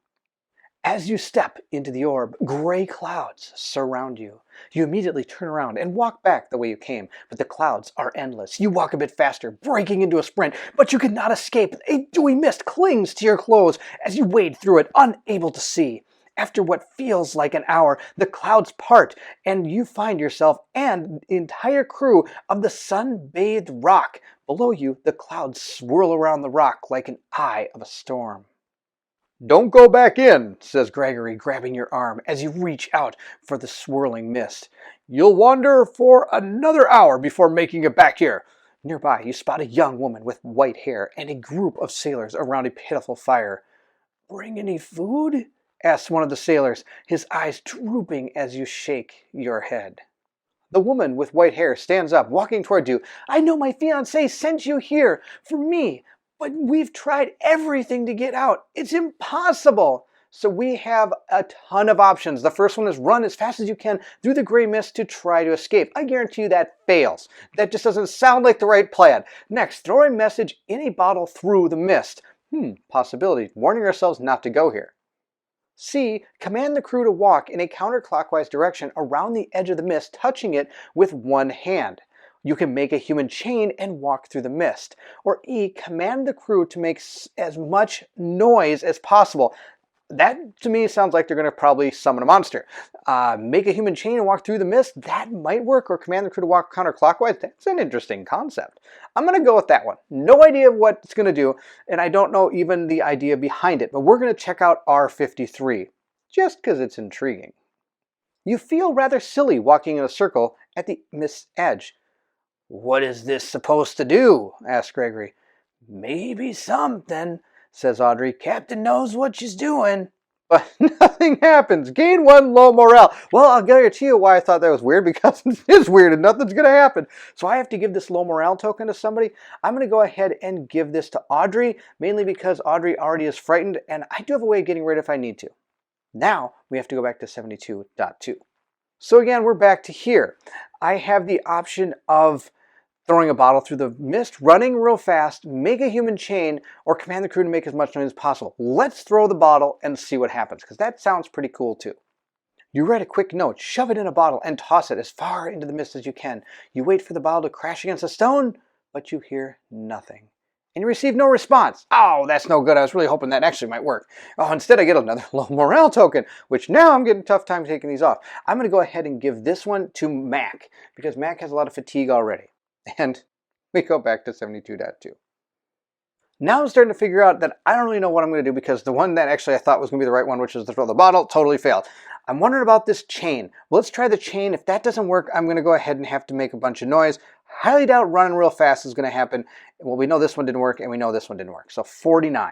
As you step into the orb, gray clouds surround you. You immediately turn around and walk back the way you came, but the clouds are endless. You walk a bit faster, breaking into a sprint, but you cannot escape. A dewy mist clings to your clothes as you wade through it, unable to see. After what feels like an hour, the clouds part, and you find yourself and the entire crew of the sun-bathed rock. Below you, the clouds swirl around the rock like an eye of a storm. Don't go back in, says Gregory, grabbing your arm as you reach out for the swirling mist. You'll wander for another hour before making it back here. Nearby, you spot a young woman with white hair and a group of sailors around a pitiful fire. Bring any food? Asks one of the sailors, his eyes drooping as you shake your head. The woman with white hair stands up, walking toward you. I know my fiancé sent you here for me, but we've tried everything to get out. It's impossible. So we have a ton of options. The first one is run as fast as you can through the gray mist to try to escape. I guarantee you that fails. That just doesn't sound like the right plan. Next, throw a message in a bottle through the mist. Possibility. Warning ourselves not to go here. C. Command the crew to walk in a counterclockwise direction around the edge of the mist, touching it with one hand. You can make a human chain and walk through the mist. Or E. Command the crew to make as much noise as possible. That, to me, sounds like they're going to probably summon a monster. Make a human chain and walk through the mist. That might work. Or command the crew to walk counterclockwise. That's an interesting concept. I'm going to go with that one. No idea what it's going to do, and I don't know even the idea behind it. But we're going to check out R53, just because it's intriguing. You feel rather silly walking in a circle at the mist's edge. What is this supposed to do? Asks Gregory. Maybe something, says Audrey. Captain knows what she's doing. But nothing happens. Gain 1 low morale. Well, I'll guarantee you why I thought that was weird, because it is weird and nothing's going to happen. So I have to give this low morale token to somebody. I'm going to go ahead and give this to Audrey, mainly because Audrey already is frightened, and I do have a way of getting rid if I need to. Now we have to go back to 72.2. So again, we're back to here. I have the option of throwing a bottle through the mist, running real fast, make a human chain, or command the crew to make as much noise as possible. Let's throw the bottle and see what happens, because that sounds pretty cool too. You write a quick note, shove it in a bottle, and toss it as far into the mist as you can. You wait for the bottle to crash against a stone, but you hear nothing. And you receive no response. Oh, that's no good. I was really hoping that actually might work. Oh, instead I get another low morale token, which now I'm getting a tough time taking these off. I'm going to go ahead and give this one to Mac, because Mac has a lot of fatigue already. And we go back to 72.2. Now I'm starting to figure out that I don't really know what I'm going to do, because the one that actually I thought was going to be the right one, which was to throw the bottle, totally failed. I'm wondering about this chain. Well, let's try the chain. If that doesn't work, I'm going to go ahead and have to make a bunch of noise. Highly doubt running real fast is going to happen. Well, we know this one didn't work, and we know this one didn't work. So 49.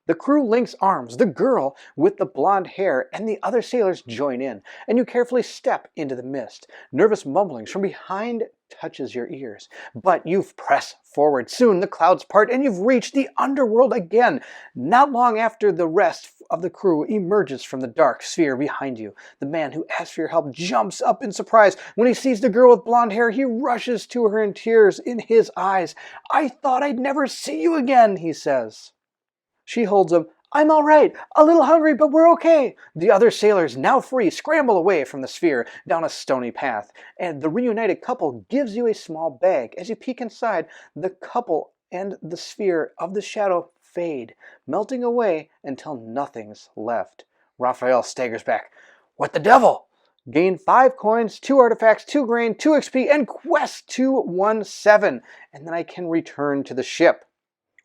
The crew links arms. The girl with the blonde hair and the other sailors join in, and you carefully step into the mist. Nervous mumblings from behind touches your ears, but you've pressed forward. Soon the clouds part, and you've reached the underworld again. Not long after, the rest of the crew emerges from the dark sphere behind you. The man who asked for your help jumps up in surprise. When he sees the girl with blonde hair, he rushes to her in tears in his eyes. I thought I'd never see you again, he says. She holds him. I'm all right, a little hungry, but we're okay. The other sailors, now free, scramble away from the sphere down a stony path, and the reunited couple gives you a small bag. As you peek inside, the couple and the sphere of the shadow fade, melting away until nothing's left. Raphael staggers back. What the devil? Gain 5 coins, 2 artifacts, 2 grain, 2 XP, and quest 217, and then I can return to the ship.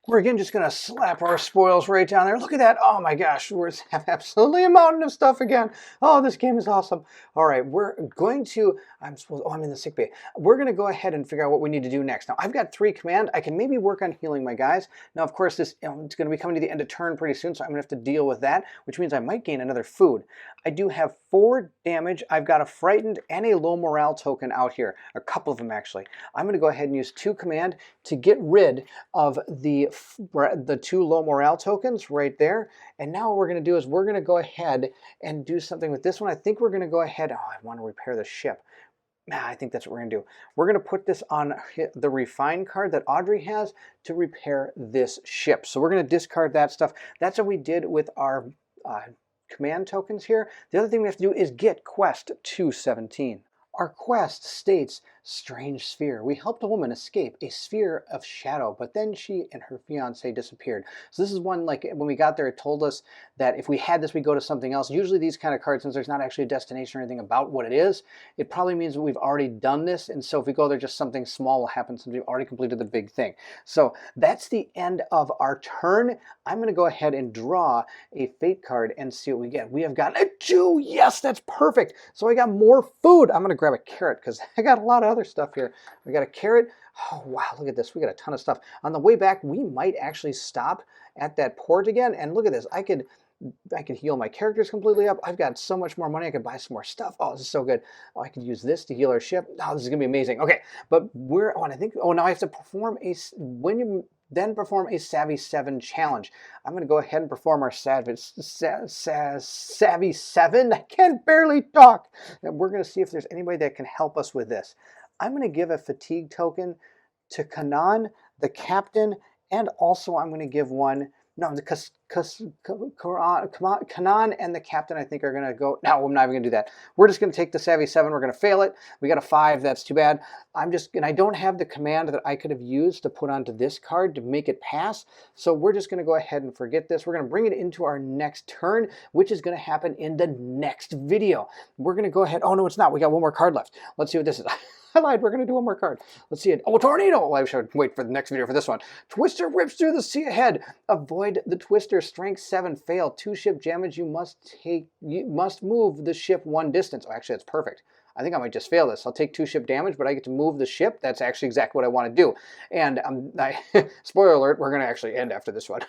We're again just going to slap our spoils right down there. Look at that. Oh my gosh, we have absolutely a mountain of stuff again. Oh, this game is awesome. All right, we're going to, I'm in the sick bay. We're going to go ahead and figure out what we need to do next. Now, I've got 3 command. I can maybe work on healing my guys. Now, of course, this it's going to be coming to the end of turn pretty soon, so I'm going to have to deal with that, which means I might gain another food. I do have 4 damage. I've got a frightened and a low morale token out here, a couple of them actually. I'm going to go ahead and use 2 command to get rid of the 2 low morale tokens right there. And now what we're going to do is we're going to go ahead and do something with this one. I think we're going to go ahead. Oh, I want to repair the ship. I think that's what we're going to do. We're going to put this on the refine card that Audrey has to repair this ship. So we're going to discard that stuff. That's what we did with our command tokens here. The other thing we have to do is get quest 217. Our quest states, strange sphere. We helped a woman escape a sphere of shadow, but then she and her fiance disappeared. So this is one, like when we got there, it told us that if we had this, we go to something else. Usually these kind of cards, since there's not actually a destination or anything about what it is, it probably means that we've already done this. And so if we go there, just something small will happen since we've already completed the big thing. So that's the end of our turn. I'm going to go ahead and draw a fate card and see what we get. We have got a 2. Yes, that's perfect. So I got more food. I'm going to grab a carrot because I got a lot of other stuff here. We got a carrot. Oh, wow, look at this. We got a ton of stuff. On the way back, we might actually stop at that port again. And look at this. I could heal my characters completely up. I've got so much more money. I could buy some more stuff. Oh, this is so good. Oh, I could use this to heal our ship. Oh, this is going to be amazing. Okay, but now I have to perform then perform a Savvy 7 challenge. I'm going to go ahead and perform our Savvy 7. I can barely talk. And we're going to see if there's anybody that can help us with this. I'm going to give a fatigue token to Kanan, the captain, and also I'm going to give one. No, because Kanan and the captain, I think, are going to go. No, I'm not even going to do that. We're just going to take the Savvy 7. We're going to fail it. We got a 5. That's too bad. And I don't have the command that I could have used to put onto this card to make it pass. So we're just going to go ahead and forget this. We're going to bring it into our next turn, which is going to happen in the next video. We're going to go ahead. Oh, no, it's not. We got one more card left. Let's see what this is. I lied. We're going to do one more card. Let's see it. Oh, tornado. Well, I should wait for the next video for this one. Twister rips through the sea ahead. Avoid the twister. Strength 7. Fail. 2 ship damage. You must move the ship 1 distance. Oh, actually, that's perfect. I think I might just fail this. I'll take 2 ship damage, but I get to move the ship. That's actually exactly what I want to do. And spoiler alert, we're going to actually end after this one.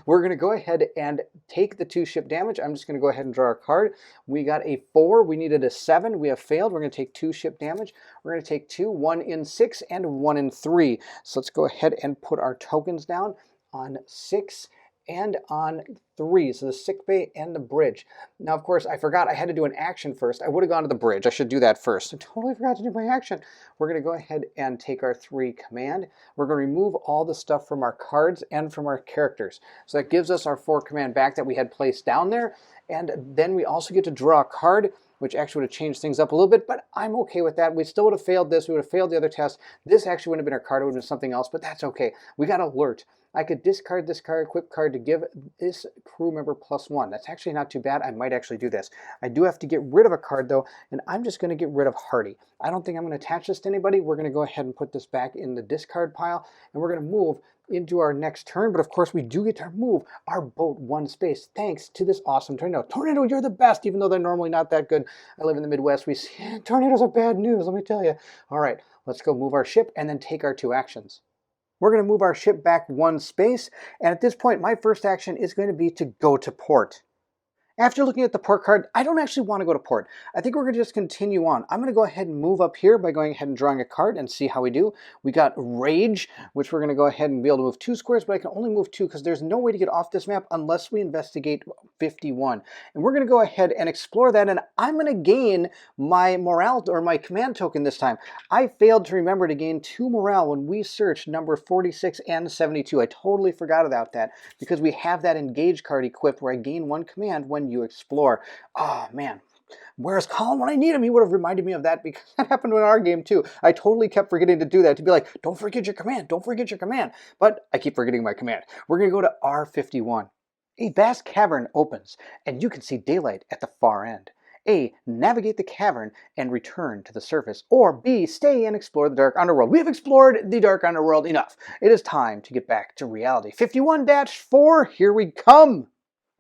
We're going to go ahead and take the 2 ship damage. I'm just going to go ahead and draw our card. We got a 4. We needed a 7. We have failed. We're going to take 2 ship damage. We're going to take 2, 1 in 6, and 1 in 3. So let's go ahead and put our tokens down on 6 and on 3, so the sick bay and the bridge. Now, of course, I forgot I had to do an action first. I would have gone to the bridge. I should do that first. I totally forgot to do my action. We're going to go ahead and take our 3 command. We're going to remove all the stuff from our cards and from our characters. So that gives us our 4 command back that we had placed down there. And then we also get to draw a card, which actually would have changed things up a little bit, but I'm okay with that. We still would have failed this. We would have failed the other test. This actually wouldn't have been our card. It would have been something else, but that's okay. We got alert. I could discard this card, equip card, to give this crew member +1. That's actually not too bad. I might actually do this. I do have to get rid of a card, though, and I'm just going to get rid of Hardy. I don't think I'm going to attach this to anybody. We're going to go ahead and put this back in the discard pile, and we're going to move into our next turn. But of course, we do get to move our boat 1 space thanks to this awesome tornado. Tornado, you're the best, even though they're normally not that good. I live in the Midwest. We see tornadoes are bad news, let me tell you. All right, let's go move our ship and then take our 2 actions. We're going to move our ship back 1 space, and at this point, my first action is going to be to go to port. After looking at the port card, I don't actually want to go to port. I think we're going to just continue on. I'm going to go ahead and move up here by going ahead and drawing a card and see how we do. We got Rage, which we're going to go ahead and be able to move 2 squares, but I can only move 2 because there's no way to get off this map unless we investigate 51. And we're going to go ahead and explore that, and I'm going to gain my morale, or my command token this time. I failed to remember to gain 2 morale when we searched number 46 and 72. I totally forgot about that because we have that engage card equipped where I gain 1 command when you explore. Oh man, where's Colin when I need him? He would have reminded me of that because that happened in our game too. I totally kept forgetting to do that, to be like, don't forget your command, don't forget your command. But I keep forgetting my command. We're going to go to R51. A vast cavern opens, and you can see daylight at the far end. A. Navigate the cavern and return to the surface. Or B. Stay and explore the dark underworld. We have explored the dark underworld enough. It is time to get back to reality. 51-4, here we come!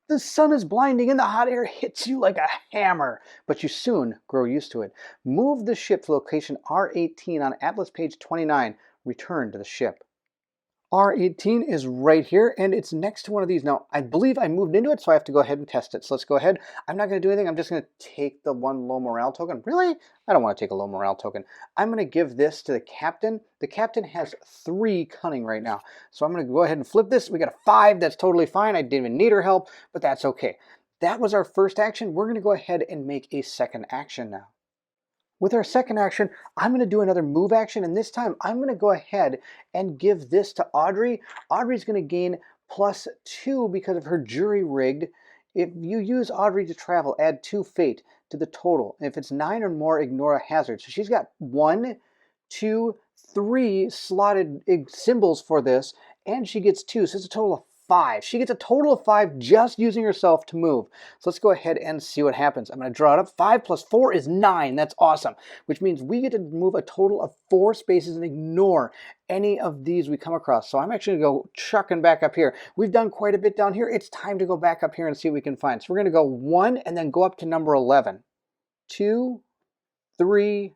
The sun is blinding and the hot air hits you like a hammer, but you soon grow used to it. Move the ship to location R18 on Atlas page 29. Return to the ship. R18 is right here, and it's next to one of these. Now, I believe I moved into it, so I have to go ahead and test it. So let's go ahead. I'm not going to do anything. I'm just going to take the one low morale token. Really? I don't want to take a low morale token. I'm going to give this to the captain. The captain has 3 cunning right now. So I'm going to go ahead and flip this. We got a 5. That's totally fine. I didn't even need her help, but that's okay. That was our first action. We're going to go ahead and make a second action now. With our second action, I'm going to do another move action, and this time I'm going to go ahead and give this to Audrey. Audrey's going to gain +2 because of her jury rigged. If you use Audrey to travel, add 2 fate to the total. If it's 9 or more, ignore a hazard. So she's got 1, 2, 3 slotted symbols for this, and she gets 2, so it's a total of 5. She gets a total of 5 just using herself to move. So let's go ahead and see what happens. I'm going to draw it up. 5 plus 4 is 9. That's awesome. Which means we get to move a total of 4 spaces and ignore any of these we come across. So I'm actually going to go chucking back up here. We've done quite a bit down here. It's time to go back up here and see what we can find. So we're going to go 1 and then go up to number 11. 2, 3,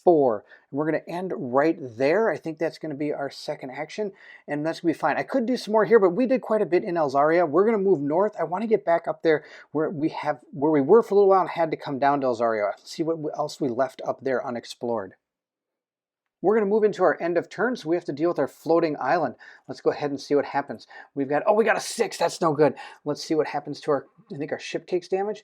4. And we're going to end right there. I think that's going to be our second action, and that's going to be fine. I could do some more here, but we did quite a bit in Elzaria. We're going to move north. I want to get back up there where we were for a little while and had to come down to Elzaria. See what else we left up there unexplored. We're going to move into our end of turn, so we have to deal with our floating island. Let's go ahead and see what happens. We got a 6. That's no good. Let's see what happens to our, I think our ship takes damage.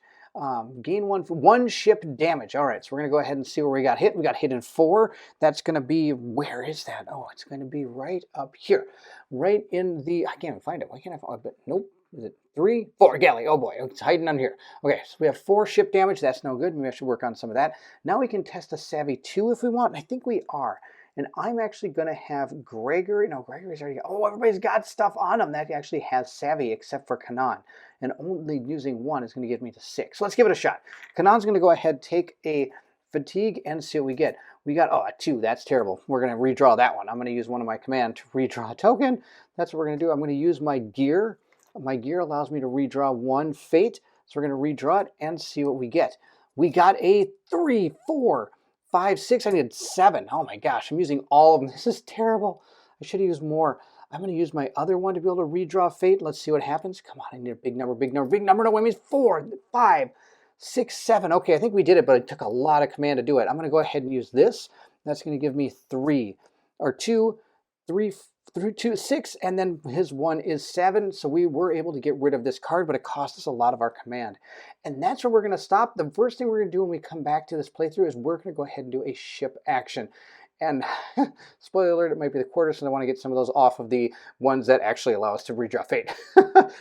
Gain 1 ship damage. All right, so we're going to go ahead and see where we got hit. We got hit in 4. That's going to be, where is that? Oh, it's going to be right up here. Right in the, I can't even find it. Why can't I find it? Nope. Is it 3, 4? Galley. Oh boy, it's hiding under here. Okay, so we have 4 ship damage. That's no good. Maybe I should work on some of that. Now we can test a Savvy 2 if we want. And I think we are. And I'm actually going to have Gregory. No, Gregory's already got, oh, everybody's got stuff on them that actually has Savvy except for Kanan. And only using 1 is going to get me to 6. So let's give it a shot. Kanan's going to go ahead, take a fatigue, and see what we get. We got, oh, a 2. That's terrible. We're going to redraw that one. I'm going to use one of my command to redraw a token. That's what we're going to do. I'm going to use my gear. My gear allows me to redraw 1 fate. So we're going to redraw it and see what we get. We got a 3, 4, 5, 6. I needed 7. Oh my gosh, I'm using all of them. This is terrible. I should have used more. I'm going to use my other one to be able to redraw fate. Let's see what happens. Come on, I need a big number, big number, big number. No, it means 4, 5, 6, 7. Okay, I think we did it, but it took a lot of command to do it. I'm going to go ahead and use this. That's going to give me 3, or 2, 3, 2, 6, and then his 1 is 7. So we were able to get rid of this card, but it cost us a lot of our command. And that's where we're going to stop. The first thing we're going to do when we come back to this playthrough is we're going to go ahead and do a ship action. And spoiler alert, it might be the quarter, so I want to get some of those off of the ones that actually allow us to redraw fate.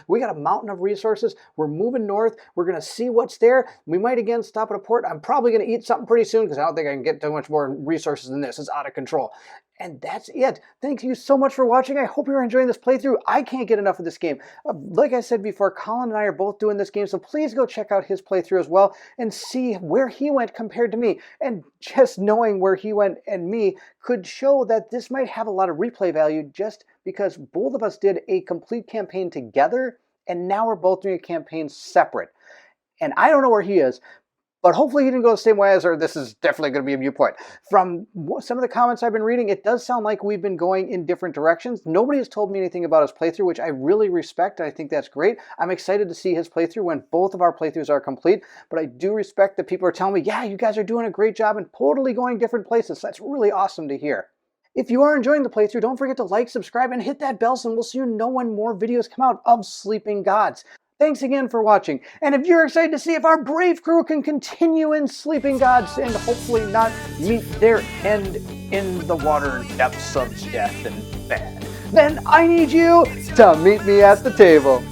We got a mountain of resources. We're moving north. We're going to see what's there. We might again stop at a port. I'm probably going to eat something pretty soon because I don't think I can get too much more resources than this. It's out of control. And that's it. Thank you so much for watching. I hope you're enjoying this playthrough. I can't get enough of this game. Like I said before, Colin and I are both doing this game, so please go check out his playthrough as well and see where he went compared to me. And just knowing where he went and me could show that this might have a lot of replay value just because both of us did a complete campaign together, and now we're both doing a campaign separate. And I don't know where he is, but hopefully he didn't go the same way as her. This is definitely going to be a viewpoint. From some of the comments I've been reading, it does sound like we've been going in different directions. Nobody has told me anything about his playthrough, which I really respect, and I think that's great. I'm excited to see his playthrough when both of our playthroughs are complete, but I do respect that people are telling me, yeah, you guys are doing a great job and totally going different places. That's really awesome to hear. If you are enjoying the playthrough, don't forget to like, subscribe, and hit that bell so we'll see you know when more videos come out of Sleeping Gods. Thanks again for watching, and if you're excited to see if our brave crew can continue in Sleeping Gods and hopefully not meet their end in the water depths of death and bad, then I need you to meet me at the table.